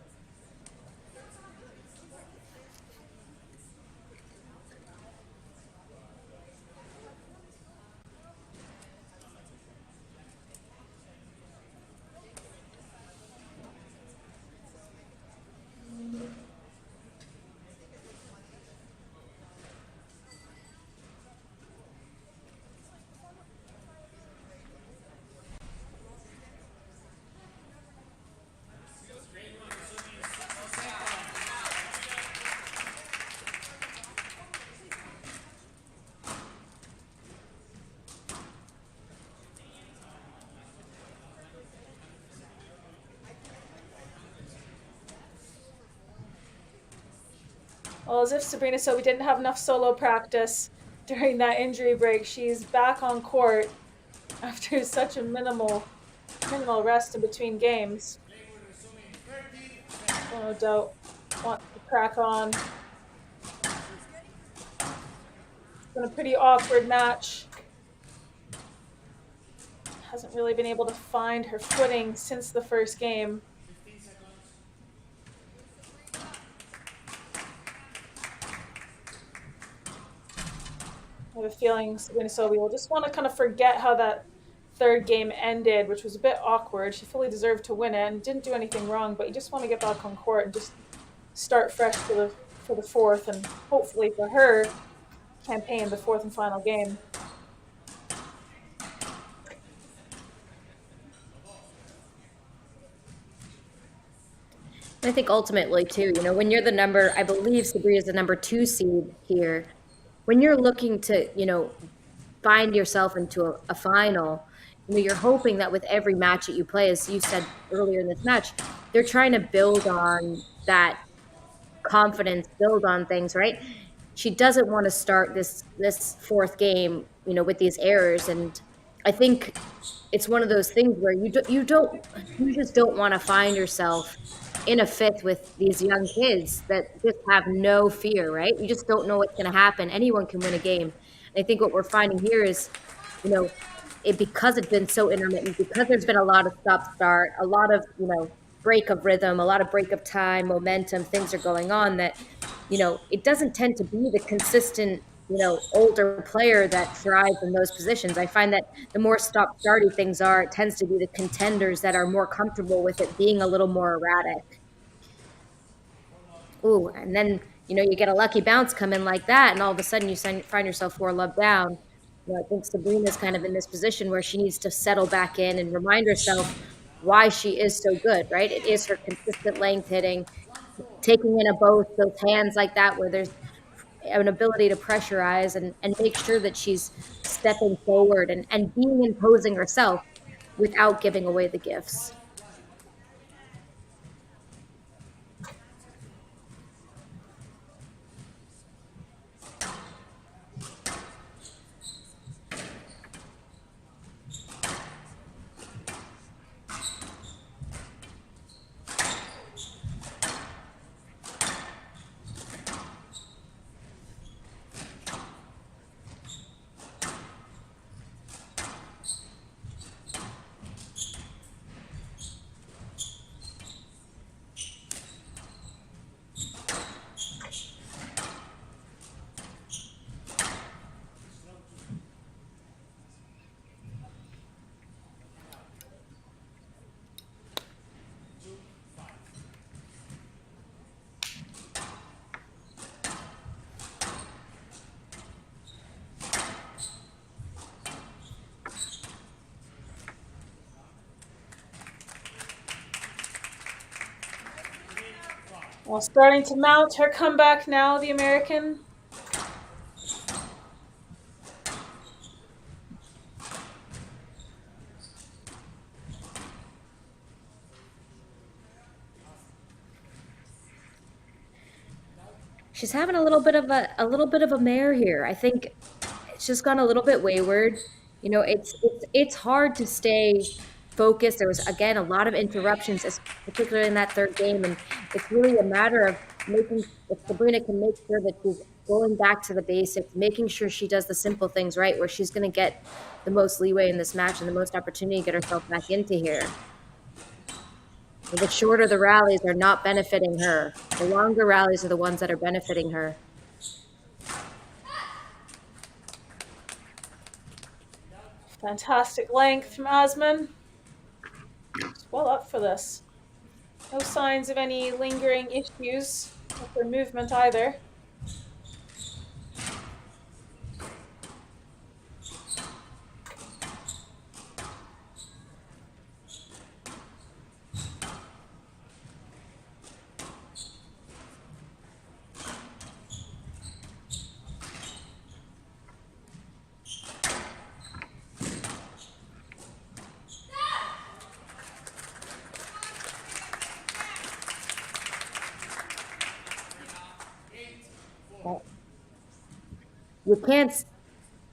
Well, as if Sabrina Sobhy didn't have enough solo practice during that injury break, she's back on court after such a minimal rest in between games. No doubt wants to crack on. It's been a pretty awkward match. Hasn't really been able to find her footing since the first game. I have a feeling Sabrina Sobhy will just want to kind of forget how that third game ended, which was a bit awkward. She fully deserved to win it and didn't do anything wrong, but you just want to get back on court and just start fresh for the fourth, and hopefully for her campaign, the fourth and final game. I think ultimately too, you know, when you're the number, I believe Sabrina's the number 2 seed here. When you're looking to, you know, find yourself into a final, you know, you're hoping that with every match that you play, as you said earlier in this match, they're trying to build on that confidence, build on things, right? She doesn't want to start this fourth game, you know, with these errors, and I think it's one of those things where you just don't want to find yourself in a fifth with these young kids that just have no fear, right? You just don't know what's going to happen. Anyone can win a game. And I think what we're finding here is, you know, because it's been so intermittent, because there's been a lot of stop-start, a lot of, you know, break of rhythm, a lot of break of time, momentum, things are going on that, you know, it doesn't tend to be the consistent, you know, older player that thrives in those positions. I find that the more stop-starty things are, it tends to be the contenders that are more comfortable with it being a little more erratic. Ooh, and then, you know, you get a lucky bounce come in like that, and all of a sudden you find yourself 4-love down. You know, I think Sabrina's kind of in this position where she needs to settle back in and remind herself why she is so good, right? It is her consistent length hitting, taking in a both, those hands like that where there's an ability to pressurize and make sure that she's stepping forward and being imposing herself without giving away the gifts. Well, starting to mount her comeback now, the American. She's having a little bit of a mare here. I think it's just gone a little bit wayward. You know, it's hard to stay focused. There was again a lot of interruptions, particularly in that third game, and it's really a matter of making if Sabrina can make sure that she's going back to the basics, making sure she does the simple things right, where she's going to get the most leeway in this match and the most opportunity to get herself back into here. The shorter the rallies are not benefiting her. The longer rallies are the ones that are benefiting her. Fantastic length from Azman. She's well up for this. No signs of any lingering issues with her movement either.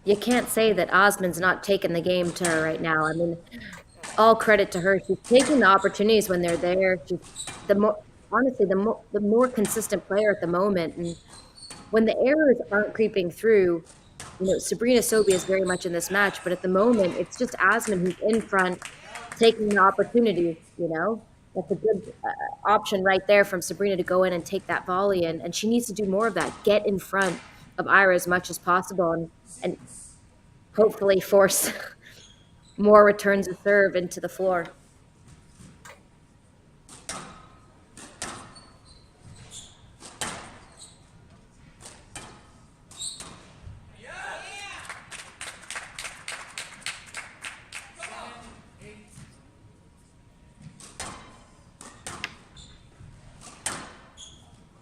you can't say that Osman's not taking the game to her right now. I mean, all credit to her. She's taking the opportunities when they're there. She's honestly the more consistent player at the moment. And when the errors aren't creeping through, Sabrina Sobhy is very much in this match, but at the moment it's just Azman who's in front taking the opportunities. That's a good option right there from Sabrina to go in and take that volley, and she needs to do more of that. Get in front of Aira as much as possible, and hopefully force more returns of serve into the floor.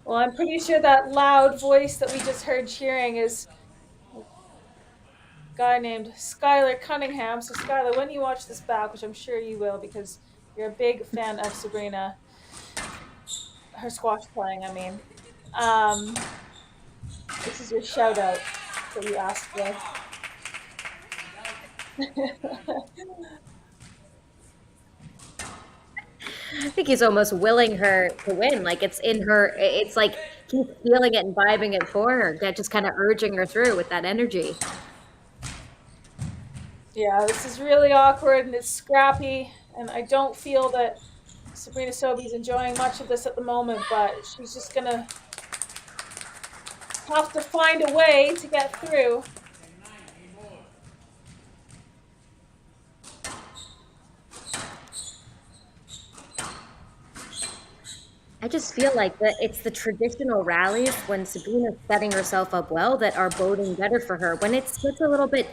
Well, I'm pretty sure that loud voice that we just heard cheering is a guy named Skylar Cunningham. So, Skylar, when you watch this back, which I'm sure you will because you're a big fan of Sabrina, her squash playing, I mean, this is your shout out that you asked for. I think he's almost willing her to win. Like it's in her. It's like he's feeling it and vibing it for her. That just kind of urging her through with that energy. Yeah, this is really awkward and it's scrappy, and I don't feel that Sabrina Sobhy's enjoying much of this at the moment, but she's just gonna have to find a way to get through. I just feel like that it's the traditional rallies when Sabrina's setting herself up well that are boding better for her. When it's just a little bit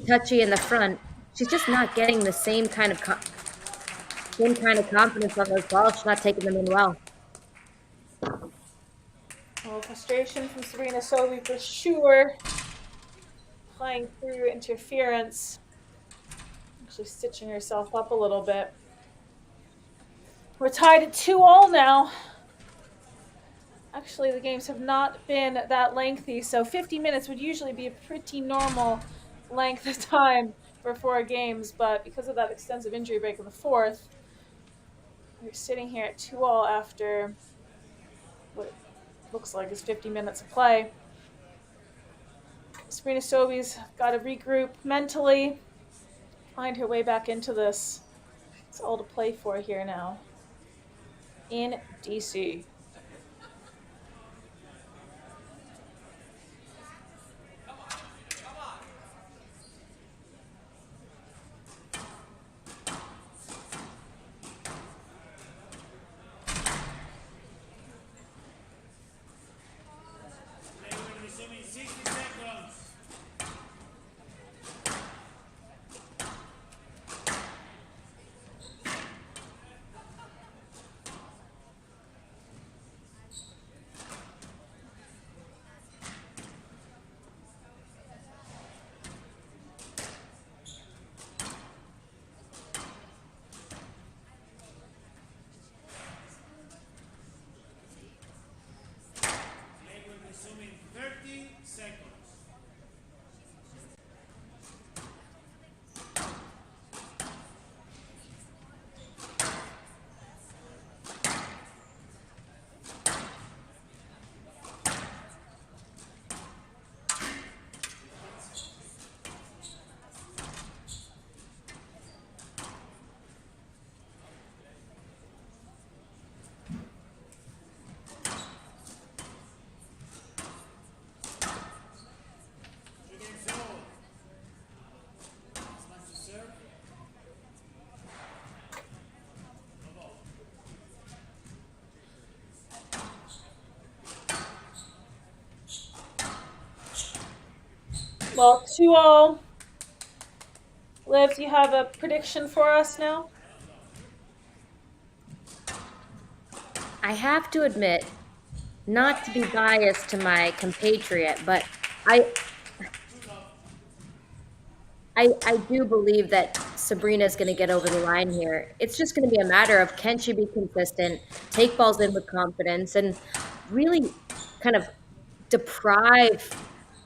touchy in the front, she's just not getting the same kind of confidence on those balls. She's not taking them in well. Well, frustration from Sabrina Sobhy for sure. Playing through interference. Actually stitching herself up a little bit. We're tied at 2-2 now. Actually, the games have not been that lengthy, so 50 minutes would usually be a pretty normal length of time for 4 games, but because of that extensive injury break in the fourth, we're sitting here at 2-2 after what it looks like is 50 minutes of play. Sabrina Sobhy's got to regroup mentally, find her way back into this. It's all to play for here now in DC. Well, 2-2. Liv, do you have a prediction for us now? I have to admit, not to be biased to my compatriot, but I do believe that Sabrina is going to get over the line here. It's just going to be a matter of can she be consistent, take balls in with confidence, and really kind of deprive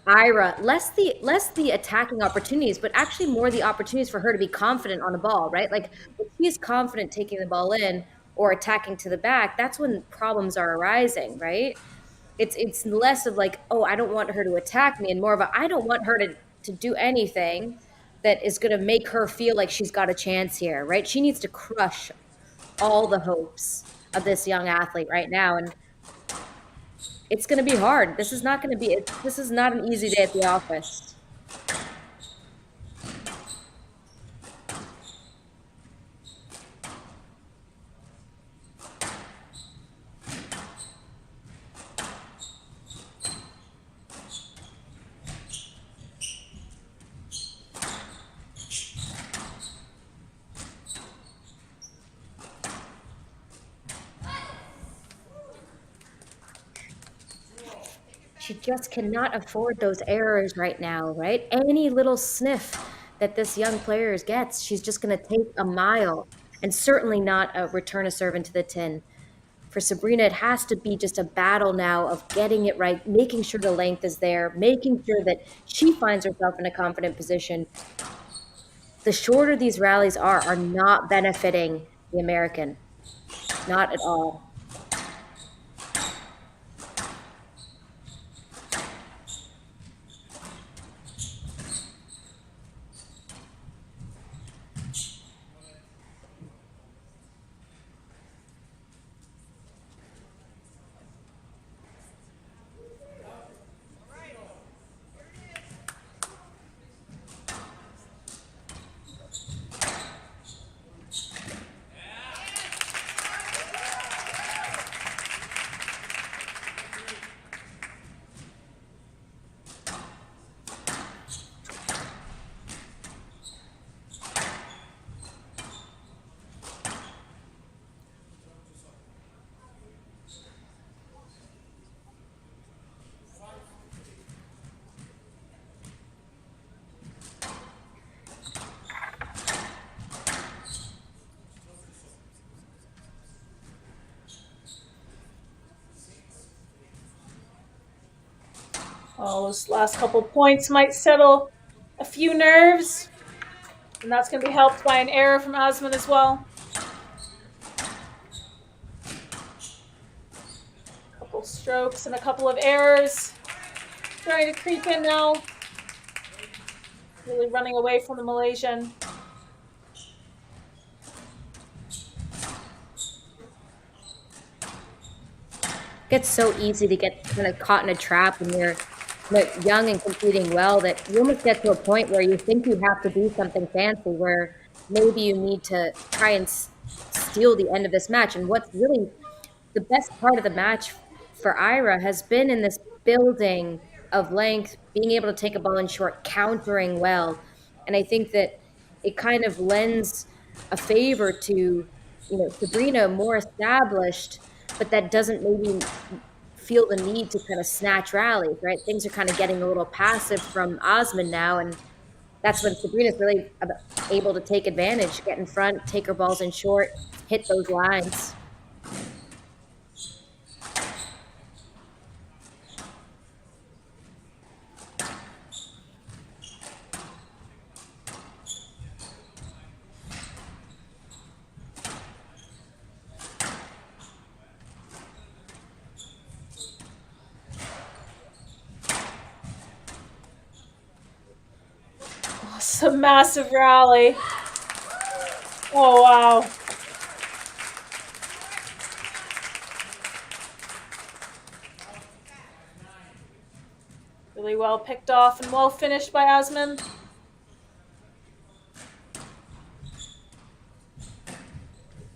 Ira, less the attacking opportunities, but actually more the opportunities for her to be confident on the ball, right? Like when she is confident taking the ball in or attacking to the back, that's when problems are arising, right? It's less of like, oh, I don't want her to attack me, and more of a I don't want her to do anything that is going to make her feel like she's got a chance here, right? She needs to crush all the hopes of this young athlete right now, and it's going to be hard. This is not going to be. This is not an easy day at the office. She just cannot afford those errors right now, right? Any little sniff that this young player gets, she's just going to take a mile, and certainly not a return a serve into the tin. For Sabrina, it has to be just a battle now of getting it right, making sure the length is there, making sure that she finds herself in a confident position. The shorter these rallies are not benefiting the American. Not at all. Oh, those last couple points might settle a few nerves. And that's going to be helped by an error from Azman as well. A couple strokes and a couple of errors. Starting to creep in now. Really running away from the Malaysian. It's so easy to get kind of caught in a trap when you're young and competing well that you almost get to a point where you think you have to do something fancy, where maybe you need to try and steal the end of this match. And what's really the best part of the match for Ira has been in this building of length, being able to take a ball in short, countering well. And I think that it kind of lends a favor to, Sabrina, more established, but that doesn't maybe feel the need to kind of snatch rallies, right? Things are kind of getting a little passive from Azman now, and that's when Sabrina's really able to take advantage, get in front, take her balls in short, hit those lines. It's a massive rally. Oh, wow. Really well picked off and well finished by Azman.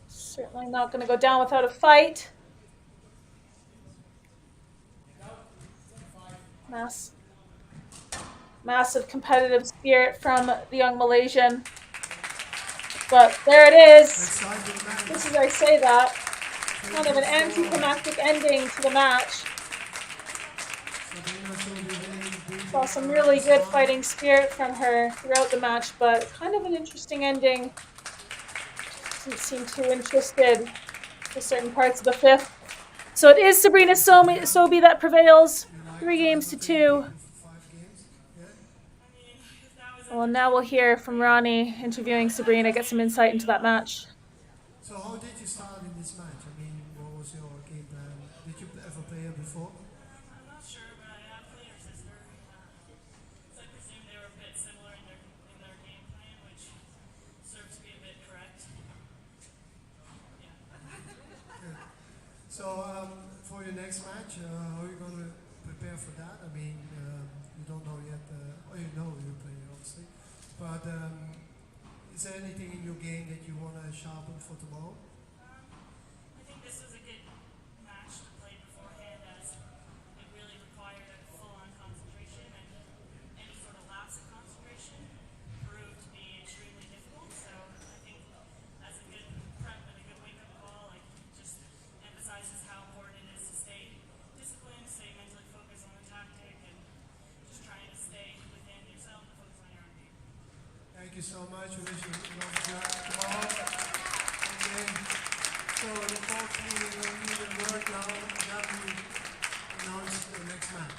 Certainly not going to go down without a fight. Massive competitive spirit from the young Malaysian. But there it is. Just as I say that, kind of an anticlimactic ending to the match. Saw some really good fighting spirit from her throughout the match, but kind of an interesting ending. Didn't seem too interested for certain parts of the fifth. So it is Sabrina Sobhy that prevails, 3-2. Well, now we'll hear from Ronnie interviewing Sabrina, get some insight into that match. So how did you start in this match? I mean, what was your game plan? Did you ever play her before? I'm not sure, but I have played her sister. So I presume they were a bit similar in their game plan, which served to be a bit correct. So for your next match, how are you going to prepare for that? I mean, you don't know yet, or you know you play obviously, but is there anything in your game that you want to sharpen for tomorrow? I think this was a good match to play beforehand, as it really required a full-on concentration, and any sort of lapse of concentration proved to be extremely difficult. So I think as a good prep and a good wake-up call, like, just emphasizes how important it is to stay disciplined, stay mentally focused on the tactic, and just trying to stay within yourself and focus on your own game. Thank you so much. We wish you luck tomorrow. Okay. So unfortunately, we need a word now that we announce the next match.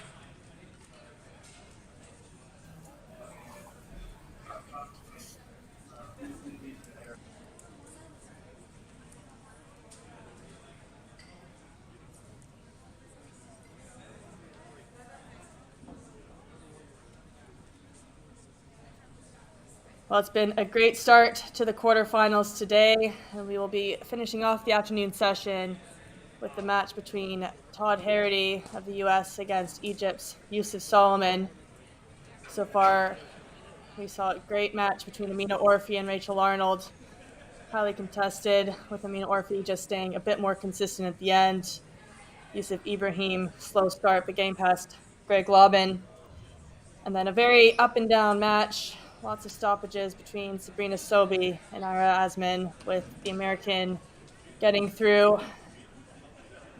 Well, it's been a great start to the quarterfinals today, and we will be finishing off the afternoon session with the match between Todd Harrity of the US against Egypt's Youssef Soliman. So far, we saw a great match between Amina Orfi and Rachel Arnold. Highly contested, with Amina Orfi just staying a bit more consistent at the end. Youssef Ibrahim, slow start, but getting past Lobban. And then a very up and down match. Lots of stoppages between Sabrina Sobhy and Aira Azman, with the American getting through.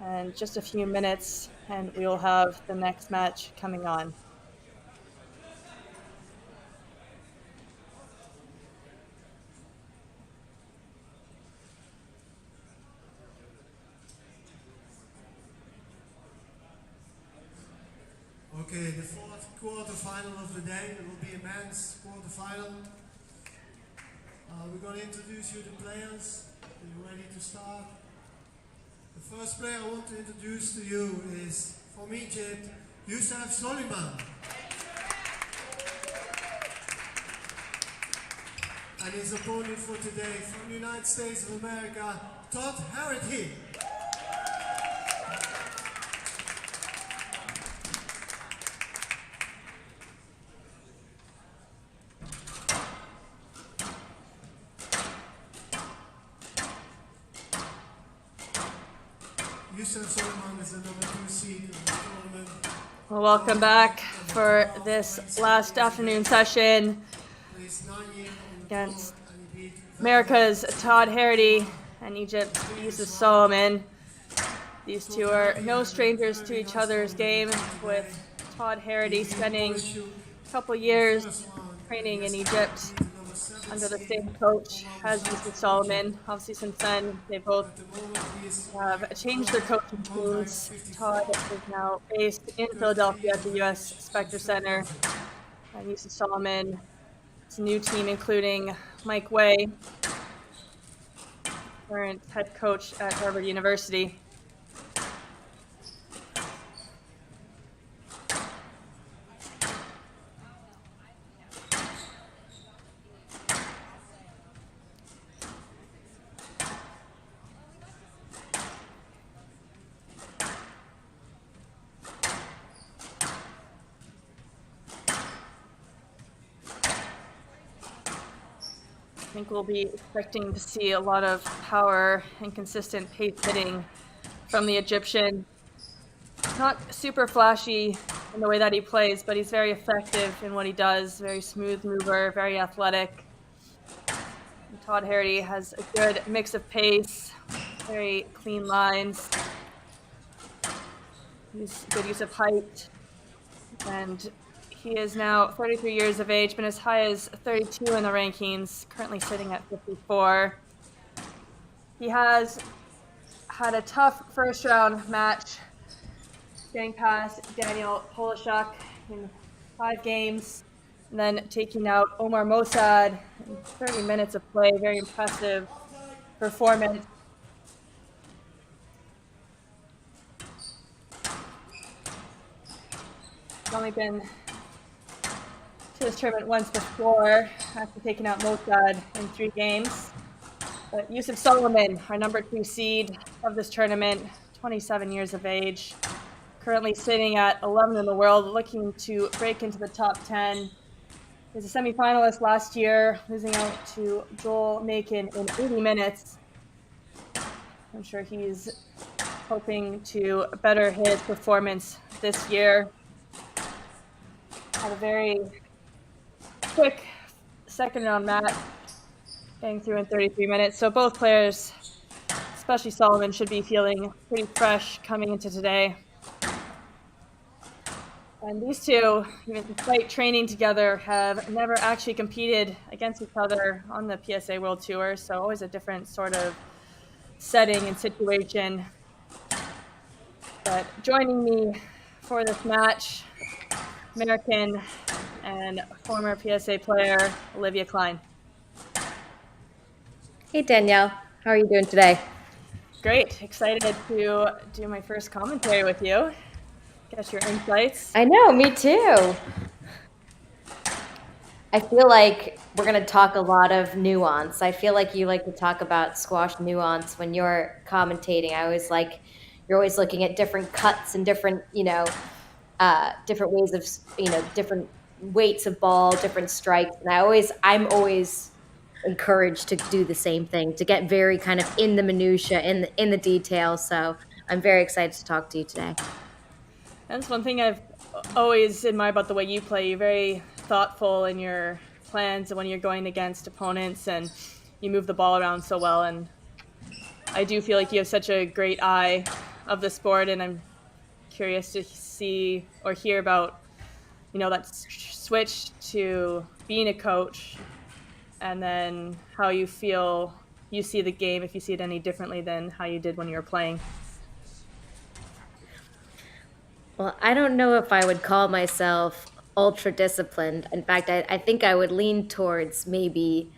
And just a few minutes, and we will have the next match coming on. Okay, the fourth quarterfinal of the day. It will be a men's quarterfinal. We're going to introduce you the players. Are you ready to start? The first player I want to introduce to you is from Egypt, Youssef Soliman. And his opponent for today, from the United States of America, Todd Harrity. Youssef Soliman is the number 2 seed in the tournament. Well, welcome back for this last afternoon session against America's Todd Harrity and Egypt's Youssef Soliman. These two are no strangers to each other's game, with Todd Harrity spending a couple years training in Egypt under the same coach as Youssef Soliman. Obviously, since then, they both have changed their coaching teams. Todd is now based in Philadelphia at the U.S. Spectre Center. And Youssef Soliman, it's a new team including Mike Way, current head coach at Harvard University. I think we'll be expecting to see a lot of power and consistent pace hitting from the Egyptian. Not super flashy in the way that he plays, but he's very effective in what he does. Very smooth mover, very athletic. And Todd Harrity has a good mix of pace, very clean lines. He's good use of height, and he is now 33 years of age, been as high as 32 in the rankings, currently sitting at 54. He has had a tough first round match, getting past Daniel Polishuk in 5 games. and then taking out Omar Mossad in 30 minutes of play. Very impressive performance. He's only been to this tournament once before after taking out Mossad in 3 games. But Youssef Soliman, our number 2 seed of this tournament, 27 years of age, currently sitting at 11 in the world, looking to break into the top 10. He was a semifinalist last year, losing out to Joel Macon in 80 minutes. I'm sure he's hoping to better his performance this year. Had a very quick second round match, getting through in 33 minutes. So both players, especially Soliman, should be feeling pretty fresh coming into today. And these two, even despite training together, have never actually competed against each other on the PSA World Tour. So always a different sort of setting and situation. But joining me for this match, American and former PSA player, Olivia Klein. Hey, Danielle. How are you doing today? Great. Excited to do my first commentary with you. Guess your insights. I know, me too. I feel like we're going to talk a lot of nuance. I feel like you like to talk about squash nuance when you're commentating. I always like, you're always looking at different cuts and different, different ways of, different weights of ball, different strikes. And I'm always encouraged to do the same thing, to get very kind of in the minutia, in the details. So I'm very excited to talk to you today. That's one thing I've always admired about the way you play. You're very thoughtful in your plans when you're going against opponents, and you move the ball around so well. And I do feel like you have such a great eye of the sport, and I'm curious to see or hear about, that switch to being a coach, and then how you feel you see the game, if you see it any differently than how you did when you were playing. Well, I don't know if I would call myself ultra disciplined. In fact, I think I would lean towards maybe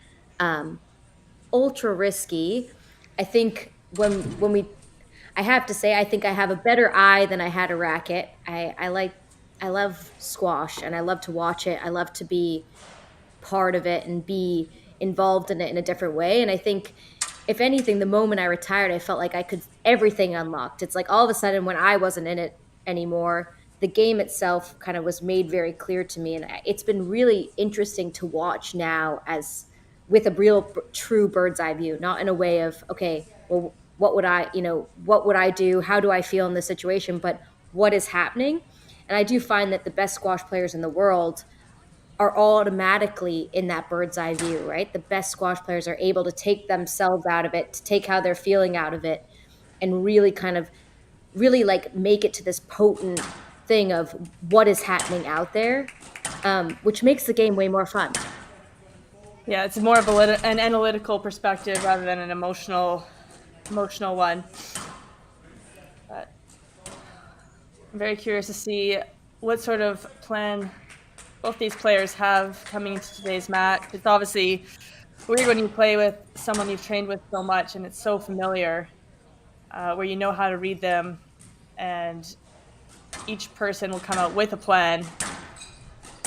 ultra risky. I think I have to say, I think I have a better eye than I had a racket. I love squash and I love to watch it. I love to be part of it and be involved in it in a different way. And I think, if anything, the moment I retired, I felt like everything unlocked. It's like all of a sudden when I wasn't in it anymore, the game itself kind of was made very clear to me. And it's been really interesting to watch now, as with a real true bird's eye view, not in a way of, okay, well, what would I do? How do I feel in this situation? But what is happening? And I do find that the best squash players in the world are automatically in that bird's eye view, right? The best squash players are able to take themselves out of it, to take how they're feeling out of it, and really like make it to this potent thing of what is happening out there, which makes the game way more fun. Yeah, it's more of an analytical perspective rather than an emotional one. But I'm very curious to see what sort of plan both these players have coming into today's match. It's obviously weird when you play with someone you've trained with so much and it's so familiar, where you know how to read them, and each person will come out with a plan.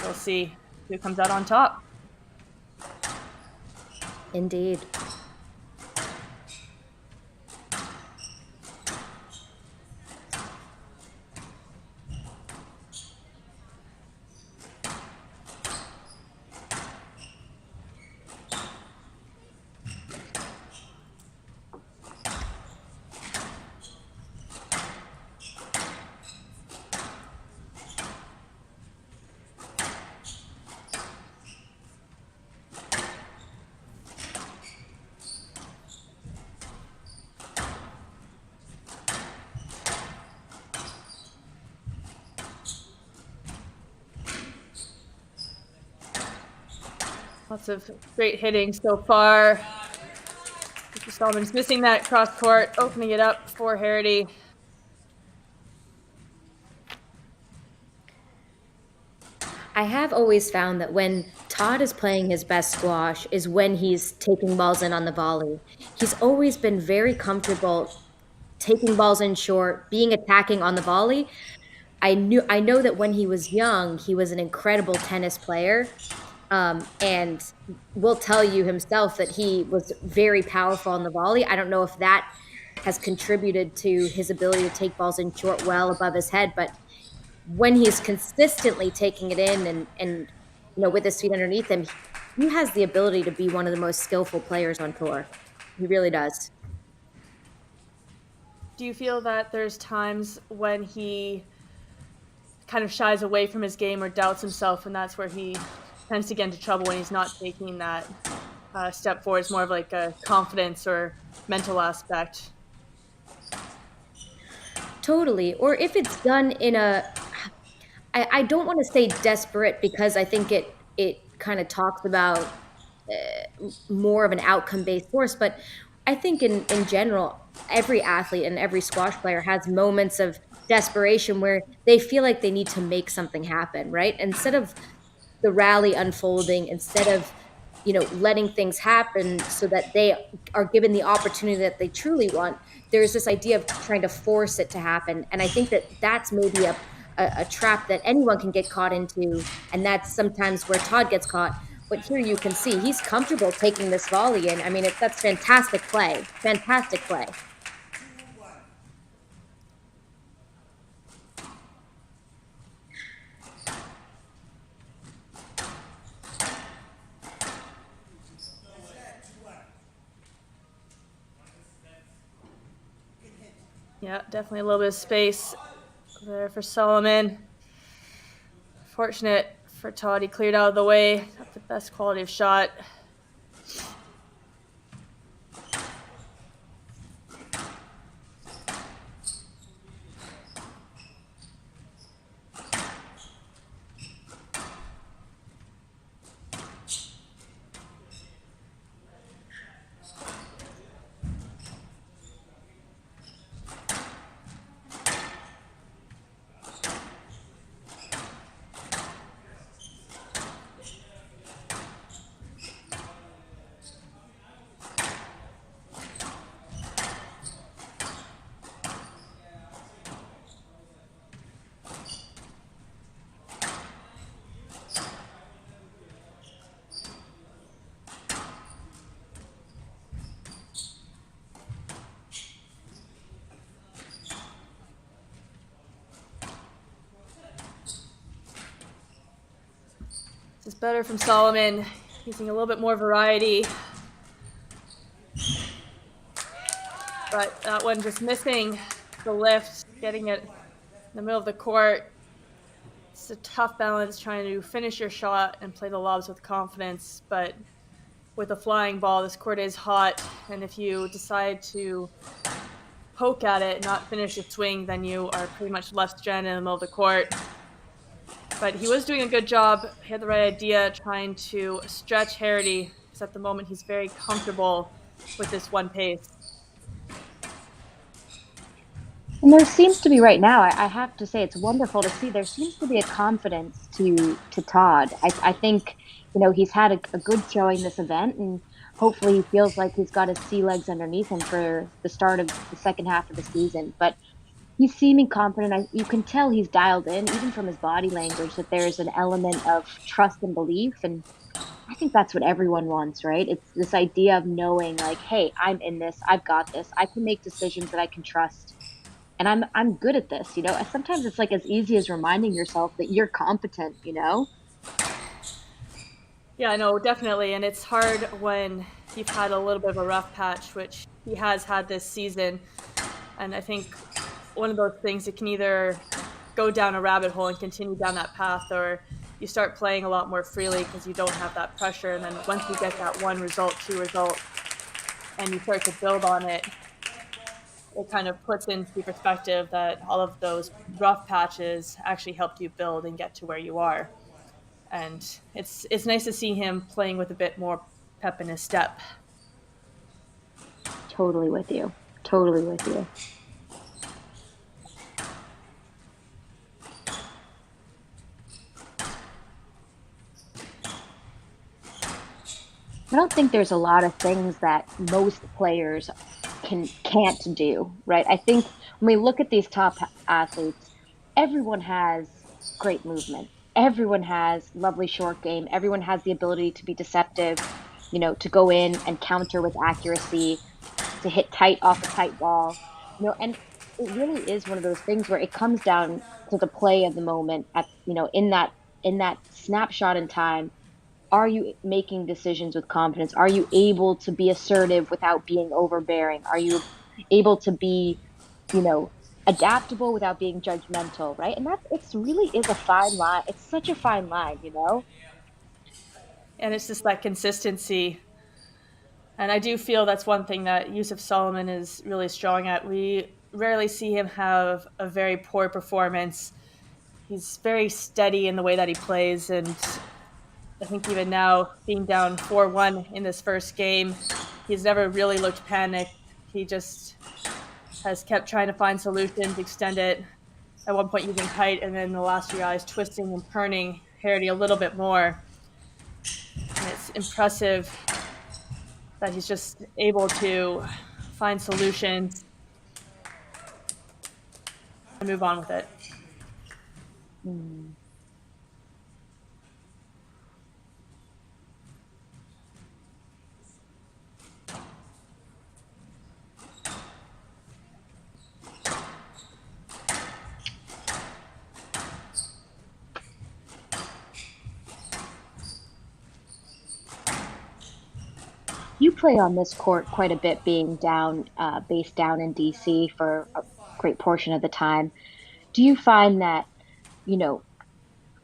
We'll see who comes out on top. Indeed. Lots of great hitting so far. Soliman's missing that cross court, opening it up for Harrity. I have always found that when Todd is playing his best squash is when he's taking balls in on the volley. He's always been very comfortable taking balls in short, being attacking on the volley. I know that when he was young, he was an incredible tennis player. And will tell you himself that he was very powerful on the volley. I don't know if that has contributed to his ability to take balls in short well above his head, but when he's consistently taking it in and with his feet underneath him, he has the ability to be one of the most skillful players on tour. He really does. Do you feel that there's times when he kind of shies away from his game or doubts himself, and that's where he tends to get into trouble when he's not taking that step forward? It's more of like a confidence or mental aspect. Totally. Or if it's done in I don't want to say desperate because I think it kind of talks about more of an outcome based force, but I think in general, every athlete and every squash player has moments of desperation where they feel like they need to make something happen, right? Instead of the rally unfolding, instead of letting things happen so that they are given the opportunity that they truly want, there's this idea of trying to force it to happen. And I think that that's maybe a trap that anyone can get caught into, and that's sometimes where Todd gets caught. But here you can see he's comfortable taking this volley in. I mean, that's fantastic play. Fantastic play. Yeah, definitely a little bit of space there for Soliman. Fortunate for Todd, he cleared out of the way. Got the best quality of shot. This is better from Soliman, using a little bit more variety. But that one just missing the lift, getting it in the middle of the court. It's a tough balance trying to finish your shot and play the lobs with confidence. But with a flying ball, this court is hot. And if you decide to poke at it and not finish the swing, then you are pretty much left stranded in the middle of the court. But he was doing a good job. He had the right idea, trying to stretch Harrity, because at the moment he's very comfortable with this one pace. And there seems to be right now, I have to say, it's wonderful to see. There seems to be a confidence to Todd. I think, he's had a good showing this event, and hopefully he feels like he's got his sea legs underneath him for the start of the second half of the season. But he's seeming confident. You can tell he's dialed in, even from his body language, that there's an element of trust and belief. And I think that's what everyone wants, right? It's this idea of knowing, like, hey, I'm in this. I've got this. I can make decisions that I can trust. And I'm good at this, Sometimes it's like as easy as reminding yourself that you're competent, Yeah, no, definitely. And it's hard when you've had a little bit of a rough patch, which he has had this season. And I think one of those things, it can either go down a rabbit hole and continue down that path, or you start playing a lot more freely because you don't have that pressure. And then once you get that one result, two result, and you start to build on it, it kind of puts into perspective that all of those rough patches actually helped you build and get to where you are. And it's nice to see him playing with a bit more pep in his step. Totally with you. Totally with you. I don't think there's a lot of things that most players can't do, right? I think when we look at these top athletes, everyone has great movement. Everyone has lovely short game. Everyone has the ability to be deceptive, to go in and counter with accuracy, to hit tight off a tight ball. And it really is one of those things where it comes down to the play of the moment in that snapshot in time. Are you making decisions with confidence? Are you able to be assertive without being overbearing? Are you able to be, you know, adaptable without being judgmental, right? And it's really is a fine line. It's such a fine line. And it's just that consistency. And I do feel that's one thing that Youssef Soliman is really strong at. We rarely see him have a very poor performance. He's very steady in the way that he plays, and I think even now, being down 4-1 in this first game, he's never really looked panicked. He just has kept trying to find solutions, extend it, at one point using height, and then the last few guys twisting and turning Harrity a little bit more. And it's impressive that he's just able to find solutions and move on with it. You play on this court quite a bit, being based down in DC for a great portion of the time. Do you find that, you know,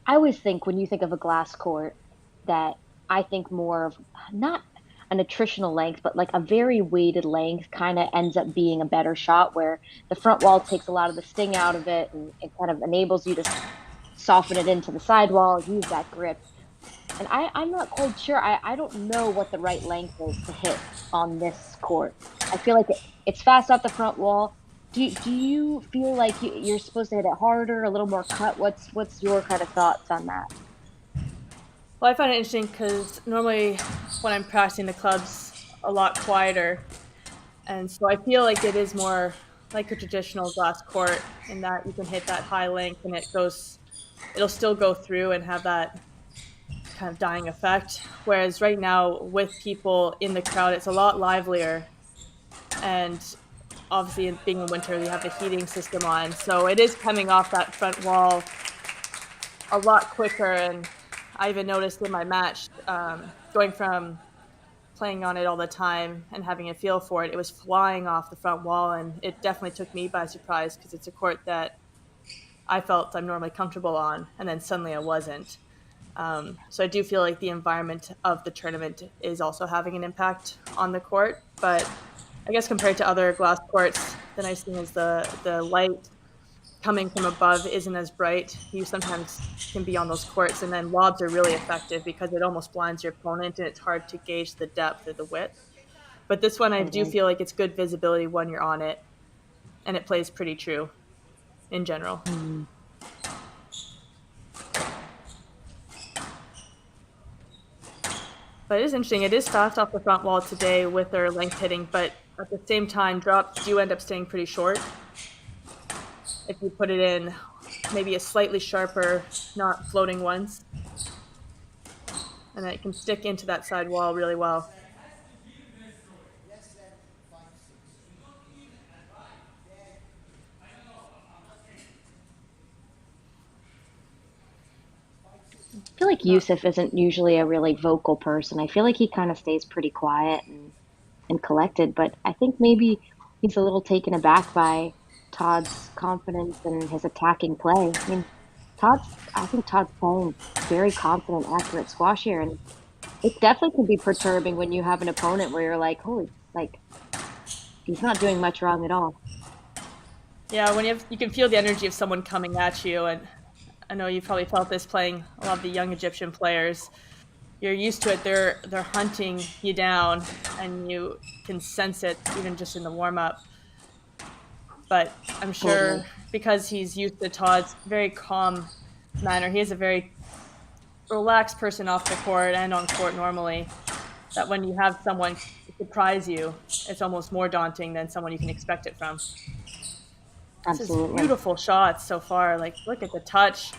I always think when you think of a glass court that I think more of not an attritional length, but like a very weighted length kind of ends up being a better shot where the front wall takes a lot of the sting out of it and it kind of enables you to soften it into the sidewall, use that grip. And I'm not quite sure. I don't know what the right length is to hit on this court. I feel like it's fast off the front wall. Do you feel like you're supposed to hit it harder, a little more cut? What's your kind of thoughts on that? Well, I find it interesting because normally when I'm practicing, the club's a lot quieter. And so I feel like it is more like a traditional glass court in that you can hit that high length and it'll still go through and have that kind of dying effect. Whereas right now with people in the crowd, it's a lot livelier. And obviously being in winter, you have the heating system on. So it is coming off that front wall a lot quicker. And I even noticed in my match, going from playing on it all the time and having a feel for it, it was flying off the front wall. And it definitely took me by surprise because it's a court that I felt I'm normally comfortable on. And then suddenly I wasn't. So I do feel like the environment of the tournament is also having an impact on the court. But I guess compared to other glass courts, the nice thing is the light coming from above isn't as bright. You sometimes can be on those courts, and then lobs are really effective because it almost blinds your opponent, and it's hard to gauge the depth or the width. But this one, I do feel like it's good visibility when you're on it, and it plays pretty true in general. But it is interesting. It is fast off the front wall today with their length hitting, but at the same time, drops do end up staying pretty short. If you put it in maybe a slightly sharper, not floating ones. And then it can stick into that side wall really well. I feel like Youssef isn't usually a really vocal person. I feel like he kind of stays pretty quiet and collected, but I think maybe he's a little taken aback by Todd's confidence and his attacking play. I mean, I think Todd's playing very confident, accurate squash here, and it definitely can be perturbing when you have an opponent where you're like, holy, like, he's not doing much wrong at all. Yeah, when you can feel the energy of someone coming at you, and I know you've probably felt this playing a lot of the young Egyptian players. You're used to it. They're hunting you down, and you can sense it even just in the warm up. But I'm sure because he's used to Todd's very calm manner, he is a very relaxed person off the court and on court normally. that when you have someone surprise you, it's almost more daunting than someone you can expect it from. This is Absolutely. beautiful shots so far. Like, look at the touch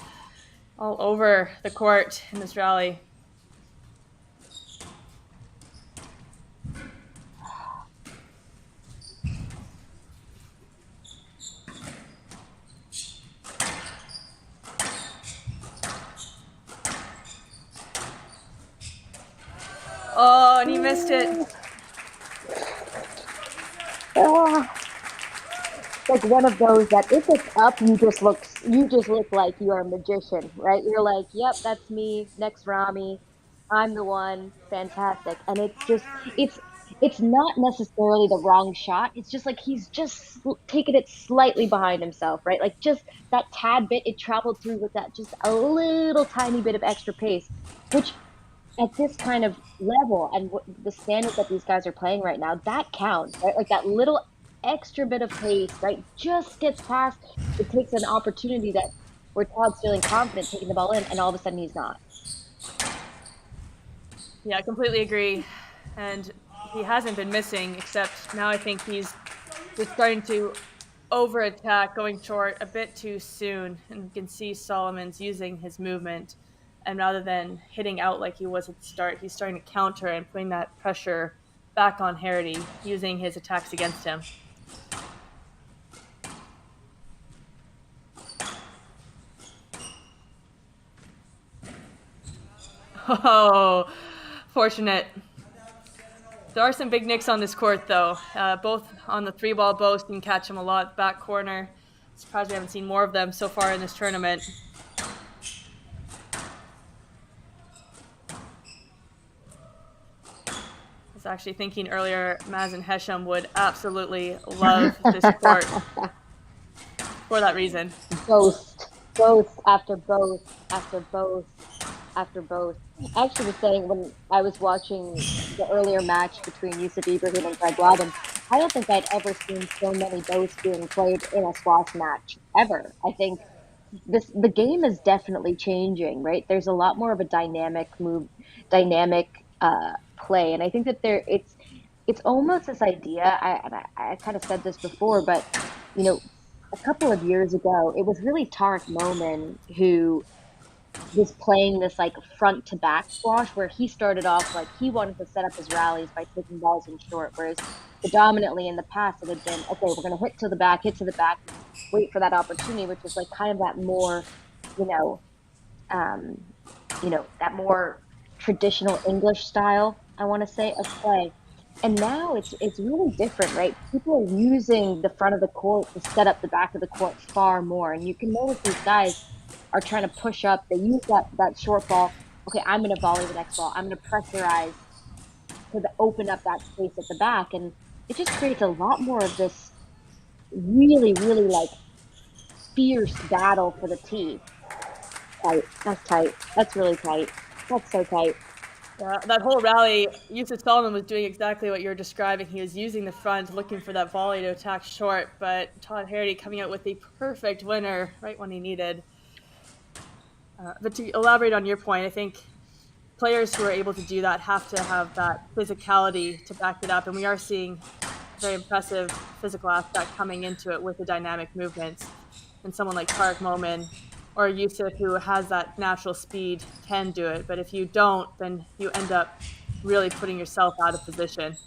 all over the court in this rally. Oh, and he missed it. Oh, like one of those that if it's up, you just look like you're a magician, right? You're like, yep, that's me. Next Rami, I'm the one. Fantastic. And it's not necessarily the wrong shot. It's just like he's just taken it slightly behind himself, right? Like just that tad bit it traveled through with that just a little tiny bit of extra pace, which at this kind of level and the standard that these guys are playing right now, that counts, right? Like that little extra bit of pace, right? Just gets past. It takes an opportunity that where Todd's feeling confident taking the ball in, and all of a sudden he's not. Yeah, I completely agree. And he hasn't been missing, except now I think he's just starting to over attack, going short a bit too soon. And you can see Solomon's using his movement. And rather than hitting out like he was at the start, he's starting to counter and putting that pressure back on Harrity, using his attacks against him. Oh, fortunate. There are some big nicks on this court, though. Both on the three ball boast, you can catch them a lot. Back corner. Surprised we haven't seen more of them so far in this tournament. I was actually thinking earlier, Maz and Hesham would absolutely love this court for that reason. Both after both after both after both. I actually was saying when I was watching the earlier match between Youssef Ibrahim and Greg Lobban, I don't think I'd ever seen so many boasts being played in a squash match ever. I think the game is definitely changing, right? There's a lot more of a dynamic play, and I think that it's almost this idea. I kind of said this before, but you know, a couple of years ago, it was really Tarek Momin who was playing this like front to back squash where he started off like he wanted to set up his rallies by taking balls in short, whereas predominantly in the past it had been okay, we're going to hit to the back, wait for that opportunity, which is like kind of that more, you know, that more traditional English style, I want to say, of play. And now it's really different, right? People are using the front of the court to set up the back of the court far more, and you can notice these guys are trying to push up. They use that short ball. Okay, I'm going to volley the next ball. I'm going to pressurize to open up that space at the back, and it just creates a lot more of this really, really like fierce battle for the tee. Tight. That's tight. That's really tight. That's so tight. Yeah, that whole rally, Youssef Soliman was doing exactly what you're describing. He was using the front, looking for that volley to attack short, but Todd Harrity coming out with the perfect winner right when he needed. But to elaborate on your point, I think players who are able to do that have to have that physicality to back it up, and we are seeing very impressive physical aspect coming into it with the dynamic movements. And someone like Tarek Momin or Youssef, who has that natural speed, can do it. But if you don't, then you end up really putting yourself out of position.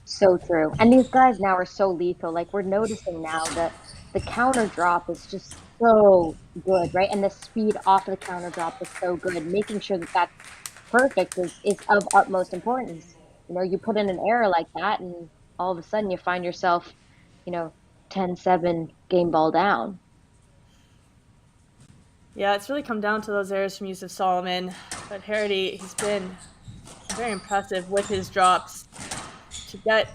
So true. And these guys now are so lethal. Like we're noticing now that the counter drop is just so good, right? And the speed off of the counter drop is so good. Making sure that that's perfect is of utmost importance. You know, you put in an error like that and all of a sudden you find yourself, 10-7 game ball down. Yeah, it's really come down to those errors from Youssef Soliman. But Harrity, he's been very impressive with his drops to get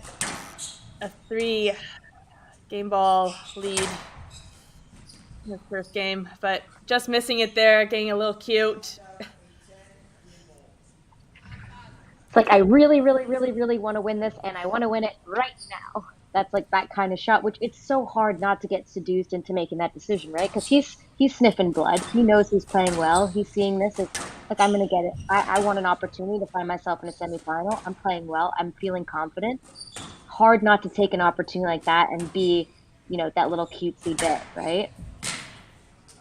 a 3 game ball lead in the first game, but just missing it there, getting a little cute. It's like I really, really, really, really want to win this, and I want to win it right now. that's like that kind of shot, which it's so hard not to get seduced into making that decision, right? Because he's sniffing blood. He knows he's playing well. He's seeing this as like I'm gonna get it. I want an opportunity to find myself in a semifinal. I'm playing well. I'm feeling confident. Hard not to take an opportunity like that and be, that little cutesy bit, right?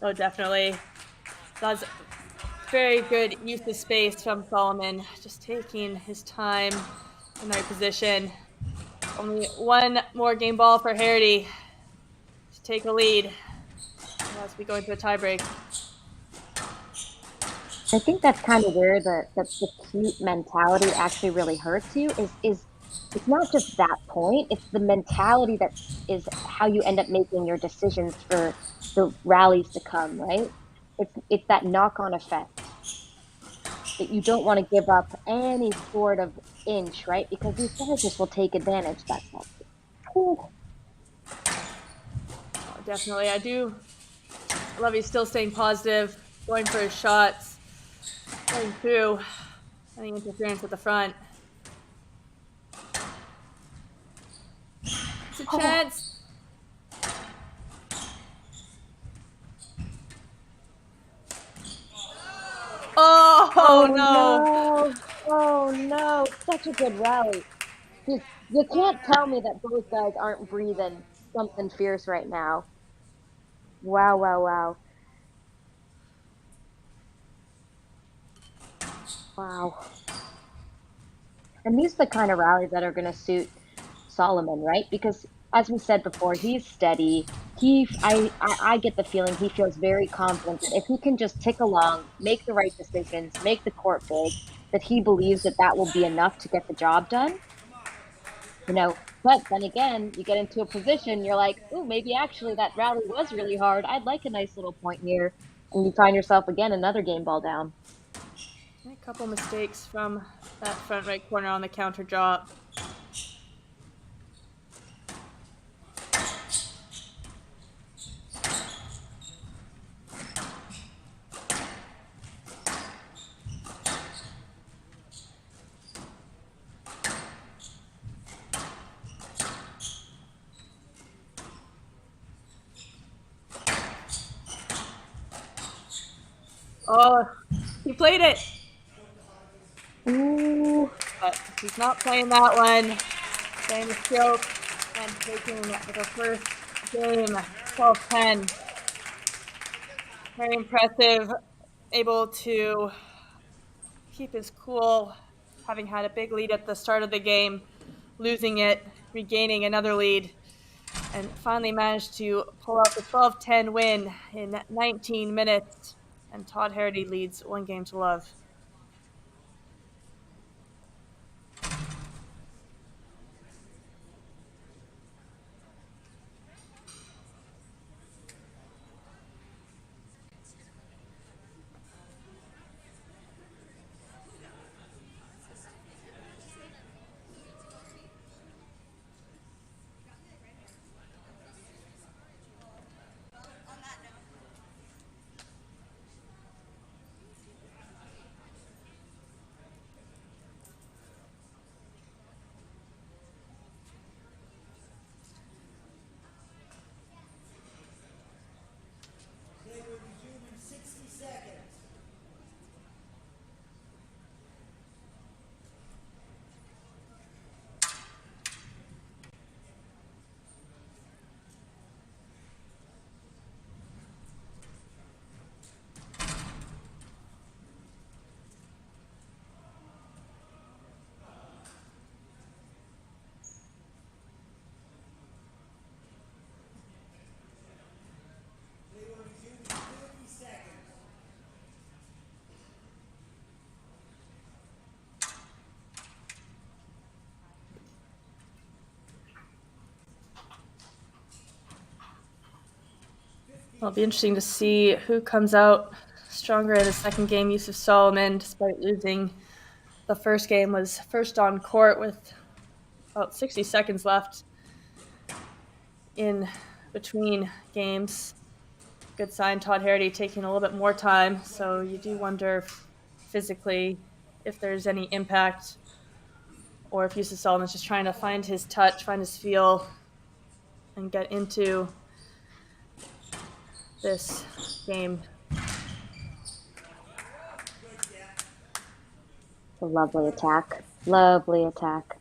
Oh, definitely. That's very good use of space from Soliman, just taking his time in the right position. Only one more game ball for Harrity to take a lead as we go into a tiebreak. I think that's kind of where the cute mentality actually really hurts you is it's not just that point, it's the mentality that is how you end up making your decisions for the rallies to come, right? It's that knock-on effect that you don't want to give up any sort of inch, right? Because these guys just will take advantage. That's all. Oh, definitely. I do love he's still staying positive, going for his shots, going through any interference at the front. It's a chance. Oh no. Oh no! Such a good rally. You can't tell me that those guys aren't breathing something fierce right now. Wow, wow, wow. Wow. And these are the kind of rallies that are going to suit Soliman, right? Because as we said before, he's steady. I get the feeling he feels very confident that if he can just tick along, make the right decisions, make the court big, that he believes that that will be enough to get the job done. But then again, you get into a position, you're like, ooh, maybe actually that rally was really hard. I'd like a nice little point here. And you find yourself again another game ball down. A couple mistakes from that front right corner on the counter drop. Oh, he played it. Ooh. But he's not playing that one. Playing the stroke and taking the first game 12-10. Very impressive. Able to keep his cool, having had a big lead at the start of the game, losing it, regaining another lead, and finally managed to pull out the 12-10 win in 19 minutes. And Todd Harrity leads 1-0. They will resume in 60 seconds. They will resume in 30 seconds. It'll be interesting to see who comes out stronger in the second game. Youssef Soliman, despite losing the first game, was first on court with about 60 seconds left in between games. Good sign, Todd Harrity taking a little bit more time. So you do wonder physically if there's any impact or if Youssef Soliman's just trying to find his touch, find his feel and get into this game. A lovely attack. Lovely attack.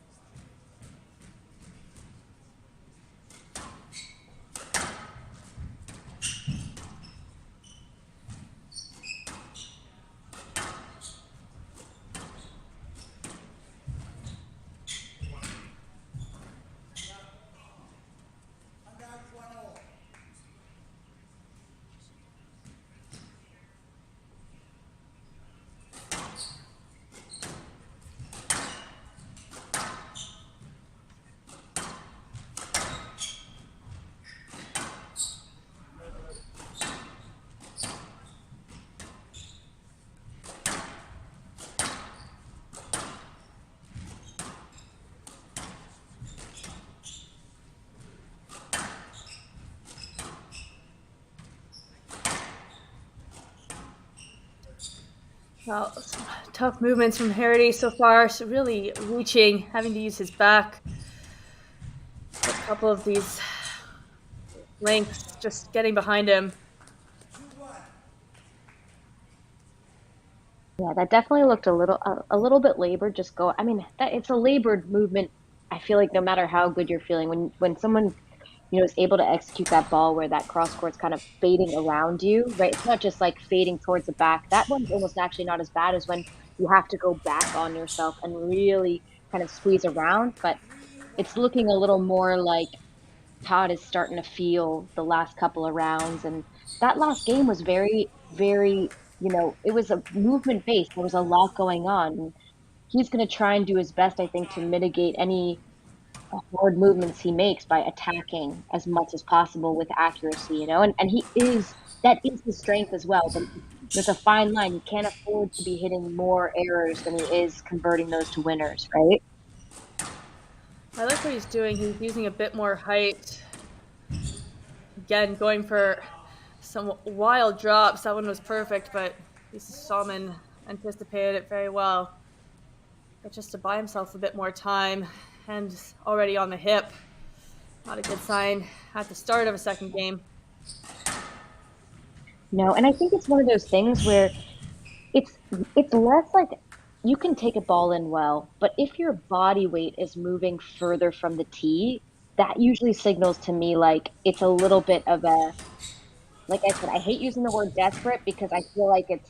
Well, some tough movements from Harrity so far. So really reaching, having to use his back. A couple of these lengths, just getting behind him. Yeah, that definitely looked a little bit labored. Just go. I mean, that it's a labored movement. I feel like no matter how good you're feeling, when someone is able to execute that ball where that cross court's kind of fading around you, right? It's not just like fading towards the back. That one's almost actually not as bad as when you have to go back on yourself and really kind of squeeze around. But it's looking a little more like Todd is starting to feel the last couple of rounds. And that last game was very, very, it was a movement based. There was a lot going on. And he's going to try and do his best, I think, to mitigate any hard movements he makes by attacking as much as possible with accuracy, and that is his strength as well. But there's a fine line. You can't afford to be hitting more errors than he is converting those to winners, right? I like what he's doing. He's using a bit more height. Again, going for some wild drops. That one was perfect, but Soliman anticipated it very well. But just to buy himself a bit more time, and already on the hip. Not a good sign at the start of a second game. No, and I think it's one of those things where it's less like you can take a ball in well, but if your body weight is moving further from the tee, that usually signals to me like it's a little bit of a, like I said, I hate using the word desperate because I feel like it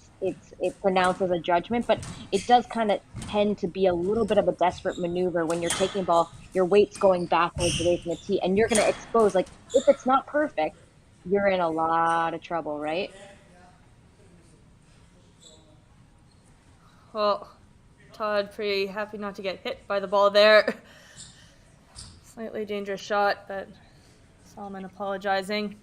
pronounced as a judgment, but it does kind of tend to be a little bit of a desperate maneuver when you're taking a ball, your weight's going backwards away from the tee, and you're going to expose, like, if it's not perfect, you're in a lot of trouble, right? Well, Todd pretty happy not to get hit by the ball there. Slightly dangerous shot, but Soliman apologizing.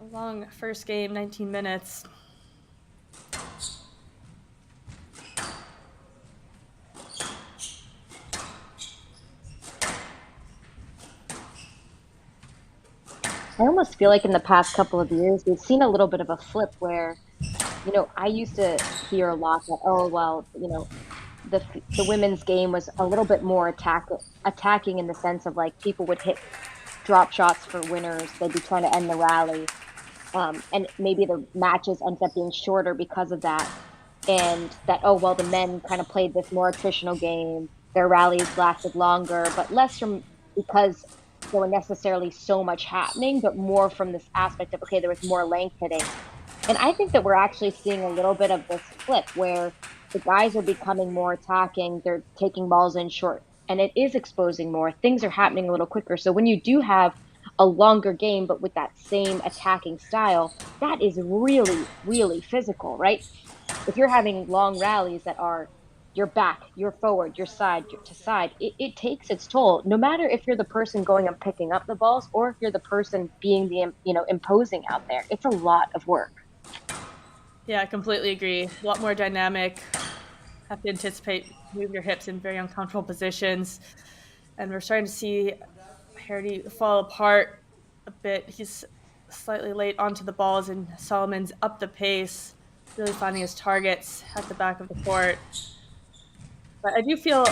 A long first game, 19 minutes. I almost feel like in the past couple of years, we've seen a little bit of a flip where, I used to hear a lot that, oh, well, the women's game was a little bit more attacking in the sense of like people would hit drop shots for winners. They'd be trying to end the rally. And maybe the matches ended up being shorter because of that. And that, oh, well, the men kind of played this more attritional game. Their rallies lasted longer, but less from because there were necessarily so much happening, but more from this aspect of, okay, there was more length hitting. And I think that we're actually seeing a little bit of this flip where the guys are becoming more attacking. They're taking balls in short, and it is exposing more. Things are happening a little quicker. So when you do have a longer game, but with that same attacking style, that is really, really physical, right? If you're having long rallies that are your back, your forward, your side to side, it takes its toll. No matter if you're the person going and picking up the balls or if you're the person being the imposing out there, it's a lot of work. Yeah, I completely agree. A lot more dynamic. Have to anticipate, move your hips in very uncomfortable positions. And we're starting to see Harrity fall apart a bit. He's slightly late onto the balls, and Soliman's up the pace. really finding his targets at the back of the court. But I do feel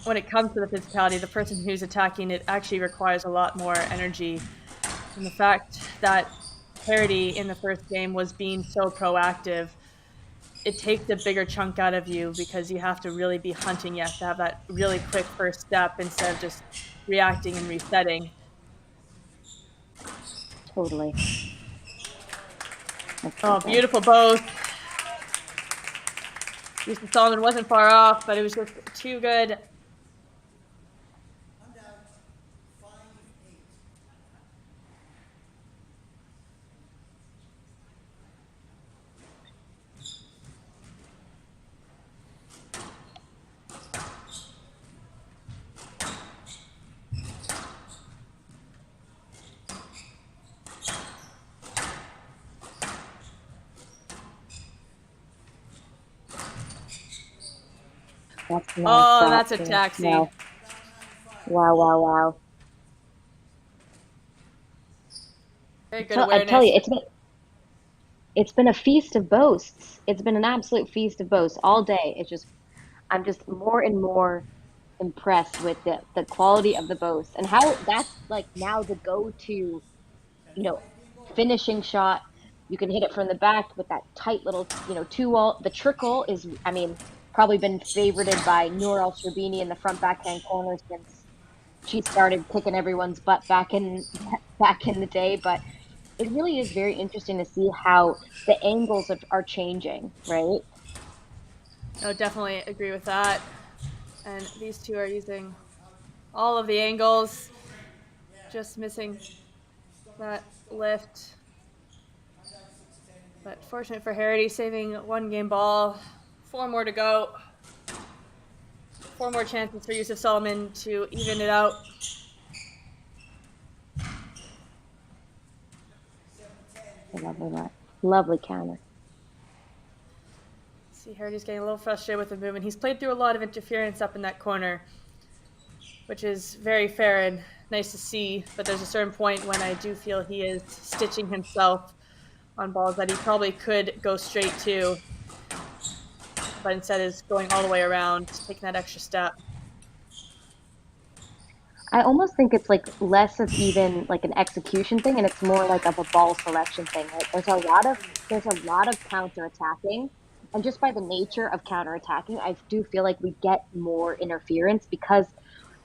when it comes to the physicality, the person who's attacking it actually requires a lot more energy. And the fact that Harrity in the first game was being so proactive, it takes a bigger chunk out of you because you have to really be hunting. You have to have that really quick first step instead of just reacting and resetting. Totally. Oh, beautiful both. Youssef Soliman wasn't far off, but it was just too good. I'm down 5-8. That's nice. Oh, that's a taxi. Wow. Wow. Very good I awareness. tell you, it's been a feast of boasts. It's been an absolute feast of boasts all day. I'm just more and more impressed with the quality of the boasts and how that's like now the go-to, finishing shot. You can hit it from the back with that tight little, two wall. The trickle is, I mean, probably been favorited by Noor Al Sherbini in the front backhand corner since she started kicking everyone's butt back in the day. But it really is very interesting to see how the angles are changing, right? I would definitely agree with that. And these two are using all of the angles, just missing that lift. But fortunate for Harrity, saving one game ball. 4 more to go. 4 more chances for Youssef Soliman to even it out. Lovely counter. See, Harrity's getting a little frustrated with the movement. He's played through a lot of interference up in that corner, which is very fair and nice to see. But there's a certain point when I do feel he is stitching himself on balls that he probably could go straight to, but instead is going all the way around, taking that extra step. I almost think it's like less of even like an execution thing, and it's more like of a ball selection thing. Right? There's a lot of counterattacking, and just by the nature of counterattacking, I do feel like we get more interference because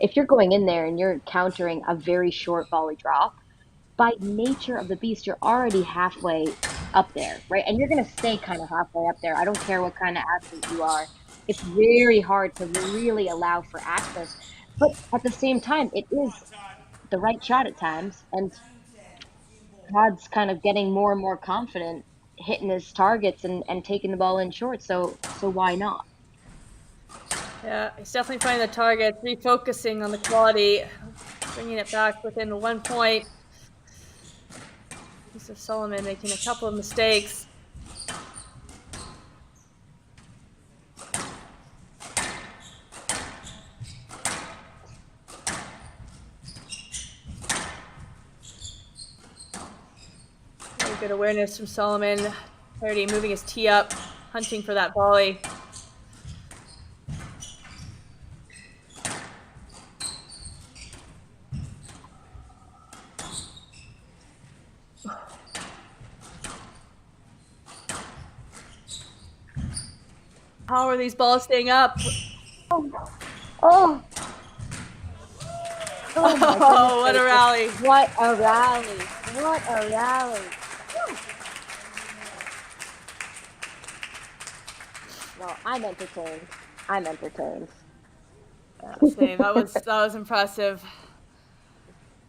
if you're going in there and you're countering a very short volley drop, by nature of the beast, you're already halfway up there, right? And you're going to stay kind of halfway up there. I don't care what kind of athlete you are. It's very hard to really allow for access. But at the same time, it is the right shot at times. And Todd's kind of getting more and more confident hitting his targets and taking the ball in short. So why not? Yeah, he's definitely finding the target, refocusing on the quality, bringing it back within 1 point. Youssef Soliman making a couple of mistakes. Very good awareness from Soliman. Harrity moving his tee up, hunting for that volley. How are these balls staying up? Oh, Oh, what a rally. What a rally. What a rally. Well, I'm entertained. Same. That was impressive.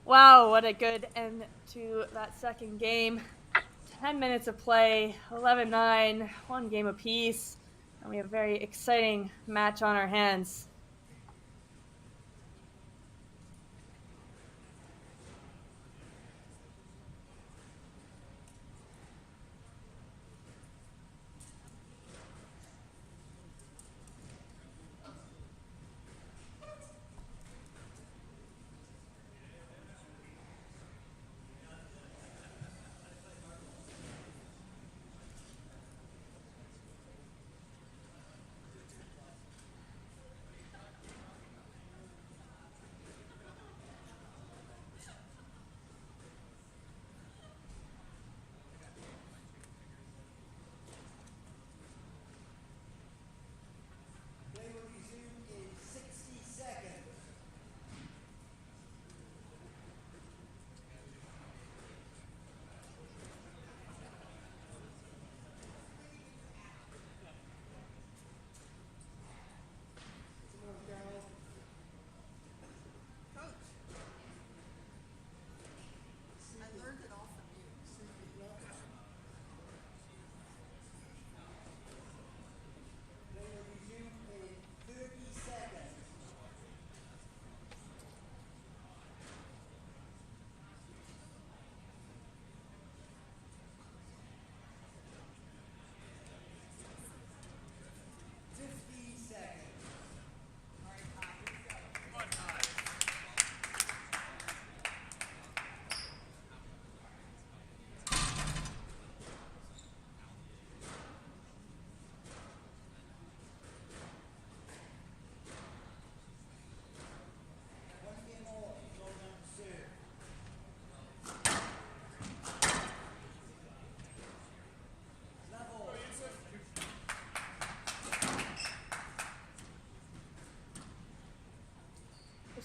Wow, what a good end to that second game. 10 minutes of play, 11-9, 1 game apiece, and we have a very exciting match on our hands.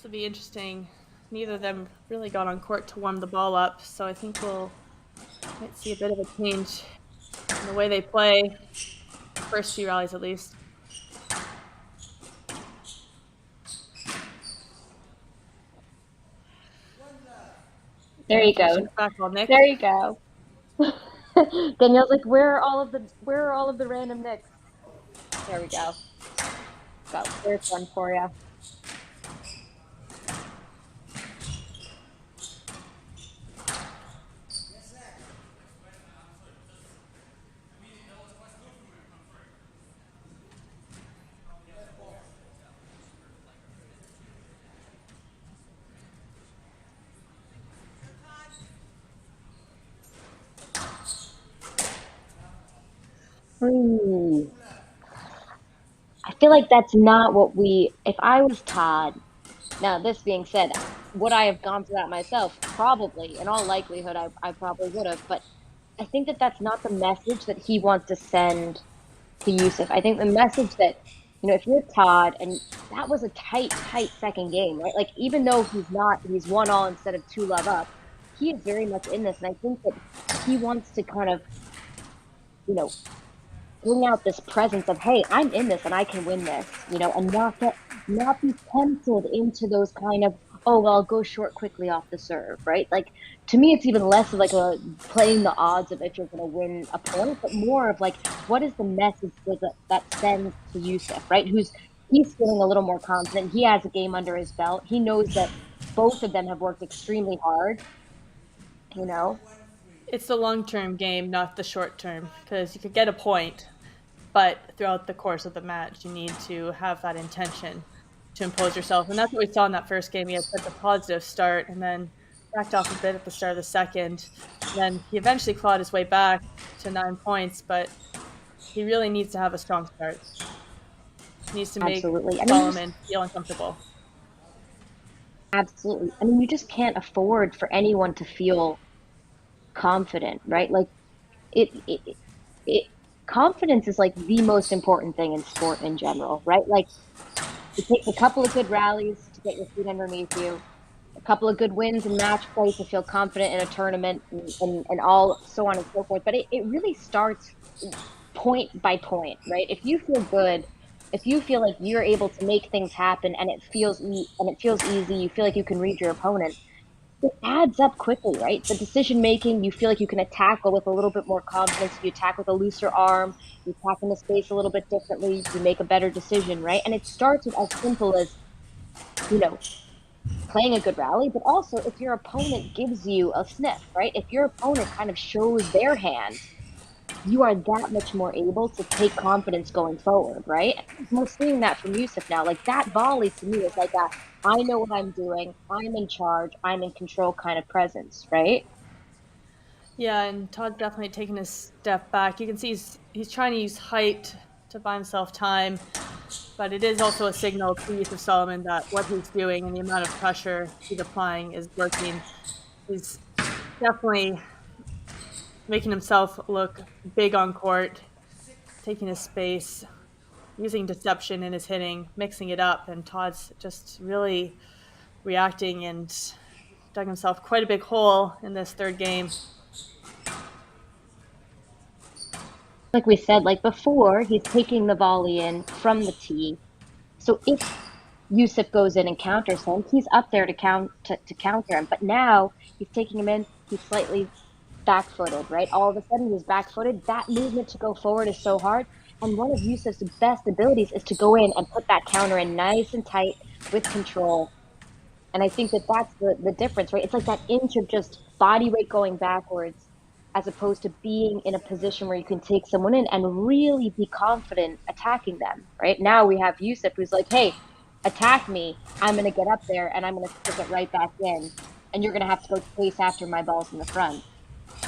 will be interesting. Neither of them really got on court to warm the ball up, so I think might see a bit of a change in the way they play, the first few rallies at least. There you go. Basketball, Nick. There you go. Danielle's like, where are all of the random Nicks? There we go. There's one for you. Ooh. I feel like that's not what if I was Todd, now this being said, would I have gone for that myself? Probably. In all likelihood, I probably would have. But I think that that's not the message that he wants to send to Youssef. I think the message that, if you're Todd, and that was a tight second game, right? Like, even though he's 1-all instead of 2-love up, he is very much in this. And I think that he wants to kind of, bring out this presence of, hey, I'm in this and I can win this, and not be tempted into those kind of, oh, well, I'll go short quickly off the serve, right? Like, to me, it's even less of like playing the odds of if you're going to win a point, but more of like, what is the message that sends to Youssef, right? He's feeling a little more confident. He has a game under his belt. He knows that both of them have worked extremely hard, It's the long-term game, not the short-term, because you could get a point, but throughout the course of the match, you need to have that intention to impose yourself. And that's what we saw in that first game. He had such a positive start and then backed off a bit at the start of the second. And then he eventually clawed his way back to 9 points, but he really needs to have a strong start. He needs to make Soliman feel uncomfortable. Absolutely. I mean, you just can't afford for anyone to feel confident, right? Like, confidence is like the most important thing in sport in general, right? Like, it takes a couple of good rallies to get your feet underneath you, a couple of good wins in match play to feel confident in a tournament, and all so on and so forth. But it really starts point by point, right? If you feel good, if you feel like you're able to make things happen and it feels easy, you feel like you can read your opponent, it adds up quickly, right? The decision making, you feel like you can tackle with a little bit more confidence. You attack with a looser arm, you attack in the space a little bit differently, you make a better decision, right? And it starts with as simple as, playing a good rally, but also if your opponent gives you a sniff, right? If your opponent kind of shows their hand, you are that much more able to take confidence going forward, right? We're seeing that from Youssef now. Like, that volley to me is like a, I know what I'm doing, I'm in charge, I'm in control kind of presence, right? Yeah, and Todd definitely taking a step back. You can see he's trying to use height to buy himself time, but it is also a signal to Youssef Soliman that what he's doing and the amount of pressure he's applying is working. He's definitely making himself look big on court, taking his space, using deception in his hitting, mixing it up, and Todd's just really reacting and dug himself quite a big hole in this third game. Like we said, like before, he's taking the volley in from the tee. So if Youssef goes in and counters him, he's up there to counter him. But now he's taking him in, he's slightly back-footed, right? All of a sudden he's back-footed. That movement to go forward is so hard. And one of Youssef's best abilities is to go in and put that counter in nice and tight with control. And I think that that's the difference, right? It's like that inch of just body weight going backwards as opposed to being in a position where you can take someone in and really be confident attacking them, right? Now we have Youssef who's like, hey, attack me. I'm going to get up there and I'm going to stick it right back in. And you're going to have to go chase after my balls in the front.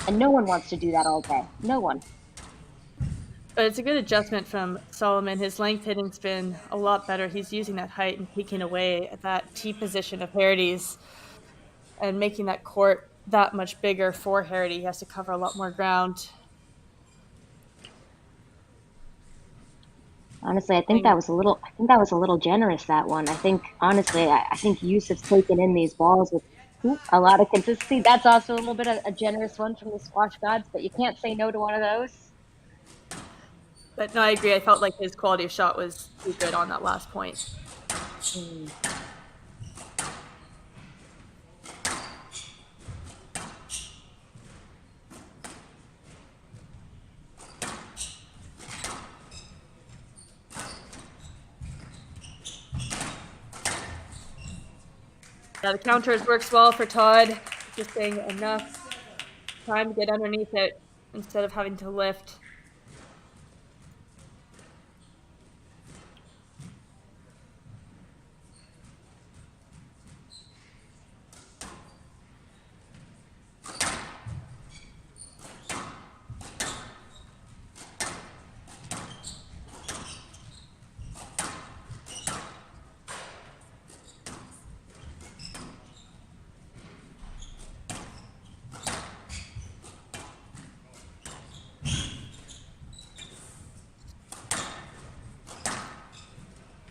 And no one wants to do that all day. No one. But it's a good adjustment from Soliman. His length hitting's been a lot better. He's using that height and peeking away at that tee position of Harrity's and making that court that much bigger for Harrity. He has to cover a lot more ground. Honestly, I think that was a little. I think that was a little generous. That one. I think honestly, I think Youssef's taken in these balls with a lot of consistency. That's also a little bit of a generous one from the squash gods, but you can't say no to one of those. But no, I agree. I felt like his quality of shot was too good on that last point. Mm. Yeah, the counters works well for Todd. Just saying enough time to get underneath it instead of having to lift.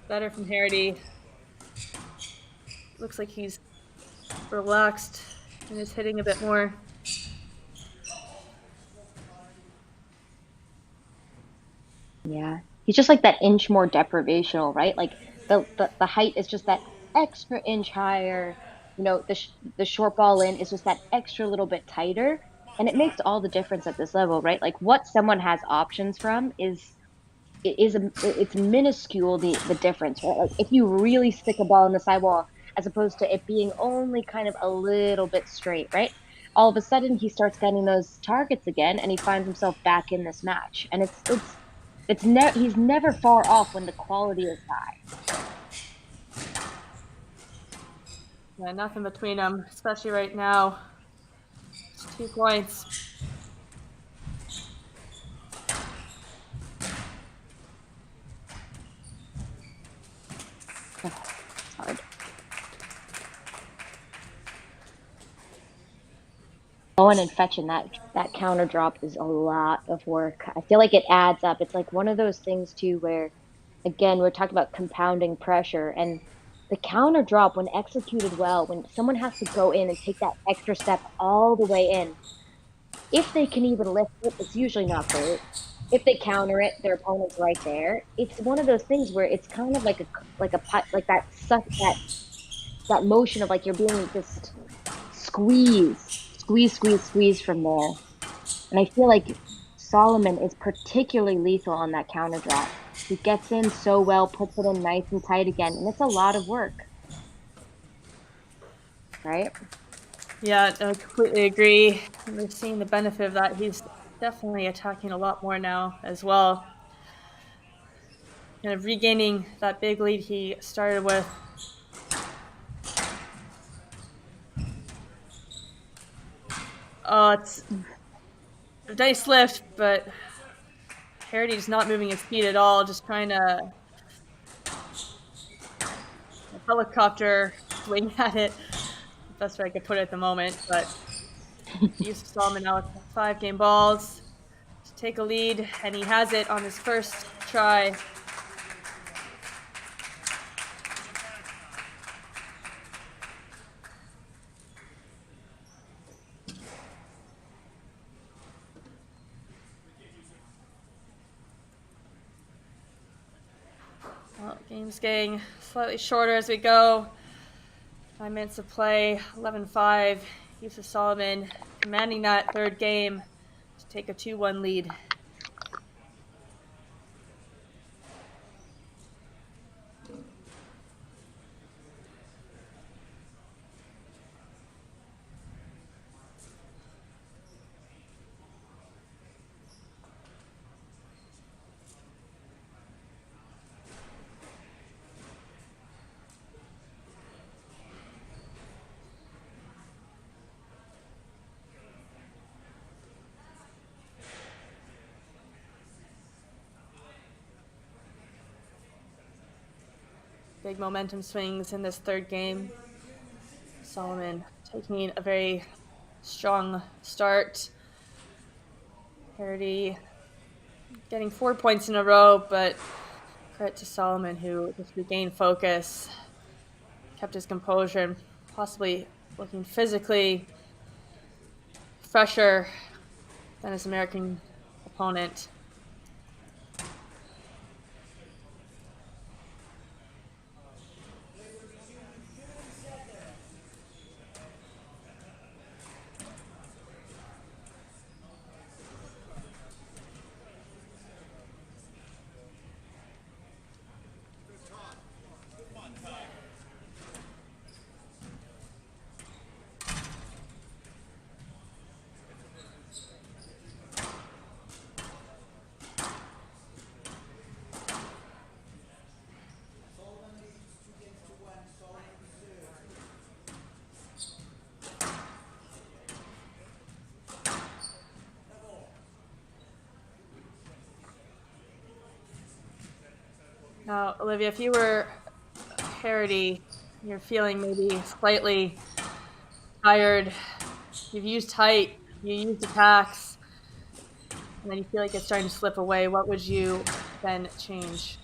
Better from Harrity. Looks like he's relaxed and is hitting a bit more. Yeah, he's just like that inch more deprivational, right? Like the height is just that extra inch higher. The short ball in is just that extra little bit tighter, and it makes all the difference at this level, right? Like what someone has options from it's minuscule the difference, right? Like if you really stick a ball in the sidewall as opposed to it being only kind of a little bit straight, right? All of a sudden he starts getting those targets again and he finds himself back in this match. And he's never far off when the quality is high. Yeah, nothing between them, especially right now. It's 2 points. It's hard. Going and fetching that counter drop is a lot of work. I feel like it adds up. It's like one of those things too where again we're talking about compounding pressure and the counter drop when executed well, when someone has to go in and take that extra step all the way in, if they can even lift it, it's usually not great. If they counter it, their opponent's right there. It's one of those things where it's kind of like a putt, like that motion of like you're being just squeeze from there. And I feel like Soliman is particularly lethal on that counter drop. He gets in so well, puts it in nice and tight again, and it's a lot of work. Right? Yeah, I completely agree. And we're seeing the benefit of that. He's definitely attacking a lot more now as well. Kind of regaining that big lead he started with. Oh, it's a nice lift, but Harrity's not moving his feet at all, just trying to helicopter swing at it. Best way I could put it at the moment, but Youssef Solomon now with 5 game balls to take a lead, and he has it on his first try. Well, game's getting slightly shorter as we go. 5 minutes of play, 11-5. Youssef Solomon commanding that third game to take a 2-1 lead. Big momentum swings in this third game. Solomon taking a very strong start. Harrity getting 4 points in a row, but Credit to Soliman, who just regained focus, kept his composure, and possibly looking physically fresher than his American opponent. Now, Olivia, if you were Harrity, you're feeling maybe slightly tired, you've used height, you used attacks, and then you feel like it's starting to slip away, what would you then change?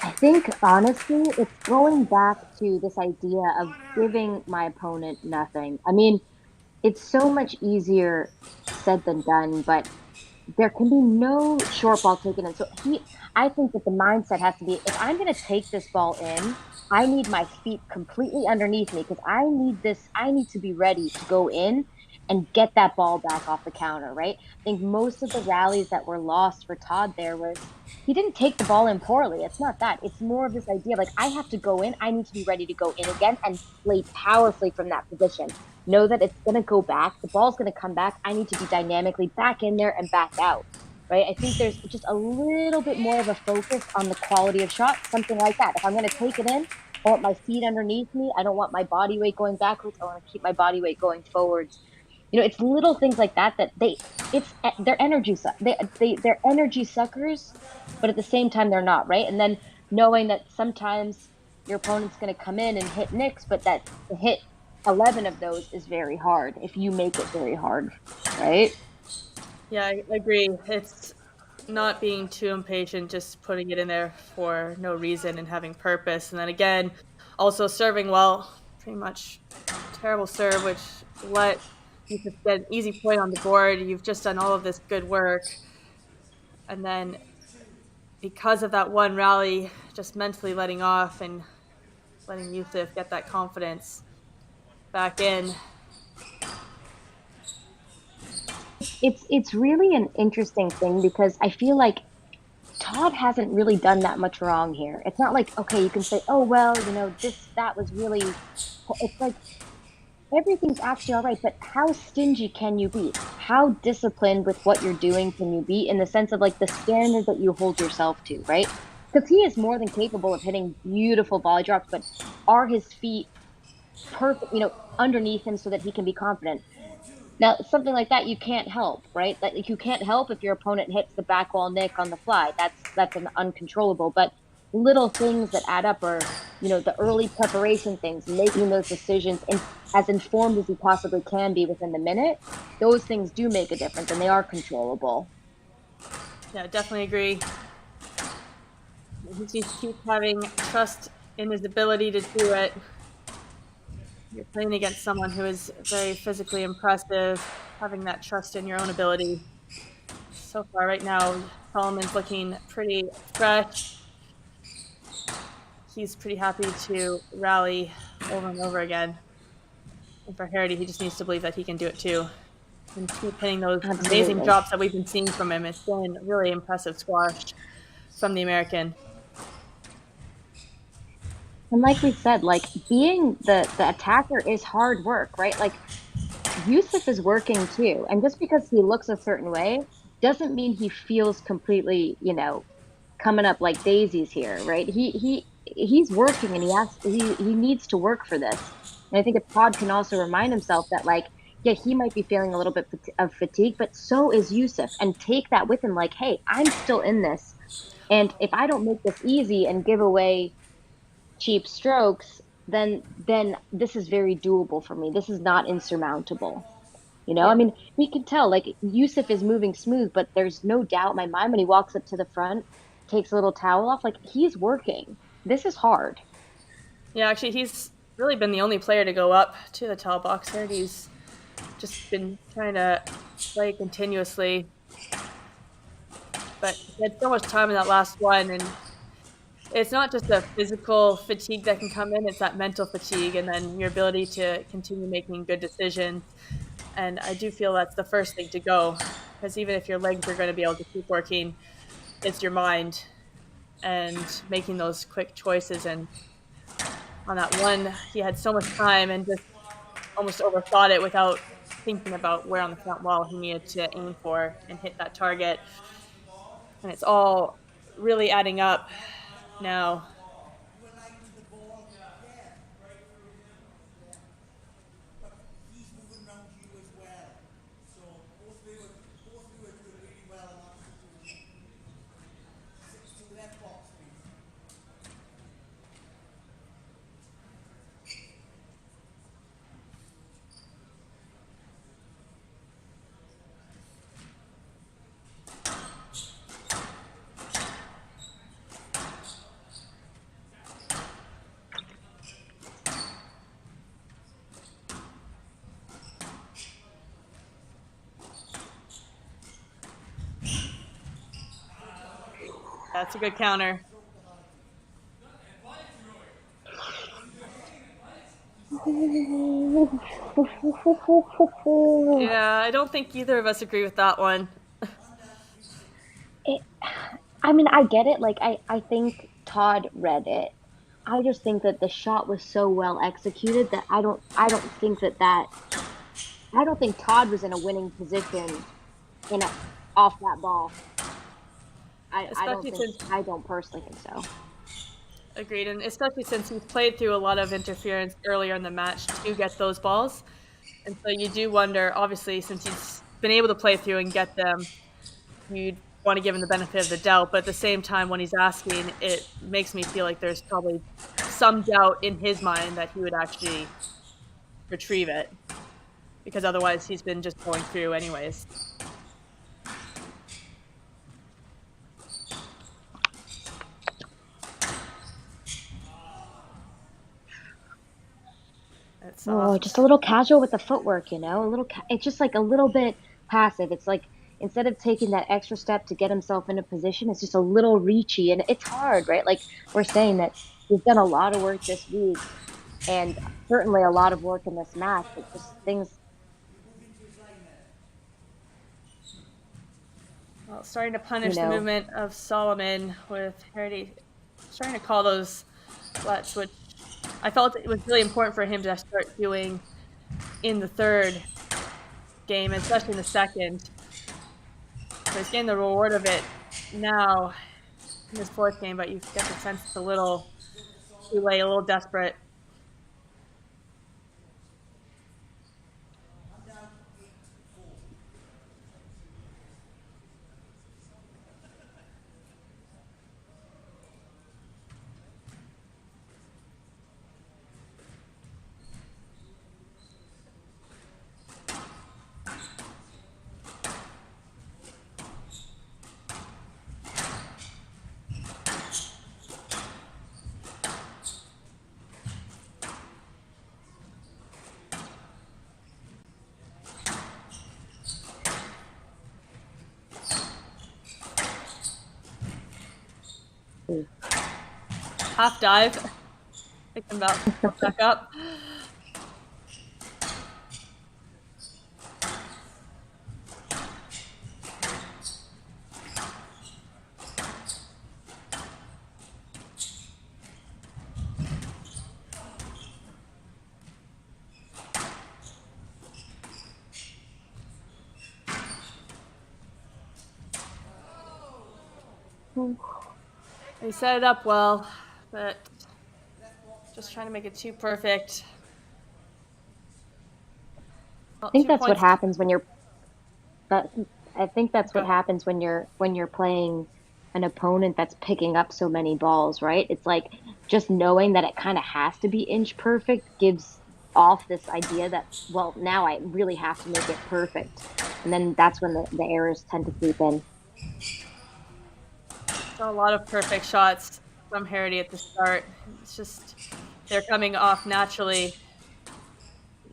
I think honestly, it's going back to this idea of giving my opponent nothing. I mean, it's so much easier said than done, but there can be no short ball taken in. So I think that the mindset has to be, if I'm going to take this ball in, I need my feet completely underneath me because I need to be ready to go in and get that ball back off the counter, right? I think most of the rallies that were lost for Todd there was he didn't take the ball in poorly. It's not that. It's more of this idea of like, I have to go in. I need to be ready to go in again and play powerfully from that position. Know that it's going to go back. The ball's going to come back. I need to be dynamically back in there and back out, right? I think there's just a little bit more of a focus on the quality of shot, something like that. If I'm going to take it in, I want my feet underneath me. I don't want my body weight going backwards. I want to keep my body weight going forwards. It's little things like that they're they're energy suckers, but at the same time they're not, right? And then knowing that sometimes your opponent's going to come in and hit nicks, but that to hit 11 of those is very hard if you make it very hard, right? Yeah, I agree. It's not being too impatient, just putting it in there for no reason and having purpose. And then again, also serving well, pretty much terrible serve, which let you just get an easy point on the board. You've just done all of this good work. And then because of that one rally, just mentally letting off and letting Youssef get that confidence back in. It's really an interesting thing because I feel like Todd hasn't really done that much wrong here. It's not like, okay, you can say, oh, well, that was really, it's like everything's actually all right, but how stingy can you be? How disciplined with what you're doing can you be in the sense of like the standard that you hold yourself to, right? Because he is more than capable of hitting beautiful volley drops, but are his feet perfect, underneath him so that he can be confident? Now, something like that you can't help, right? Like you can't help if your opponent hits the back wall nick on the fly. That's an uncontrollable. But little things that add up are, the early preparation things, making those decisions as informed as you possibly can be within the minute. Those things do make a difference, and they are controllable. Yeah, definitely agree. He needs to keep having trust in his ability to do it. You're playing against someone who is very physically impressive, having that trust in your own ability. So far, right now, Soliman's looking pretty fresh. He's pretty happy to rally over and over again. And for Harrity, he just needs to believe that he can do it too. And keep hitting those amazing drops that we've been seeing from him. It's been really impressive squash from the American. And like we said, like being the attacker is hard work, right? Like Youssef is working too. And just because he looks a certain way doesn't mean he feels completely, coming up like daisies here, right? He's working and he needs to work for this. And I think if Todd can also remind himself that like, yeah, he might be feeling a little bit of fatigue, but so is Youssef, and take that with him. Like, hey, I'm still in this. And if I don't make this easy and give away cheap strokes, then this is very doable for me. This is not insurmountable. I mean, we can tell like Youssef is moving smooth, but there's no doubt in my mind when he walks up to the front, takes a little towel off. Like, he's working. This is hard. Yeah, actually, he's really been the only player to go up to the towel box. Harrity's just been trying to play continuously, but he had so much time in that last one, and it's not just the physical fatigue that can come in, it's that mental fatigue and then your ability to continue making good decisions. And I do feel that's the first thing to go, because even if your legs are going to be able to keep working, it's your mind and making those quick choices. And on that one, he had so much time and just almost overthought it without thinking about where on the front wall he needed to aim for and hit that target. And it's all really adding up now. You were like to the ball, yeah. But he's moving around you as well. So both viewers doing really well in that situation. 6-2 left box, please. That's a good counter. Yeah, I don't think either of us agree with that one. I mean, I get it. Like, I think Todd read it. I just think that the shot was so well executed that I don't think I don't think Todd was in a winning position in a, off that ball. Especially I don't personally think so. Agreed, and especially since he's played through a lot of interference earlier in the match to get those balls. And so you do wonder, obviously, since he's been able to play through and get them, you'd want to give him the benefit of the doubt. But at the same time, when he's asking, it makes me feel like there's probably some doubt in his mind that he would actually retrieve it, because otherwise he's been just going through anyways. Oh, just a little casual with the footwork, you know? It's just like a little bit passive. It's like instead of taking that extra step to get himself into position, it's just a little reachy, and it's hard, right? Like we're saying that he's done a lot of work this week, and certainly a lot of work in this match. It's just things. Well, starting to punish the movement of Soliman with Harrity starting to call those lets, which I felt it was really important for him to start doing in the third game, especially in the second. So he's getting the reward of it now in this fourth game, but you get the sense it's a little too late, a little desperate. Half dive. Thinking about back up. He set it up well, but just trying to make it too perfect. Well, I think that's what happens when you're. I think that's what happens when you're playing an opponent that's picking up so many balls, right? It's like just knowing that it kind of has to be inch perfect gives off this idea that, well, now I really have to make it perfect, and then that's when the errors tend to creep in. Saw a lot of perfect shots from Harrity at the start. It's just they're coming off naturally.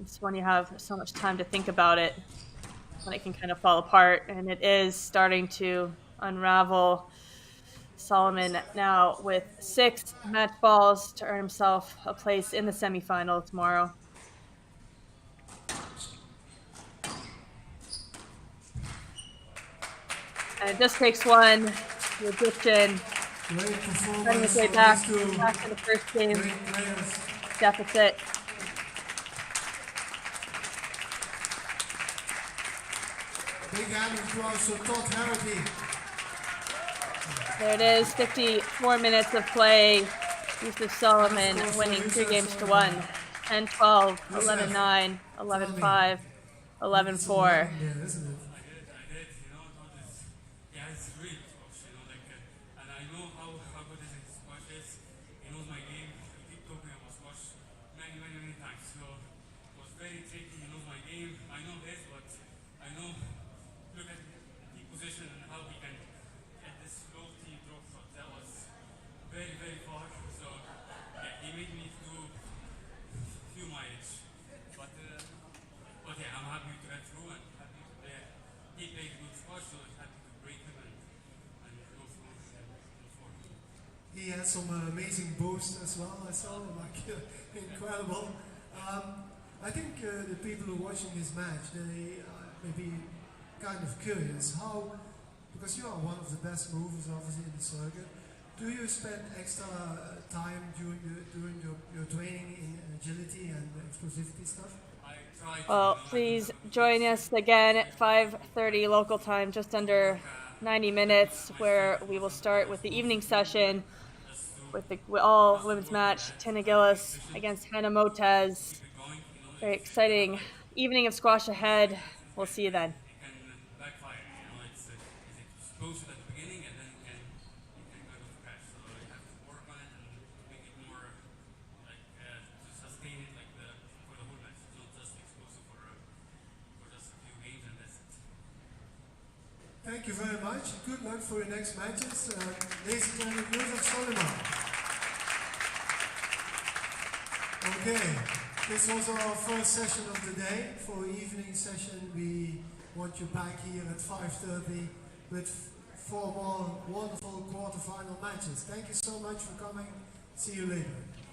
It's when you have so much time to think about it, when it can kind of fall apart, and it is starting to unravel. Soliman now with 6 match balls to earn himself a place in the semifinal tomorrow. And it just takes one. The Egyptian Great finding his performance way from back these two to the first game great players. deficit. Big hand of applause for Todd Harrity. There it is, 54 minutes of play. Youssef Soliman Of course, winning Youssef 3 games to Soliman. 1. 10-12, Youssef, 11-9, 11-5, Need some 11-4. running there, isn't it? I did, Todd is, yeah, it's really close, and I know how good his squash is. He knows my game. We keep talking about squash many times, so it was very tricky. He knows my game. I know this, but I know, look at the position and how he can get this low T drop shot. That was very far, so yeah, he made me do few mileage, but yeah, I'm happy to get through and happy to play. He played good squash, so I'm happy to break him and go through forward. He had some amazing boosts as well. I saw like incredible. I think the people who are watching this match, they may be kind of curious how, because you are one of the best movers obviously in the circuit. Do you spend extra time during your training in agility and explosivity stuff? I tried to, Well, please join us again at 5:30 local time, just under 90 minutes, where we will start with the evening session with the all women's match, Tina Gillis against Hannah Motez. Very exciting evening of squash ahead. We'll see you then. it can backfire. It's explosive at the beginning and then it can kind of crash. So you have to work on it and make it more to sustain it for the whole match. It's not just explosive for just a few games and that's it. Thank you very much. Good luck for your next matches. Ladies and gentlemen, Youssef Soliman. Okay, this was our first session of the day. For evening session, we want you back here at 5:30 with 4 more wonderful quarterfinal matches. Thank you so much for coming. See you later.